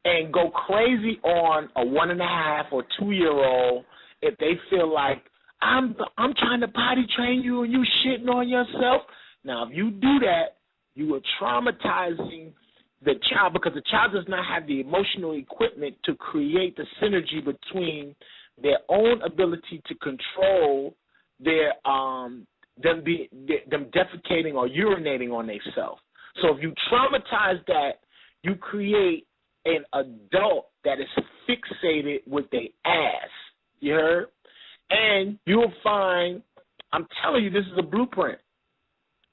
and go crazy on a 1.5 or 2-year-old if they feel like, I'm trying to potty train you and you shitting on yourself. Now, if you do that, you are traumatizing the child, because the child does not have the emotional equipment to create the synergy between their own ability to control their them defecating or urinating on themselves. So if you traumatize that, you create an adult that is fixated with their ass. You heard? And you'll find, I'm telling you, this is a blueprint.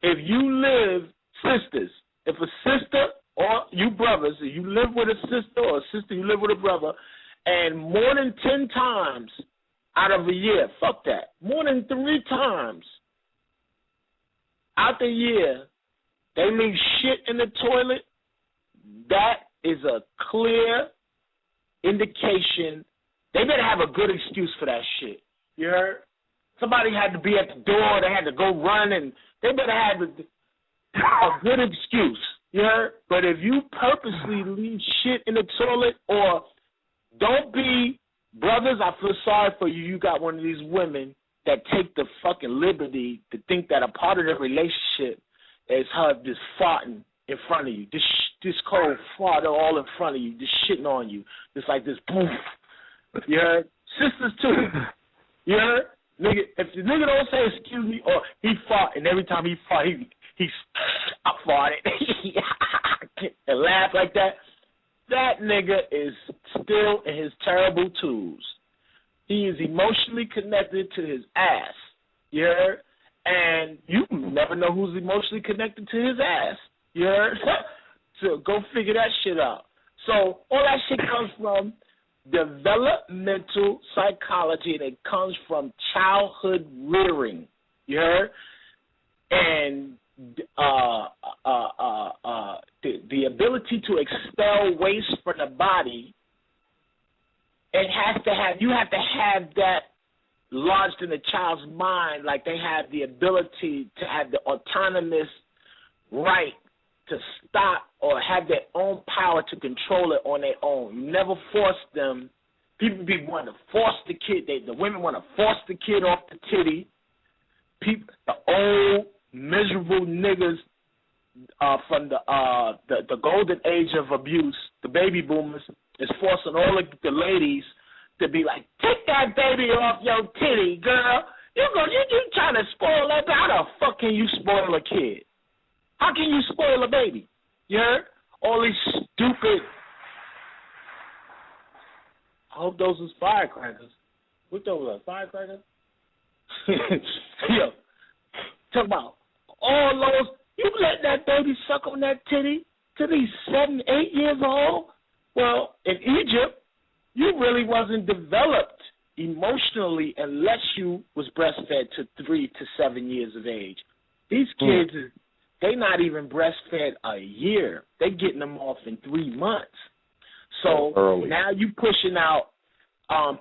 If you live, sisters, if a sister or you brothers, if you live with a sister or a sister, you live with a brother, and more than 10 times out of a year, fuck that, more than 3 times out the year, they leave shit in the toilet, that is a clear indication. They better have a good excuse for that shit. You heard? Somebody had to be at the door, they had to go run, and they better have a good excuse. You heard? But if you purposely leave shit in the toilet, or don't be, brothers, I feel sorry for you. You got one of these women that take the fucking liberty to think that a part of their relationship is her just farting in front of you. This cold fart all in front of you, just shitting on you. Just like this, boom. You heard? Sisters, too. You heard? Nigga, if the nigga don't say excuse me, or he fart, and every time he fart, he's I farted and laugh like that, that nigga is still in his terrible twos. He is emotionally connected to his ass. You heard? And you never know who's emotionally connected to his ass. You heard? So go figure that shit out. So all that shit comes from developmental psychology, and it comes from childhood rearing. You heard? And the ability to expel waste from the body, you have to have that lodged in the child's mind, like they have the ability to have the autonomous right to stop or have their own power to control it on their own. You never force them. People be wanting to force the kid. The women want to force the kid off the titty. People, the old miserable niggas from the golden age of abuse, the baby boomers, is forcing all the ladies to be like, take that baby off your titty, girl. You trying to spoil that? How the fuck can you spoil a kid? How can you spoil a baby? You heard? All these stupid. I hope those was firecrackers. What those were? Firecrackers? Yo, talk about all those. You let that baby suck on that titty till he's 7, 8 years old? Well, in Egypt, you really wasn't developed emotionally unless you was breastfed to 3 to 7 years of age. These kids, they not even breastfed a year. They getting them off in 3 months. So now you pushing out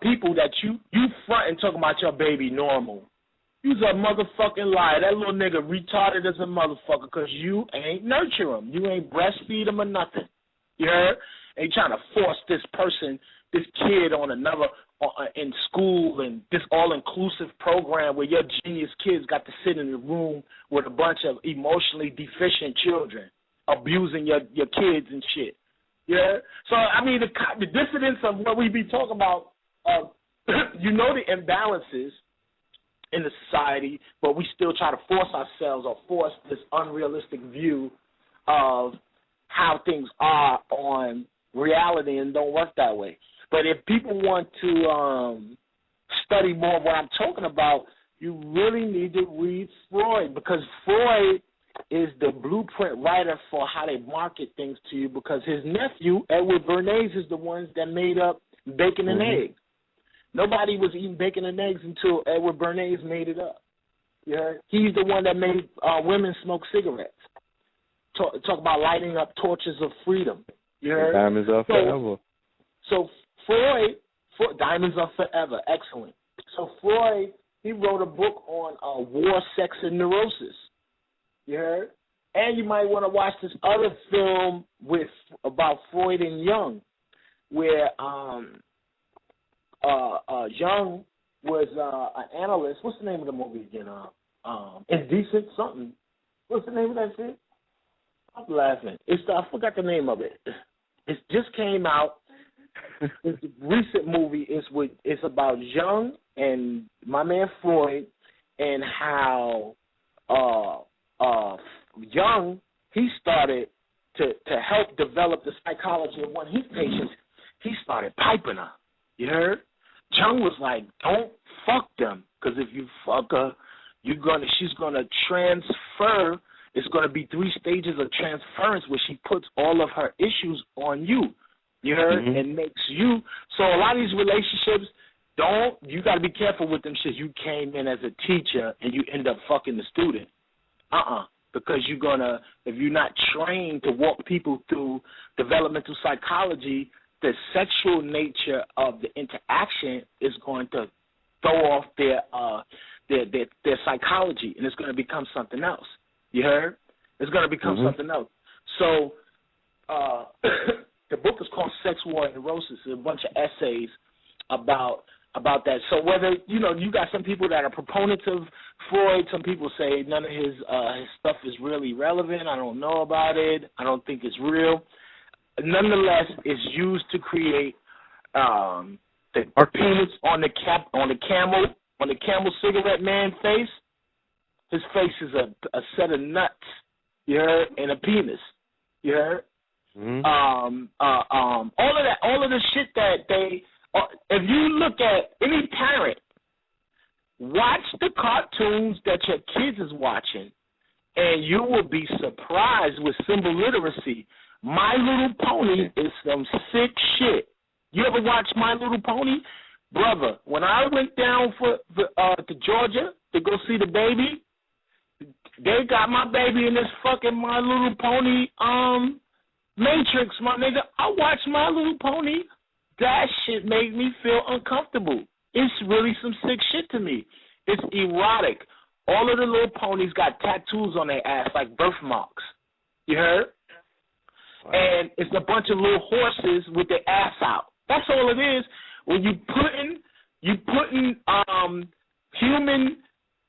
people that you front and talking about your baby normal. You's a motherfucking liar. That little nigga retarded as a motherfucker because you ain't nurture him. You ain't breastfeed him or nothing. You heard? Ain't trying to force this person, this kid on another, in school and this all-inclusive program where your genius kids got to sit in the room with a bunch of emotionally deficient children abusing your kids and shit. Yeah? So, I mean, the dissidence of what we be talking about, you know the imbalances in the society, but we still try to force ourselves or force this unrealistic view of how things are on reality and don't work that way. But if people want to study more of what I'm talking about, you really need to read Freud, because Freud is the blueprint writer for how they market things to you, because his nephew, Edward Bernays, is the ones that made up bacon and eggs. Nobody was eating bacon and eggs until Edward Bernays made it up. Yeah, he's the one that made women smoke cigarettes. Talk about lighting up torches of freedom. You heard? Diamonds are forever. So Freud, Diamonds Are Forever, excellent. So Freud, he wrote a book on war, sex, and neurosis. You heard? And you might want to watch this other film about Freud and Jung, where Jung was an analyst. What's the name of the movie again? Indecent something. What's the name of that shit? I'm laughing. I forgot the name of it. It just came out. It's a recent movie. It's about Jung and my man Freud, and how Jung, he started to help develop the psychology of one of his patients. He started piping her. You heard? Jung was like, don't fuck them, because if you fuck her, she's gonna transfer. It's gonna be 3 stages of transference where she puts all of her issues on you. You heard? And makes you. So a lot of these relationships, you got to be careful with them shit. You came in as a teacher and you end up fucking the student. Because if you're not trained to walk people through developmental psychology, the sexual nature of the interaction is going to throw off their psychology, and it's going to become something else. You heard? It's going to become something else. So the book is called Sex, War, and Neurosis. There's a bunch of essays about that. So whether, you got some people that are proponents of Freud, some people say none of his stuff is really relevant. I don't know about it. I don't think it's real. Nonetheless, it's used to create the penis on the camel cigarette man face. His face is a set of nuts, you heard, and a penis, you heard. All of the shit that they. If you look at any parent, watch the cartoons that your kids is watching, and you will be surprised with symbol literacy. My Little Pony is some sick shit. You ever watch My Little Pony? Brother, when I went down to Georgia to go see the baby, they got my baby in this fucking My Little Pony Matrix, my nigga. I watched My Little Pony. That shit made me feel uncomfortable. It's really some sick shit to me. It's erotic. All of the little ponies got tattoos on their ass like birthmarks. You heard? Wow. And it's a bunch of little horses with their ass out. That's all it is. When you putting human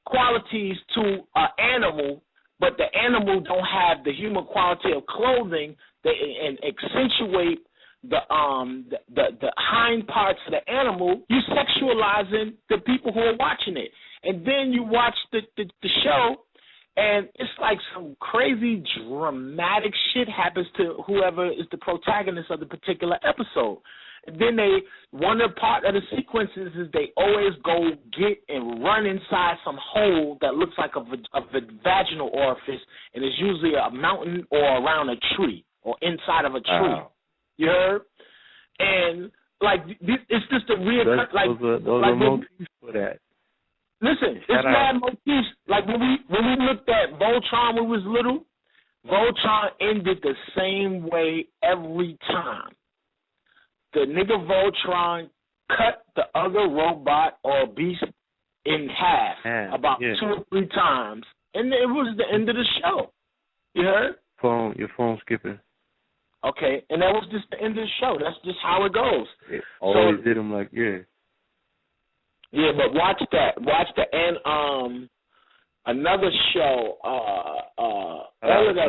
qualities to an animal, but the animal don't have the human quality of clothing, and accentuate the hind parts of the animal, you sexualizing the people who are watching it. And then you watch the show, and it's like some crazy dramatic shit happens to whoever is the protagonist of the particular episode. And then one part of the sequences is they always go get and run inside some hole that looks like a vaginal orifice, and it's usually a mountain or around a tree or inside of a tree. You heard? And like it's just a weird those are motifs for that. Listen, it's mad motifs. Like when we looked at Voltron when we was little, Voltron ended the same way every time. The nigga Voltron cut the other robot or beast in half about 2 or 3 times, and it was the end of the show. You heard? Your phone skipping. Okay, and that was just the end of the show. That's just how it goes. It always did them like, yeah. Yeah, but watch that. And another show, all of that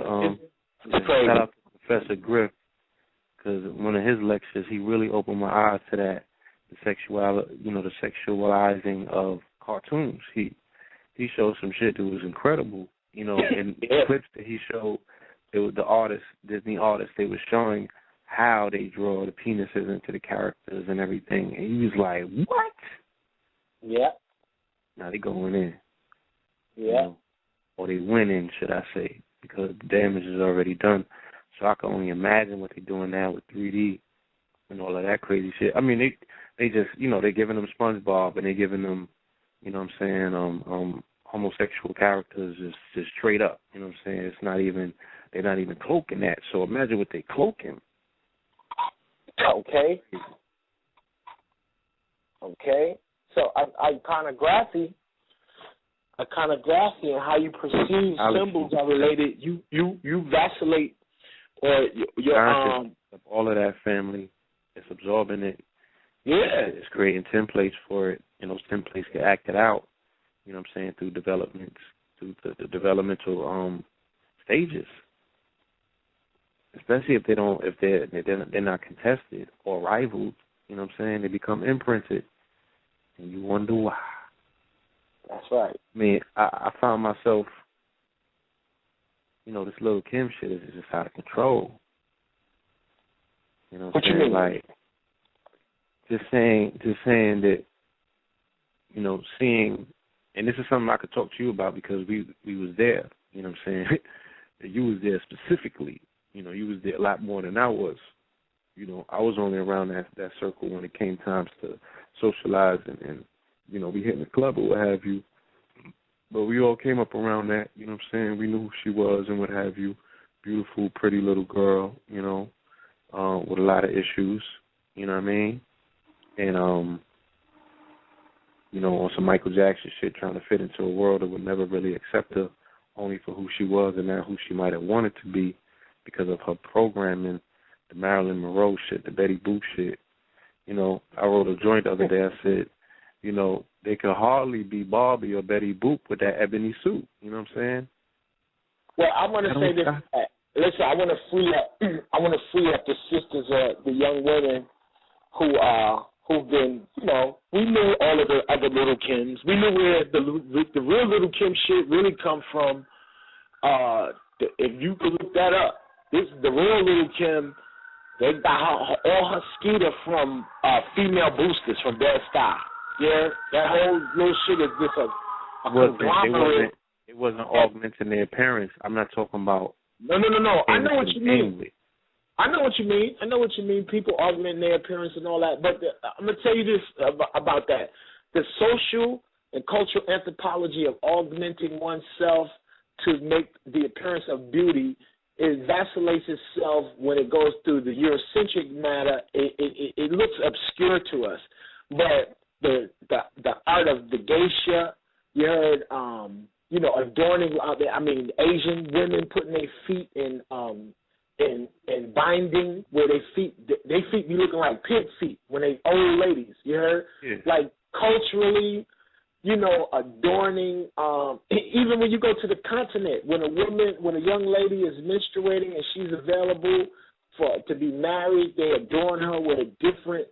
is crazy. Shout out to Professor Griff, because one of his lectures, he really opened my eyes to that, the sexualizing of cartoons. He showed some shit that was incredible, and the clips that he showed, the Disney artists, they were showing how they draw the penises into the characters and everything, and he was like, what? Yeah. Now they going in. Yeah. Or they winning, should I say, because the damage is already done. So I can only imagine what they're doing now with 3D and all of that crazy shit. I mean, they just, they're giving them SpongeBob and they're giving them, homosexual characters just straight up. You know what I'm saying? It's not even, they're not even cloaking that. So imagine what they're cloaking. Okay. So iconography and how you perceive symbols are related. You vacillate, or your all of that family. It's absorbing it. Yeah. It's creating templates for it, and those templates get acted out. You know what I'm saying, through developments, through the developmental stages. Especially if they're not contested or rivaled. You know what I'm saying? They become imprinted, and you wonder why. That's right. I mean, I found myself, this little Kim shit is just out of control. You know what I'm saying? You mean? Like, just saying that, seeing, and this is something I could talk to you about because we was there. You know what I'm saying? You was there specifically. You was there a lot more than I was. I was only around that circle when it came times to socialize and we hit in the club or what have you. But we all came up around that, you know what I'm saying? We knew who she was and what have you. Beautiful, pretty little girl, with a lot of issues, you know what I mean? And, on some Michael Jackson shit, trying to fit into a world that would never really accept her only for who she was and not who she might have wanted to be because of her programming, the Marilyn Monroe shit, the Betty Boop shit. I wrote a joint the other day. I said, they could hardly be Barbie or Betty Boop with that ebony suit. You know what I'm saying? Well, I want to say this. Listen, I want to free up the sisters, the young women who've been, we knew all of the other little Kims. We knew where the real little Kim shit really come from. If you could look that up, the real little Kim. They got all her skeeter from female boosters from Bed Stuy. Yeah, that whole little shit is just a conglomerate. It wasn't augmenting their appearance. I'm not talking about. No. I know what you mean. I know what you mean. People augmenting their appearance and all that. But I'm going to tell you this about that. The social and cultural anthropology of augmenting oneself to make the appearance of beauty, it vacillates itself when it goes through the Eurocentric matter. It looks obscure to us. But the art of the geisha, you heard, adorning out there. I mean, Asian women putting their feet in binding where their feet be looking like pig feet when they old ladies. You heard, like culturally, adorning. Even when you go to the continent, when a young lady is menstruating and she's available to be married, they adorn her with a different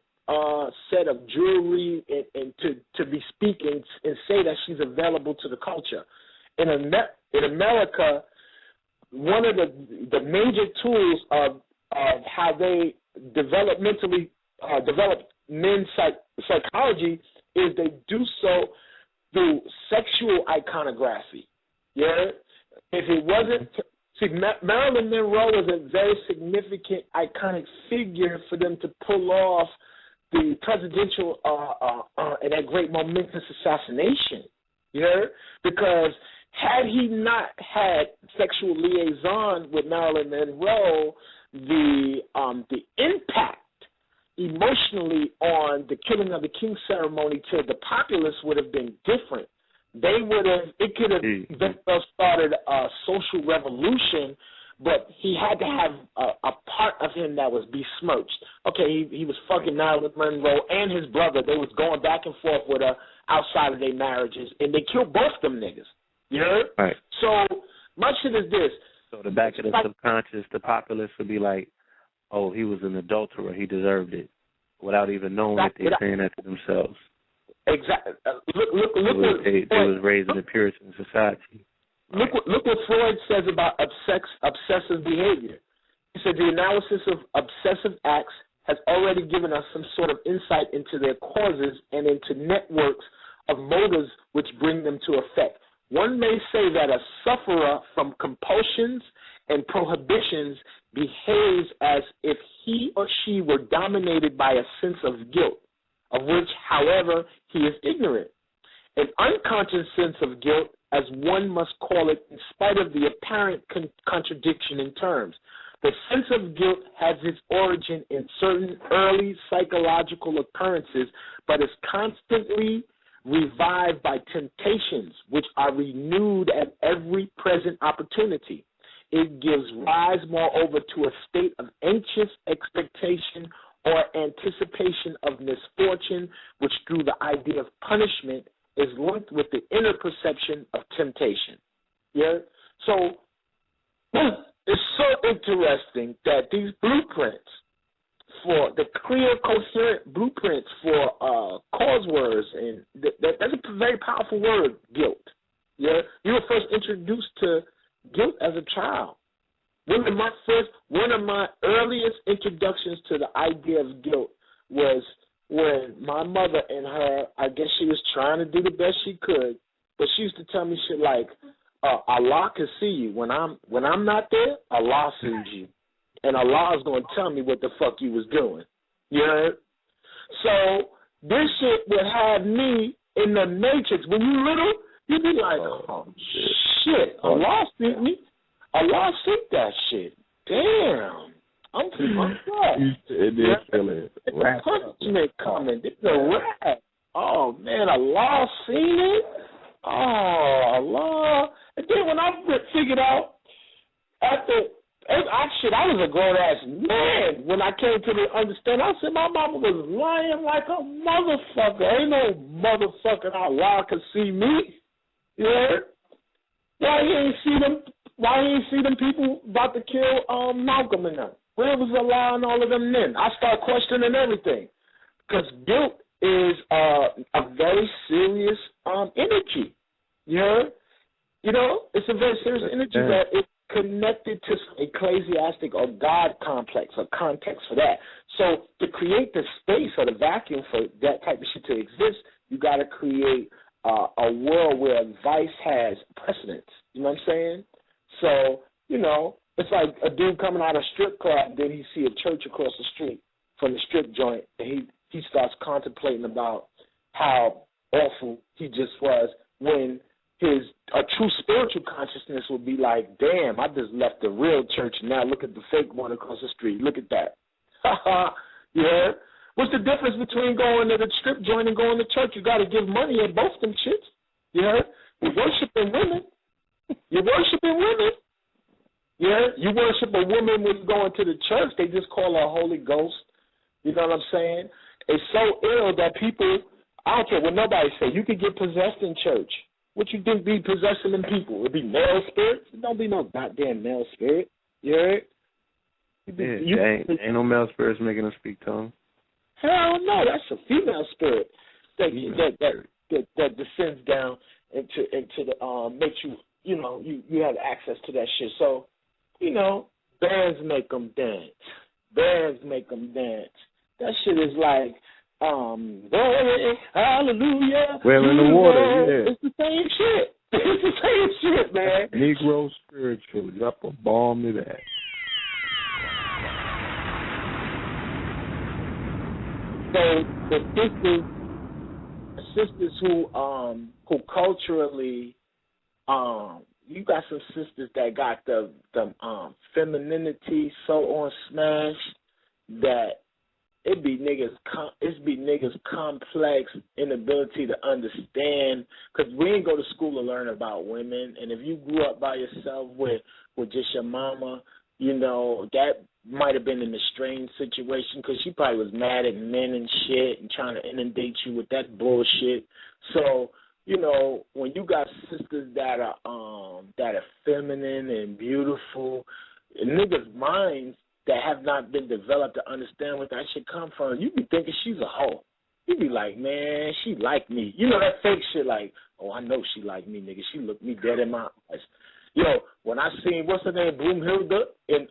set of jewelry and to be speaking and say that she's available to the culture. In America, one of the major tools of how they developmentally develop men's psychology is they do so through sexual iconography. Yeah? If it wasn't, Marilyn Monroe was a very significant iconic figure for them to pull off the presidential and that great momentous assassination. You heard? Because had he not had sexual liaison with Marilyn Monroe, the impact emotionally on the killing of the king ceremony to the populace would have been different. It could have started a social revolution, but he had to have a part of him that was besmirched. Okay, he was fucking Marilyn Monroe and his brother. They was going back and forth with her outside of their marriages, and they killed both them niggas. You know? Right. So my shit is this. So the back of the subconscious, the populace would be like, oh, he was an adulterer, he deserved it, without even knowing that they're saying that to themselves. Exactly. Look they was raised in a Puritan society. Look what Freud says about obsessive behavior. He said the analysis of obsessive acts has already given us some sort of insight into their causes and into networks of motives which bring them to effect. One may say that a sufferer from compulsions and prohibitions behaves as if he or she were dominated by a sense of guilt, of which, however, he is ignorant. An unconscious sense of guilt, as one must call it, in spite of the apparent contradiction in terms. The sense of guilt has its origin in certain early psychological occurrences, but is constantly revived by temptations, which are renewed at every present opportunity. It gives rise, moreover, to a state of anxious expectation or anticipation of misfortune, which through the idea of punishment is linked with the inner perception of temptation. Yeah? So it's so interesting that these blueprints for the clear, coherent blueprints for cause words, and that's a very powerful word, guilt. Yeah? You were first introduced to guilt as a child. One of my earliest introductions to the idea of guilt was when my mother and her, I guess she was trying to do the best she could, but she used to tell me shit like, Allah can see you. When I'm not there, Allah sees you. And Allah is going to tell me what the fuck you was doing. You heard? So this shit would have me in the matrix. When you little, you'd be like, oh shit, Allah sent me. Allah sent that shit. Damn. I'm fucked up. There's a punishment coming. There's a rat. Oh, man, Allah seen it? Oh, Allah. And then when I figured out, I was a grown-ass man when I came to the understanding. I said my mama was lying like a motherfucker. Ain't no motherfucking Allah can see me. You heard? Why he ain't see them people about to kill Malcolm and them? Where was Allah and all of them then? I start questioning everything. Because guilt is a very serious energy. You heard? You know, it's a very serious energy that it's connected to ecclesiastic or God complex or context for that. So to create the space or the vacuum for that type of shit to exist, you got to create a world where vice has precedence. You know what I'm saying? So, you know, it's like a dude coming out of a strip club, then he see a church across the street from the strip joint, and he starts contemplating about how awful he just was when a true spiritual consciousness would be like, damn, I just left the real church, and now look at the fake one across the street. Look at that. Yeah? What's the difference between going to the strip joint and going to church? You got to give money at both them shits. Yeah? You're worshiping women. You're worshiping women. Yeah? You worship a woman when you go into the church. They just call her Holy Ghost. You know what I'm saying? It's so ill that people, I don't care what nobody say, you could get possessed in church. What you think be possessing them people? It'd be male spirits? It don't be no goddamn male spirit. You heard? Ain't no male spirits making them speak tongue. Hell no, that's a female spirit that descends down into the makes you, you know, you have access to that shit. So, you know, bands make them dance. Bands make them dance. That shit is like, hallelujah. Well, in the water, yeah. It's the same shit. It's the same shit, man. Negro spiritual. Drop a bomb to that. So the sisters who culturally, you got some sisters that got the femininity so on smash that it be niggas complex inability to understand, because we ain't go to school to learn about women, and if you grew up by yourself with just your mama, you know, that might have been an estranged situation because she probably was mad at men and shit and trying to inundate you with that bullshit. So, you know, when you got sisters that are feminine and beautiful, niggas' minds that have not been developed to understand where that shit come from, you be thinking she's a hoe. You be like, man, she like me. You know that fake shit like, oh, I know she like me, nigga. She looked me dead in my eyes. Yo, when I seen, what's her name, Broomhilda, and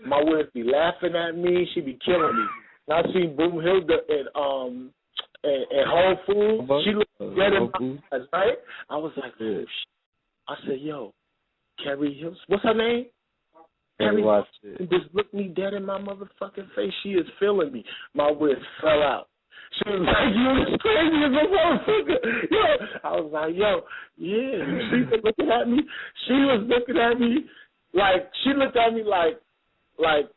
my wife be laughing at me, she be killing me. When I seen Broomhilda in Whole Foods, she looked dead in my eyes, right? I was like, oh, shit. I said, yo, Carrie Hills, what's her name? Carrie just looked me dead in my motherfucking face. She is feeling me. My wife fell out. She was like, you as crazy as a motherfucker. Yo, I was like, yo, yeah. She was looking at me. She was looking at me like, she looked at me like,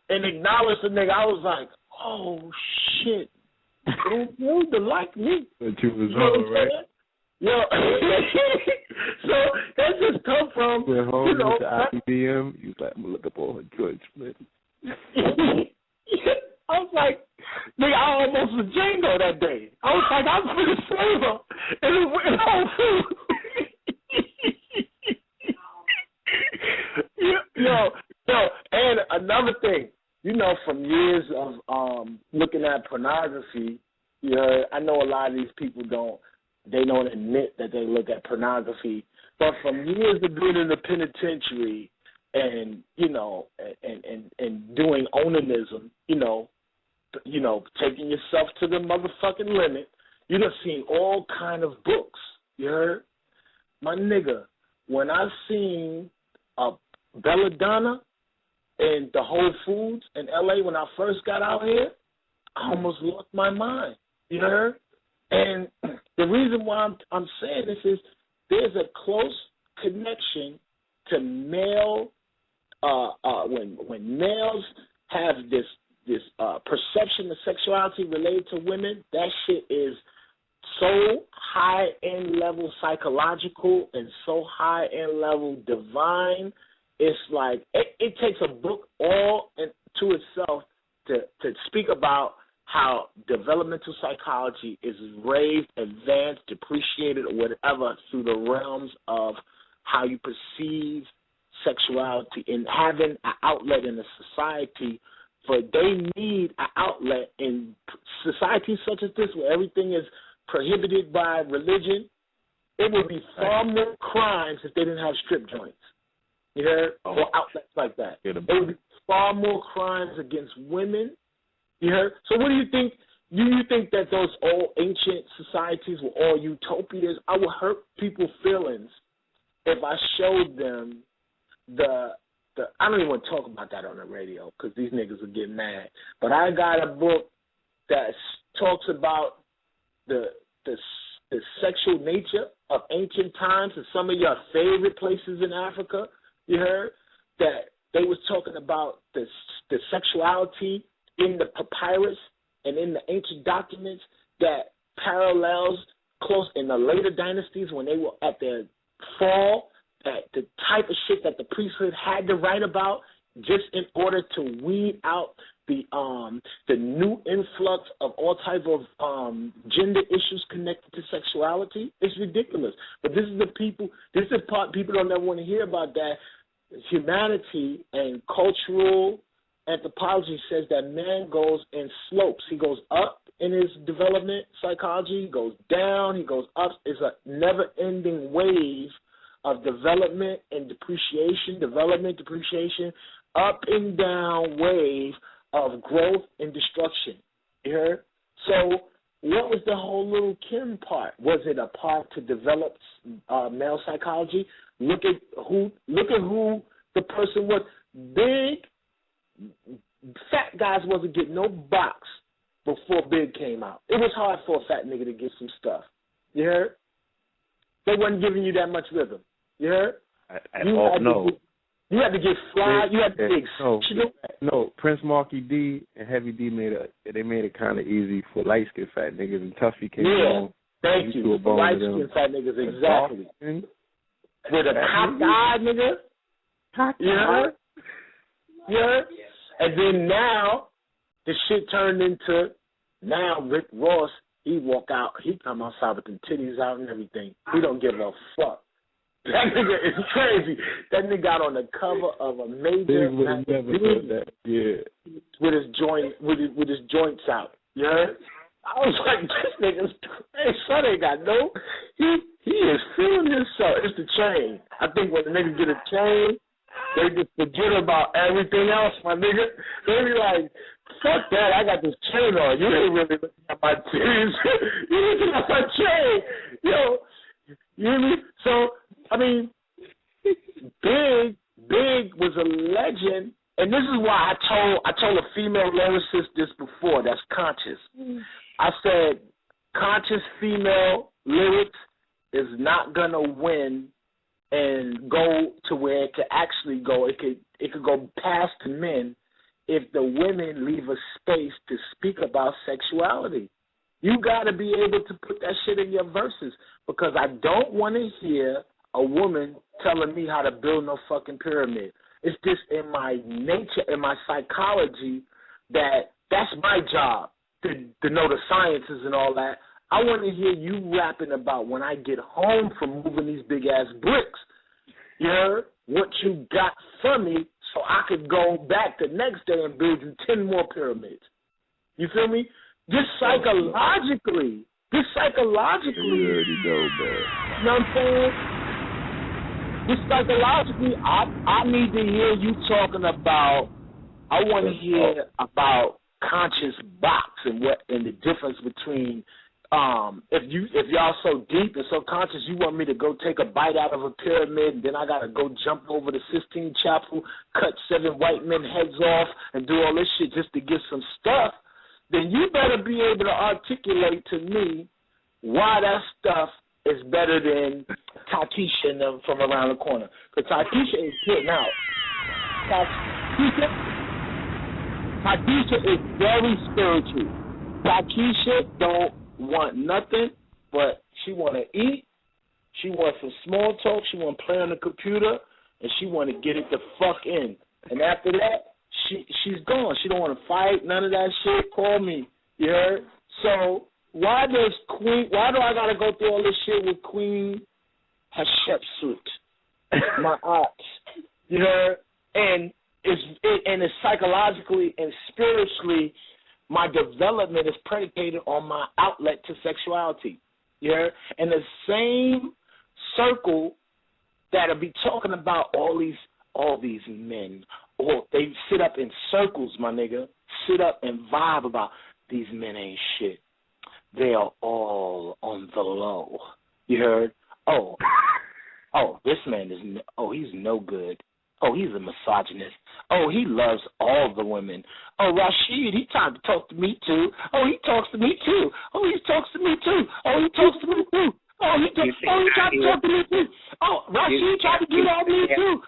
and acknowledged the nigga. I was like, oh, shit. You like me. But you was on, right? Yo, so that just come from, went home you know, with the IBM. You was like, I'm going to look up all her joints, man. I was like, nigga, I almost was Django that day. I was like, I'm going to save her. And it went Whole Foods. Yo, and another thing, you know, from years of looking at pornography, you know, I know a lot of these people don't admit that they look at pornography, but from years of being in the penitentiary and, you know, and doing onanism, you know, taking yourself to the motherfucking limit, you done seen all kind of books, you heard? My nigga, when I seen Belladonna in the Whole Foods in L.A. when I first got out here, I almost lost my mind, you heard? And the reason why I'm saying this is there's a close connection to male when males have this perception of sexuality related to women. That shit is so high end level psychological and so high end level divine. It's like it takes a book all to itself to speak about how developmental psychology is raised, advanced, depreciated, or whatever through the realms of how you perceive sexuality and having an outlet in a society. For they need an outlet in societies such as this where everything is prohibited by religion. It would be far more crimes if they didn't have strip joints. You heard? Or outlets like that. It would be far more crimes against women. You heard? So what do you think? Do you think that those old ancient societies were all utopias? I would hurt people's feelings if I showed them the I don't even want to talk about that on the radio because these niggas will get mad. But I got a book that talks about the sexual nature of ancient times and some of your favorite places in Africa. You heard that they was talking about the sexuality in the papyrus and in the ancient documents that parallels close in the later dynasties when they were at their fall, that the type of shit that the priesthood had to write about just in order to weed out the new influx of all type of gender issues connected to sexuality. It's ridiculous. But this is the part people don't ever want to hear about, that humanity and cultural anthropology says that man goes in slopes. He goes up in his development psychology, he goes down, he goes up. It's a never-ending wave of development and depreciation, up and down wave of growth and destruction. You heard? So what was the whole little Kim part? Was it a part to develop male psychology? Look at who the person was. Big, fat guys wasn't getting no box before Big came out. It was hard for a fat nigga to get some stuff. You heard? They wasn't giving you that much rhythm. You heard? You had to get fly. You had to get No, Prince Marky D and Heavy D made it kind of easy for light skinned fat niggas, and Tuffy came along. Thank you. For light skinned fat niggas, exactly. With a cocked eye, nigga. Yeah. And then now the shit turned into Rick Ross. He walk out. He come outside with them titties out and everything. He don't give a fuck. That nigga is crazy. That nigga got on the cover of a major magazine with his joints out. You heard? I was like, this nigga's crazy. Son ain't got no. He is feeling himself. It's the chain. I think when the niggas get a chain, they just forget about everything else, my nigga. They be like, fuck that, I got this chain on. You ain't really looking at my titties. You looking at my chain. Yo, you hear me? So, I mean, Big was a legend, and this is why I told a female lyricist this before that's conscious. I said, conscious female lyrics is not gonna win and go to where it could actually go. It could go past the men if the women leave a space to speak about sexuality. You got to be able to put that shit in your verses, because I don't want to hear a woman telling me how to build no fucking pyramid. It's just in my nature, in my psychology, that's my job to know the sciences and all that. I want to hear you rapping about when I get home from moving these big-ass bricks. You heard? What you got from me so I could go back the next day and build you 10 more pyramids. You feel me? Just psychologically. You already know, man. You know what I'm saying? Just psychologically, I need to hear you talking about, I want to hear about conscious box and the difference between if y'all so deep and so conscious, you want me to go take a bite out of a pyramid, and then I gotta go jump over the Sistine Chapel, cut 7 white men heads off, and do all this shit just to get some stuff, then you better be able to articulate to me why that stuff is better than Takisha and them from around the corner. Because Takisha is getting out. Takisha is very spiritual. Takisha don't want nothing, but she want to eat. She wants some small talk. She want to play on the computer, and she want to get it the fuck in. And after that, she's gone. She don't want to fight, none of that shit. Call me, you heard? So why do I got to go through all this shit with Queen Hatshepsut, my aunt, you heard? And it's psychologically and spiritually, my development is predicated on my outlet to sexuality. Yeah? And the same circle that'll be talking about all these men, or they sit up in circles, my nigga, sit up and vibe about these men ain't shit. They are all on the low. You heard? Oh, this man he's no good. Oh, he's a misogynist. Oh, he loves all the women. Oh, Rashid, he tried to talk to me too. Oh, he talks to me too. Oh, he talks to me too. Oh, he talks to me too. Oh, he tried to talk to me too. Oh, Rashid tried to get on me too.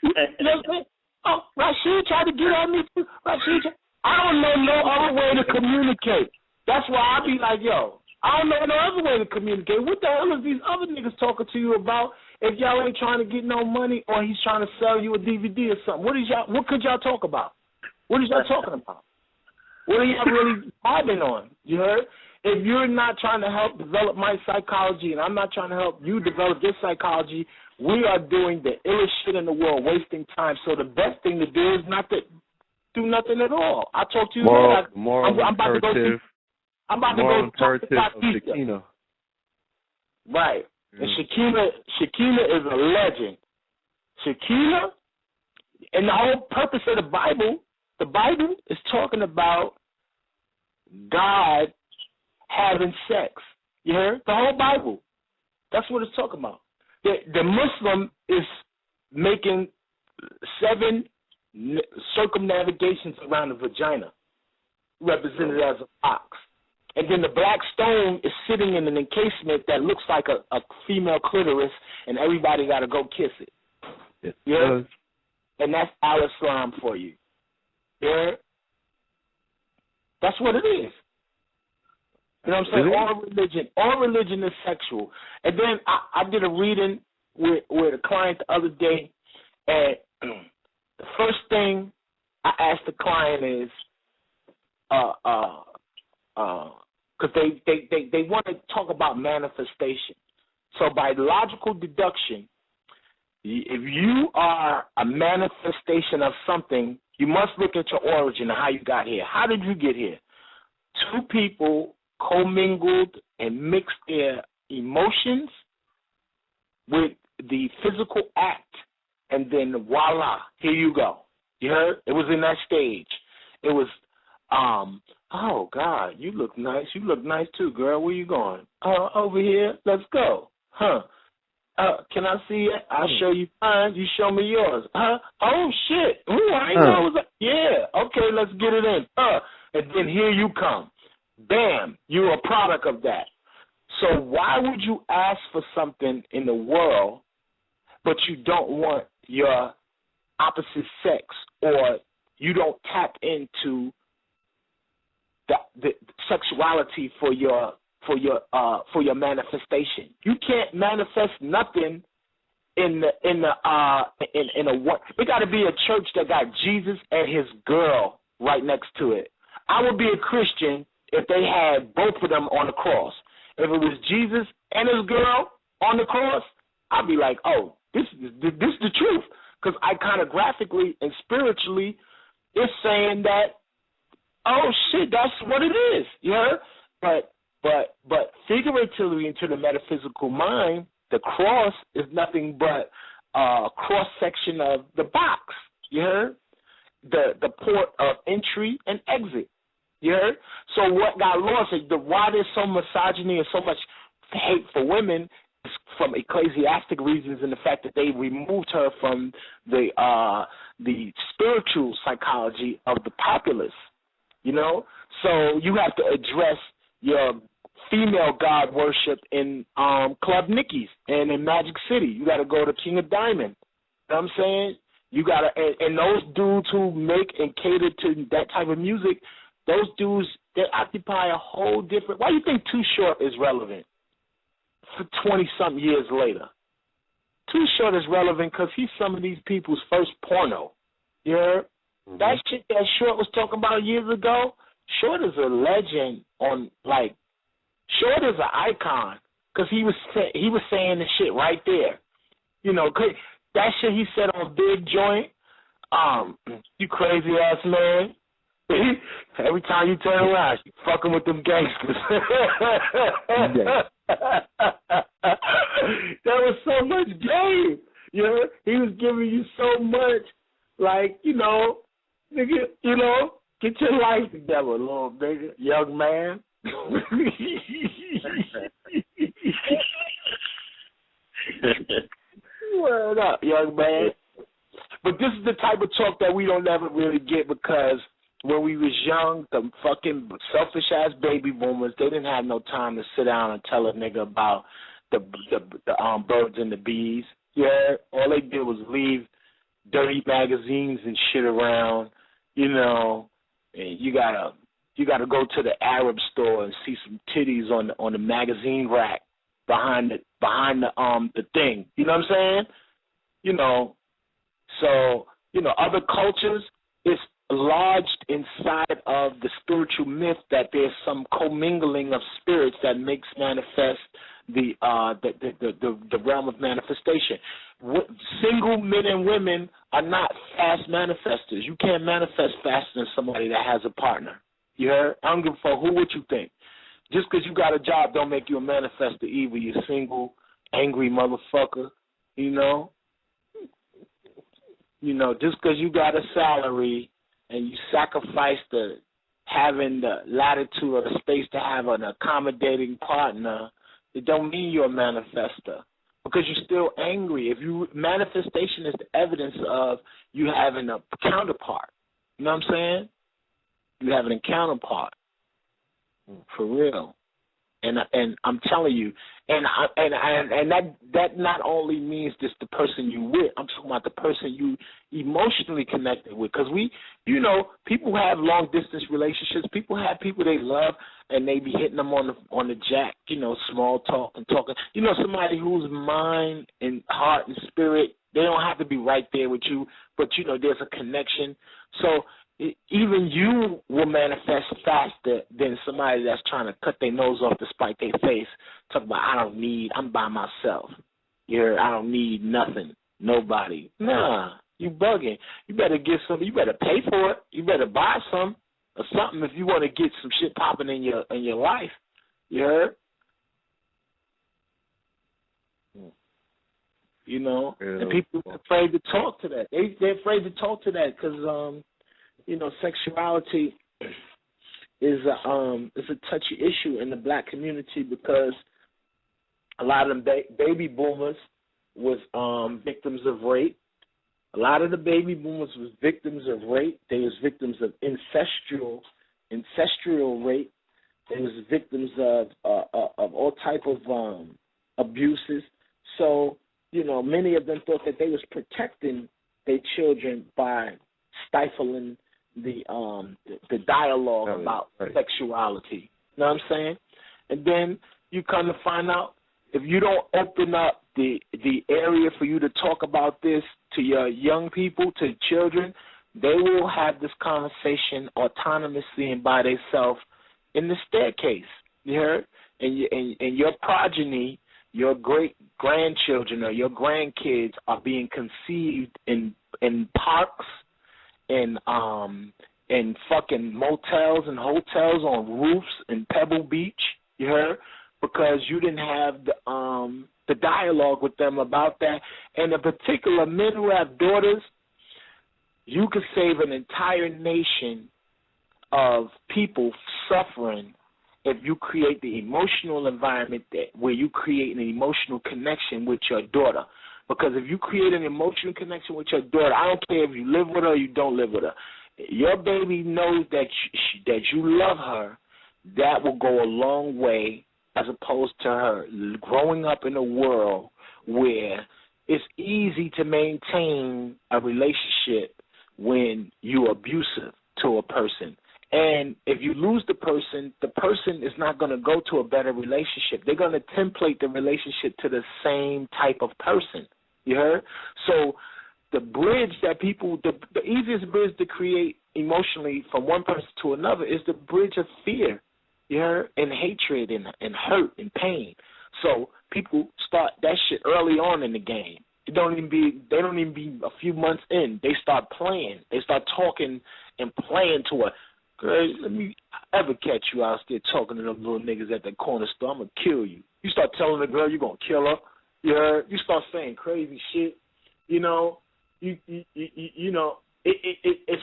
You know what I'm saying? Oh, Rashid tried to get on me too. I don't know no other way to communicate. That's why I be like, yo, I don't know no other way to communicate. What the hell is these other niggas talking to you about if y'all ain't trying to get no money, or he's trying to sell you a DVD or something? What could y'all talk about? What is y'all talking about? What are y'all really vibing on? You heard? If you're not trying to help develop my psychology, and I'm not trying to help you develop your psychology, we are doing the illest shit in the world, wasting time. So the best thing to do is not to do nothing at all. I'll talk to you later. I'm about to go talk to Takisha. Right. And Shakina is a legend. Shakina, and the whole purpose of the Bible is talking about God having sex. You heard? The whole Bible. That's what it's talking about. The Muslim is making 7 circumnavigations around the vagina. represented as a fox. And then the black stone is sitting in an encasement that looks like a female clitoris, and everybody got to go kiss it. It Yeah? does. And that's al-Islam for you. Yeah? That's what it is. You know what I'm saying? Really? All religion is sexual. And then I did a reading with a client the other day, and the first thing I asked the client is, because they want to talk about manifestation. So by logical deduction, if you are a manifestation of something, you must look at your origin and how you got here. How did you get here? Two people commingled and mixed their emotions with the physical act, and then voila, here you go. You heard? It was in that stage. It was, oh, God, you look nice. You look nice, too, girl. Where you going? Over here. Let's go. Huh? Can I see it? I'll show you mine. You show me yours. Oh, shit. Ooh, I know. Yeah. Okay, let's get it in. And then here you come. Bam. You're a product of that. So why would you ask for something in the world, but you don't want your opposite sex, or you don't tap into the sexuality for your manifestation? You can't manifest nothing in a what? It got to be a church that got Jesus and his girl right next to it. I would be a Christian if they had both of them on the cross. If it was Jesus and his girl on the cross, I'd be like, oh, this is the truth. Because iconographically and spiritually, it's saying that, oh, shit, that's what it is. You heard? But figuratively into the metaphysical mind, the cross is nothing but a cross-section of the box. You heard? The port of entry and exit. You heard? So what got lost is why there's so misogyny and so much hate for women is from ecclesiastic reasons, and the fact that they removed her from the spiritual psychology of the populace. You know? So you have to address your female god worship in Club Nicky's and in Magic City. You got to go to King of Diamond. You know what I'm saying? You got to, and those dudes who make and cater to that type of music, those dudes, they occupy a whole different. Why do you think Too Short is relevant for 20-something years later? Too Short is relevant because he's some of these people's first porno. You heard? Mm-hmm. That shit that Short was talking about years ago, Short is a legend on, like, Short is an icon because he was saying the shit right there. You know, that shit he said on Big Joint, you crazy ass man. Every time you turn around, you fucking with them gangsters. There was so much game. You know, he was giving you so much, like, you know, nigga, you know, get your life together, little nigga, young man. Word up, young man. But this is the type of talk that we don't ever really get, because when we was young, the fucking selfish-ass baby boomers, they didn't have no time to sit down and tell a nigga about the birds and the bees. Yeah, all they did was leave dirty magazines and shit around, you know, and you gotta go to the Arab store and see some titties on the magazine rack behind the thing. You know what I'm saying? You know, so, you know, other cultures, it's lodged inside of the spiritual myth that there's some commingling of spirits that makes manifest the realm of manifestation. Single men and women are not fast manifestors. You can't manifest faster than somebody that has a partner. You heard? I don't give a fuck what you think. Just because you got a job don't make you a manifestor either, you single, angry motherfucker, you know? You know, just because you got a salary and you sacrifice having the latitude or the space to have an accommodating partner, it don't mean you're a manifestor, because you're still angry. Manifestation is the evidence of you having a counterpart. You know what I'm saying? You have an counterpart, for real. And I'm telling you, and that not only means just the person you with. I'm talking about the person you emotionally connected with. Because people have long distance relationships. People have people they love, and they be hitting them on the jack. Small talk and talking. Somebody whose mind and heart and spirit, they don't have to be right there with you, but there's a connection. So even you will manifest faster than somebody that's trying to cut their nose off to spite their face. Talk about, I'm by myself. I don't need nothing, nobody. Nah, you bugging. You better get some. You better pay for it. You better buy some or something if you want to get some shit popping in your life. You heard? And people are afraid to talk to that. They're afraid to talk to that because sexuality is a touchy issue in the black community because a lot of them baby boomers was victims of rape. A lot of the baby boomers was victims of rape. They was victims of ancestral rape. They was victims of all type of abuses. So many of them thought that they was protecting their children by stifling the dialogue about sexuality. You know what I'm saying? And then you come to find out if you don't open up the area for you to talk about this to your young people, to children, they will have this conversation autonomously and by themselves in the staircase. You heard? And your progeny, your great grandchildren or your grandkids are being conceived in parks and fucking motels and hotels on roofs in Pebble Beach, you heard? Because you didn't have the dialogue with them about that. And in particular, men who have daughters, you could save an entire nation of people suffering if you create the emotional environment where you create an emotional connection with your daughter. Because if you create an emotional connection with your daughter, I don't care if you live with her or you don't live with her, your baby knows that you love her. That will go a long way as opposed to her growing up in a world where it's easy to maintain a relationship when you're abusive to a person. And if you lose the person is not going to go to a better relationship. They're going to template the relationship to the same type of person. You heard? So the bridge that the easiest bridge to create emotionally from one person to another is the bridge of fear. You heard? And hatred and hurt and pain. So people start that shit early on in the game. They don't even be a few months in. They start playing. They start talking and playing to it. Girl, let me ever catch you out there talking to them little niggas at the corner store, I'm going to kill you. You start telling the girl you're going to kill her. You heard? You start saying crazy shit. It's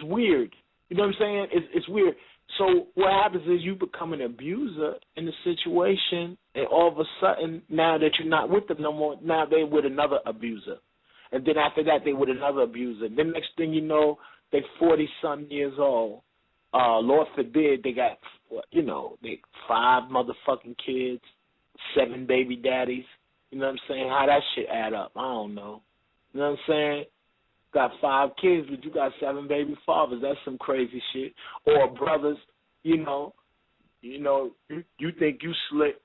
weird. You know what I'm saying? It's weird. So what happens is you become an abuser in the situation, and all of a sudden, now that you're not with them no more, now they're with another abuser. And then after that, they're with another abuser. Then next thing you know, they're 40-some years old. Lord forbid, they got, they 5 motherfucking kids, 7 baby daddies. You know what I'm saying? How that shit add up? I don't know. You know what I'm saying? Got 5 kids, but you got 7 baby fathers. That's some crazy shit. Or brothers, you think you slick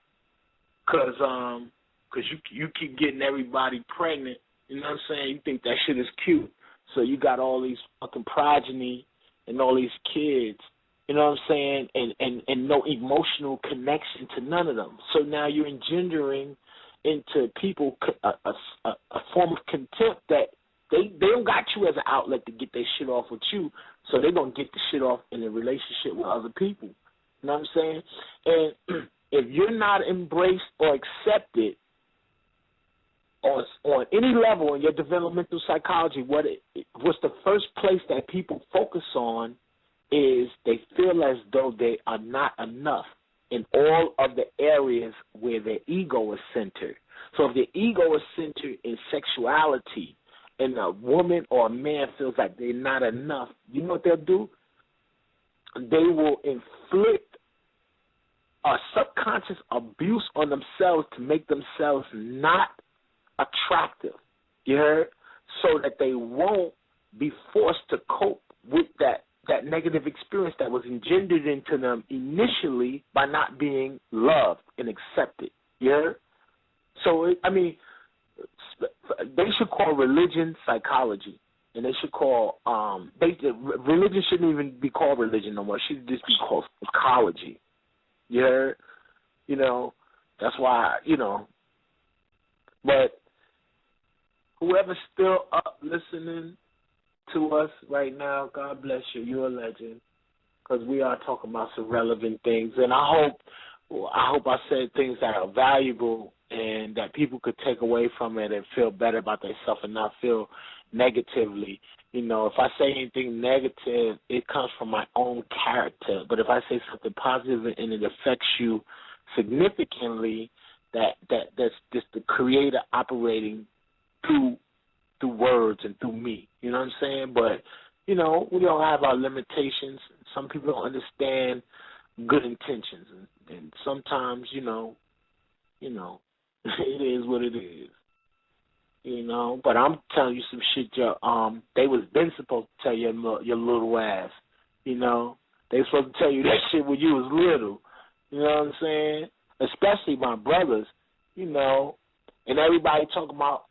because you keep getting everybody pregnant. You know what I'm saying? You think that shit is cute. So you got all these fucking progeny and all these kids, you know what I'm saying, and no emotional connection to none of them. So now you're engendering into people a form of contempt that they don't got you as an outlet to get their shit off with you, so they're going to get the shit off in a relationship with other people. You know what I'm saying? And if you're not embraced or accepted on any level in your developmental psychology, what's the first place that people focus on is they feel as though they are not enough in all of the areas where their ego is centered. So if their ego is centered in sexuality and a woman or a man feels like they're not enough, you know what they'll do? they will inflict a subconscious abuse on themselves to make themselves not attractive, you heard? So that they won't be forced to cope with that negative experience that was engendered into them initially by not being loved and accepted, you heard? So, they should call religion psychology. And they should call religion shouldn't even be called religion no more. It should just be called psychology. You heard? That's why, But whoever's still up listening to us right now, God bless you. You're a legend. Because we are talking about some relevant things. And I hope I said things that are valuable and that people could take away from it and feel better about themselves and not feel negatively. If I say anything negative, it comes from my own character. But if I say something positive and it affects you significantly, that's just the Creator operating through words and through me. You know what I'm saying? But, we all have our limitations. Some people don't understand good intentions. And sometimes, it is what it is. But I'm telling you some shit they was been supposed to tell your little ass. They was supposed to tell you that shit when you was little. You know what I'm saying? Especially my brothers, and everybody talk about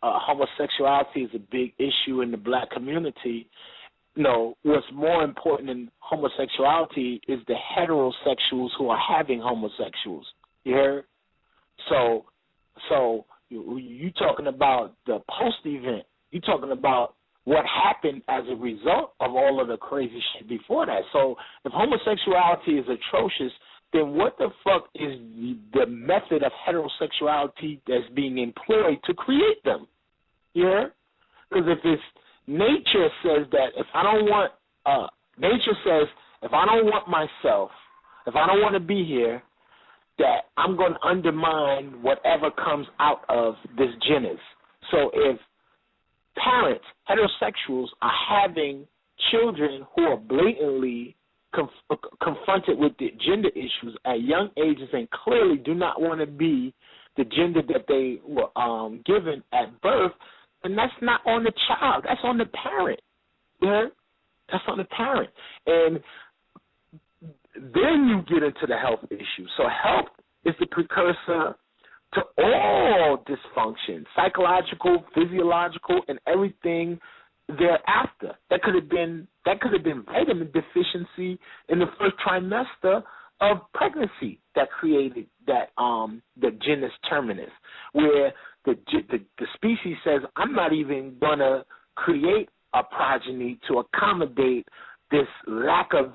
homosexuality is a big issue in the black community. What's more important than homosexuality is the heterosexuals who are having homosexuals. You heard? So you talking about the post-event. You talking about what happened as a result of all of the crazy shit before that. So if homosexuality is atrocious, then what the fuck is the method of heterosexuality that's being employed to create them? Yeah? Because if it's nature says that if I don't want myself, if I don't want to be here, that I'm going to undermine whatever comes out of this genus. So if parents, heterosexuals, are having children who are blatantly confronted with the gender issues at young ages and clearly do not want to be the gender that they were given at birth, then that's not on the child. That's on the parent. Yeah? That's on the parent. And then you get into the health issue. So health is the precursor to all dysfunction, psychological, physiological, and everything thereafter. That could have been vitamin deficiency in the first trimester of pregnancy that created that the genus terminus, where the species says, I'm not even gonna create a progeny to accommodate this lack of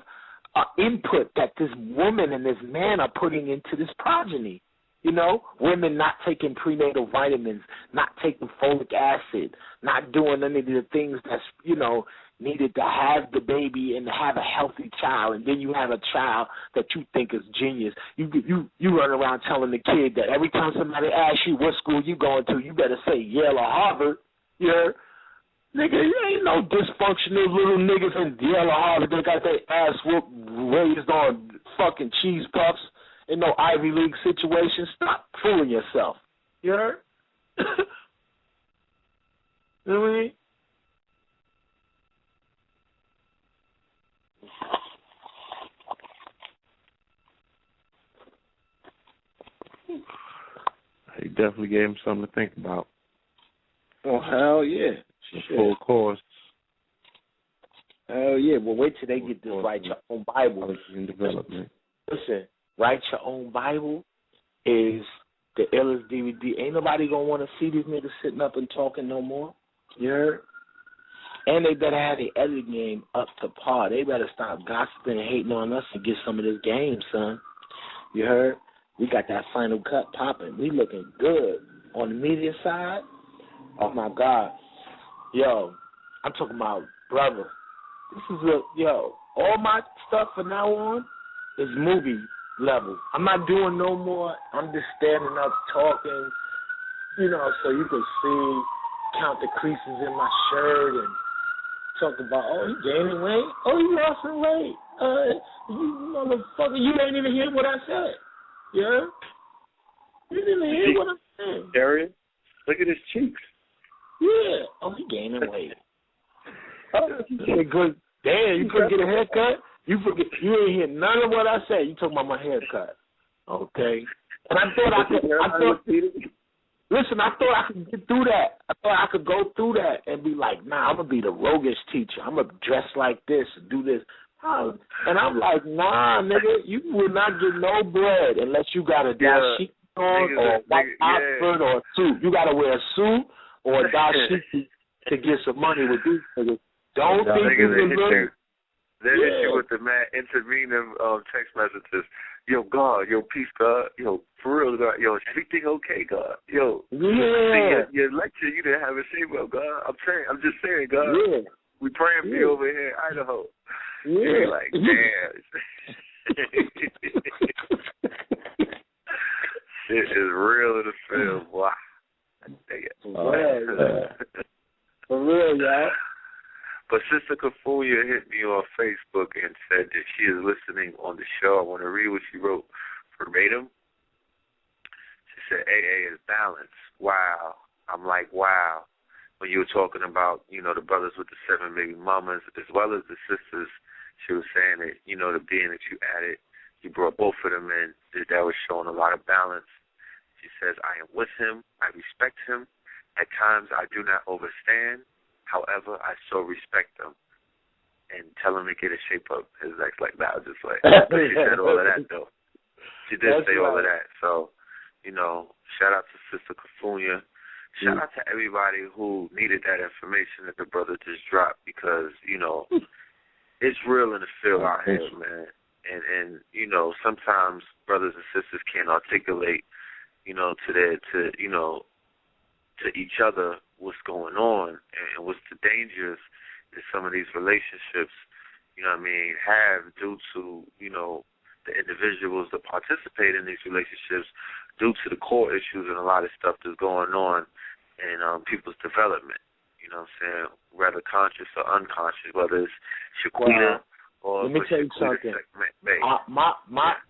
input that this woman and this man are putting into this progeny. Women not taking prenatal vitamins, not taking folic acid, not doing any of the things that's, needed to have the baby and to have a healthy child, and then you have a child that you think is genius. You run around telling the kid that every time somebody asks you what school you going to, you better say Yale or Harvard. Yeah. Nigga, you ain't no dysfunctional little niggas in Yale or Harvard. They got their ass whooped, raised on fucking cheese puffs in no Ivy League situation. Stop fooling yourself. You heard? You know what I mean? He definitely gave him something to think about. Oh, hell yeah. The full course. Hell yeah. Well, wait till they get this Write Your Own Bible. In development. Listen, Write Your Own Bible is the illest DVD. Ain't nobody going to want to see these niggas sitting up and talking no more. You heard? And they better have the editing game up to par. They better stop gossiping and hating on us and get some of this game, son. You heard? We got that Final Cut popping. We looking good. On the media side, oh, my God. Yo, I'm talking about, brother. This is all my stuff from now on is movie level. I'm not doing no more. I'm just standing up talking, so you can see, count the creases in my shirt and talk about, oh, he gaining weight. Oh, he lost some weight. You motherfucker, you ain't even hear what I said. Yeah? You didn't even hear what I said. Darian, look at his cheeks. Yeah. Oh, he gaining weight. Good. Damn, you couldn't get a haircut? You ain't hear none of what I said. You talking about my haircut. Okay. And I thought I could get through that. I thought I could go through that and be like, nah, I'm going to be the roguish teacher. I'm going to dress like this and do this. And I'm like, nah, nigga, you will not get no bread unless you got a dashiki on or a white Oxford or a suit. You got to wear a suit or a dashiki to get some money with these niggas. Don't think you can look. They hit you with the mad intervening text messages. Yo, God, yo, peace, God, yo, for real, God, yo, is everything okay, God? Yo, your lecture, you didn't have a seatbelt, God. I'm just saying, God. Yeah. We praying for you over here in Idaho. Yeah. You're like, damn. Shit is real in the film. Wow. For real, y'all. But Sister Kafuya hit me on Facebook and said that she is listening on the show. I want to read what she wrote verbatim. She said, AA is balance. Wow. I'm like, wow. When you were talking about, the brothers with the 7 baby mamas as well as the sisters, she was saying that, the being that you added, you brought both of them in, that was showing a lot of balance. She says, I am with him. I respect him. At times I do not overstand. However, I so respect them and tell him to get his shape up. His ex like that. I was just like, but she said all of that, though. She did say all of that. So, shout out to Sister Kafunya. Shout out to everybody who needed that information that the brother just dropped because, it's real in the field out here, man. And sometimes brothers and sisters can't articulate, to each other what's going on and what's the dangers that some of these relationships, have due to, the individuals that participate in these relationships due to the core issues and a lot of stuff that's going on in people's development, what I'm saying, whether conscious or unconscious, whether it's Shaquita or let me tell you something.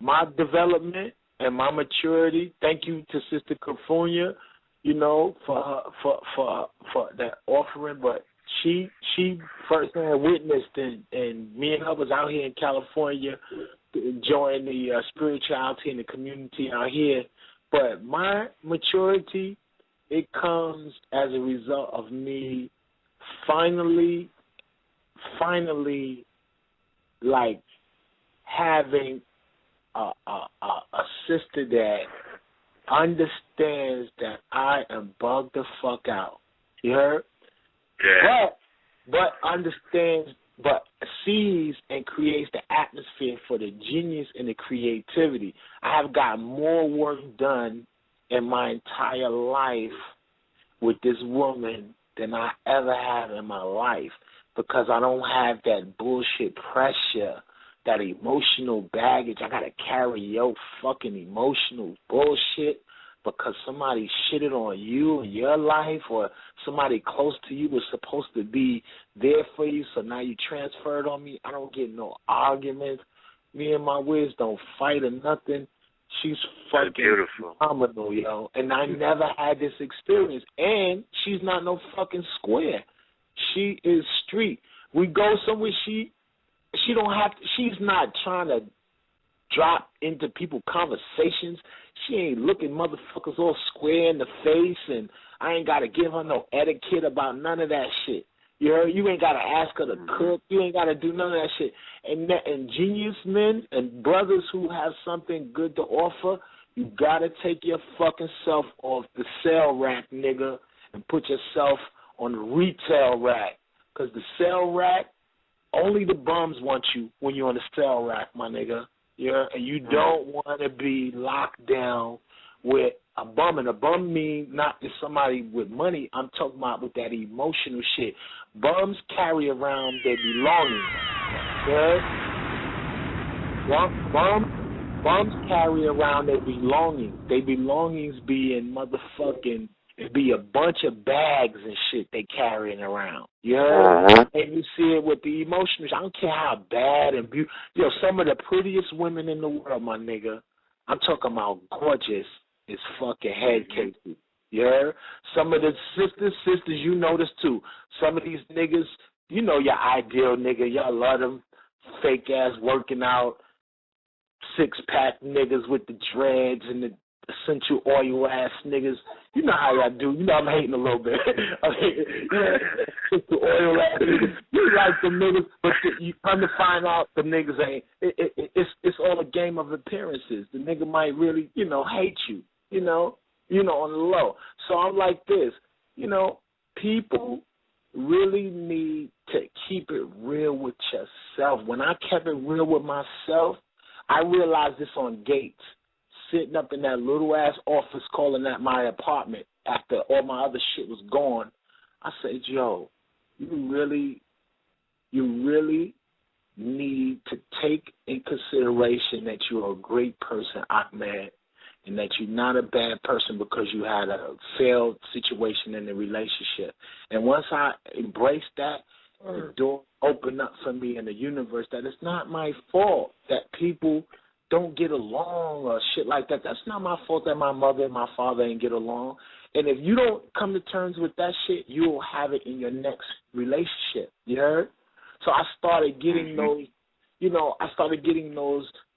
My development and my maturity, thank you to Sister Kafunya, for that offering, but she firsthand witnessed and me and her was out here in California enjoying the spirituality in the community out here. But my maturity, it comes as a result of me finally like having a sister that understands that I am bugged the fuck out. You heard? Yeah. But understands, but sees and creates the atmosphere for the genius and the creativity. I have got more work done in my entire life with this woman than I ever have in my life because I don't have that bullshit pressure, that emotional baggage. I got to carry your fucking emotional bullshit because somebody shitted on you in your life or somebody close to you was supposed to be there for you, so now you transfer it on me. I don't get no arguments. Me and my Wiz don't fight or nothing. She's fucking beautiful, phenomenal, yo. And I never had this experience. And she's not no fucking square. She is street. We go somewhere, she don't have to, she's not trying to drop into people's conversations. She ain't looking motherfuckers all square in the face, and I ain't got to give her no etiquette about none of that shit. You heard? You ain't got to ask her to cook. You ain't got to do none of that shit. And genius men and brothers who have something good to offer, you got to take your fucking self off the sale rack, nigga, and put yourself on the retail rack. Because the sale rack, only the bums want you when you're on the sale rack, my nigga. Yeah, and you don't want to be locked down with a bum. And a bum mean not just somebody with money. I'm talking about with that emotional shit. Bums carry around their belongings. Bums carry around their belongings. Their belongings be in motherfucking It'd be a bunch of bags and shit they carrying around. You heard? And you see it with the emotions. I don't care how bad and beautiful. Yo, some of the prettiest women in the world, my nigga, I'm talking about gorgeous as fucking head cases. You heard? Some of the sisters, you know this too. Some of these niggas, you know your ideal nigga. Y'all love them fake-ass working out, six-pack niggas with the dreads and the essential oil ass niggas. You know how y'all do. You know I'm hating a little bit. Essential oil ass niggas. You like them niggas, but you come to find out the niggas ain't. It's all a game of appearances. The nigga might really, hate you. On the low. So I'm like this. People really need to keep it real with yourself. When I kept it real with myself, I realized this on Gates, sitting up in that little-ass office calling that my apartment after all my other shit was gone. I said, yo, you really need to take in consideration that you're a great person, Ahmed, and that you're not a bad person because you had a failed situation in the relationship. And once I embraced that, the door opened up for me in the universe that it's not my fault that people don't get along or shit like that. That's not my fault that my mother and my father ain't get along. And if you don't come to terms with that shit, you'll have it in your next relationship. You heard? So I started getting those,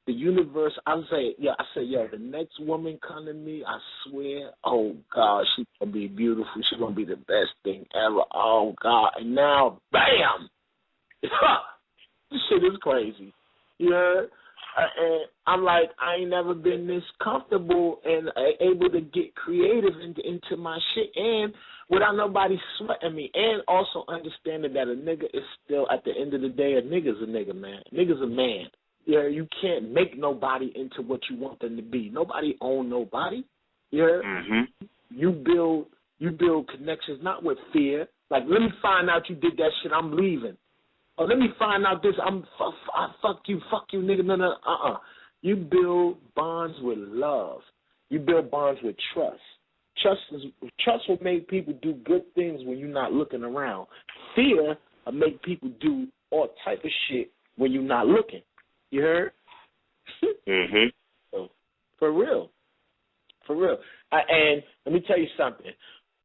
the universe. I said, the next woman come to me, I swear, oh, God, she's going to be beautiful. She's going to be the best thing ever. Oh, God. And now, bam! This shit is crazy. You heard? And I'm like, I ain't never been this comfortable and able to get creative into my shit and without nobody sweating me. And also understanding that a nigga is still, at the end of the day, a nigga's a nigga, man. Nigga's a man. Yeah, you can't make nobody into what you want them to be. Nobody own nobody. Yeah, you build connections not with fear. Like, let me find out you did that shit, I'm leaving. Or let me find out this, fuck you, nigga. No. You build bonds with love. You build bonds with trust. Trust will make people do good things when you're not looking around. Fear will make people do all type of shit when you're not looking. You heard? So, for real. And let me tell you something.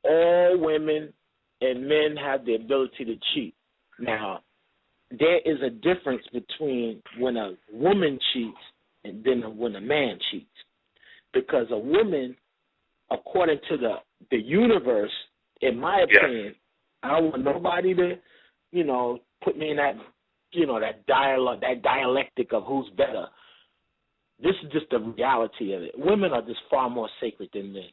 All women and men have the ability to cheat. Now, there is a difference between when a woman cheats and then when a man cheats. Because a woman, according to the universe, in my opinion, I don't want nobody to, put me in that, that dialogue, that dialectic of who's better. This is just the reality of it. Women are just far more sacred than men.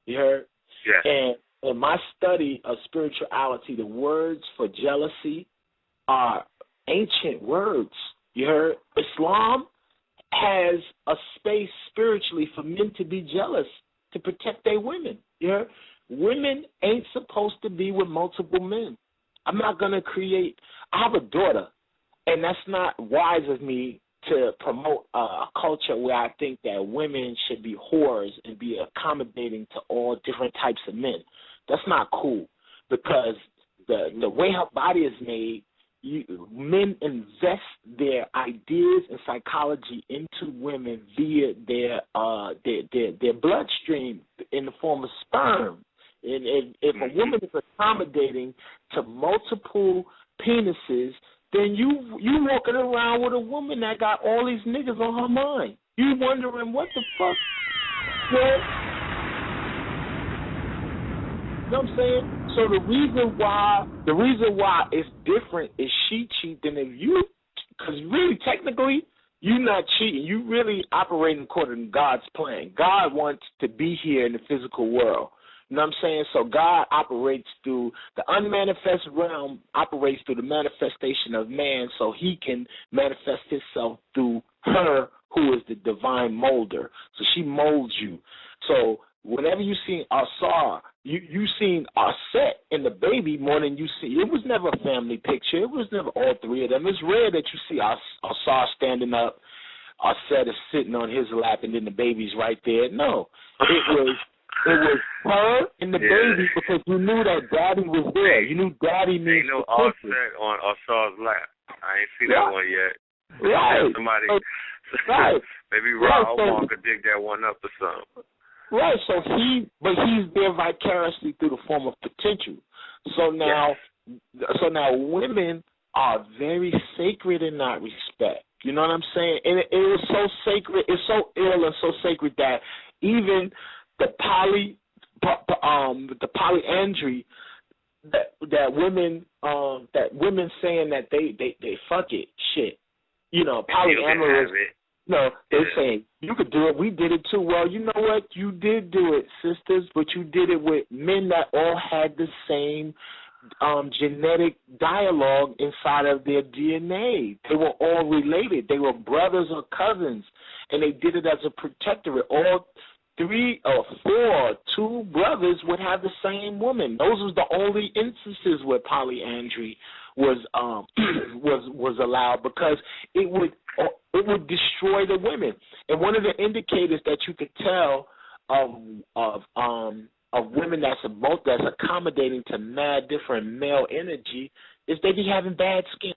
You heard? Yeah. And in my study of spirituality, the words for jealousy are ancient words. You heard? Islam has a space spiritually for men to be jealous, to protect their women. You heard? Women ain't supposed to be with multiple men. I'm not going to I have a daughter, and that's not wise of me to promote a culture where I think that women should be whores and be accommodating to all different types of men. That's not cool, because the way her body is made, men invest their ideas and psychology into women via their bloodstream in the form of sperm. And if a woman is accommodating to multiple penises, then you walking around with a woman that got all these niggas on her mind. You wondering what the fuck? Yeah. You know what I'm saying? So the reason why it's different is she cheat than if you, because really technically you're not cheating. You really operating according to God's plan. God wants to be here in the physical world. You know what I'm saying? So God operates through the unmanifest realm, operates through the manifestation of man, so he can manifest himself through her, who is the divine molder. So she molds you. So whenever you see Asar, you seen Aset and the baby more than you see. It was never a family picture. It was never all three of them. It's rare that you see Asar standing up, Aset is sitting on his lap, and then the baby's right there. No, it was It was her and the baby because you knew that daddy was there. You knew daddy means ain't no Offset on Asar's lap. I ain't see that one yet. Right. Somebody, right. maybe Rob Omar could dig that one up or something. Right. So he's there vicariously through the form of potential. So now, women are very sacred in that respect. You know what I'm saying? And it is so sacred. It's so ill and so sacred that even the polyandry that women saying that they fuck it shit. You know, polyamorous. No, they're saying you could do it. We did it too. Well, you know what? You did do it, sisters, but you did it with men that all had the same genetic dialogue inside of their DNA. They were all related. They were brothers or cousins, and they did it as a protectorate. All 3 or 4, 2 brothers would have the same woman. Those was the only instances where polyandry was allowed, because it would destroy the women. And one of the indicators that you could tell of women that's accommodating to mad different male energy is they be having bad skin.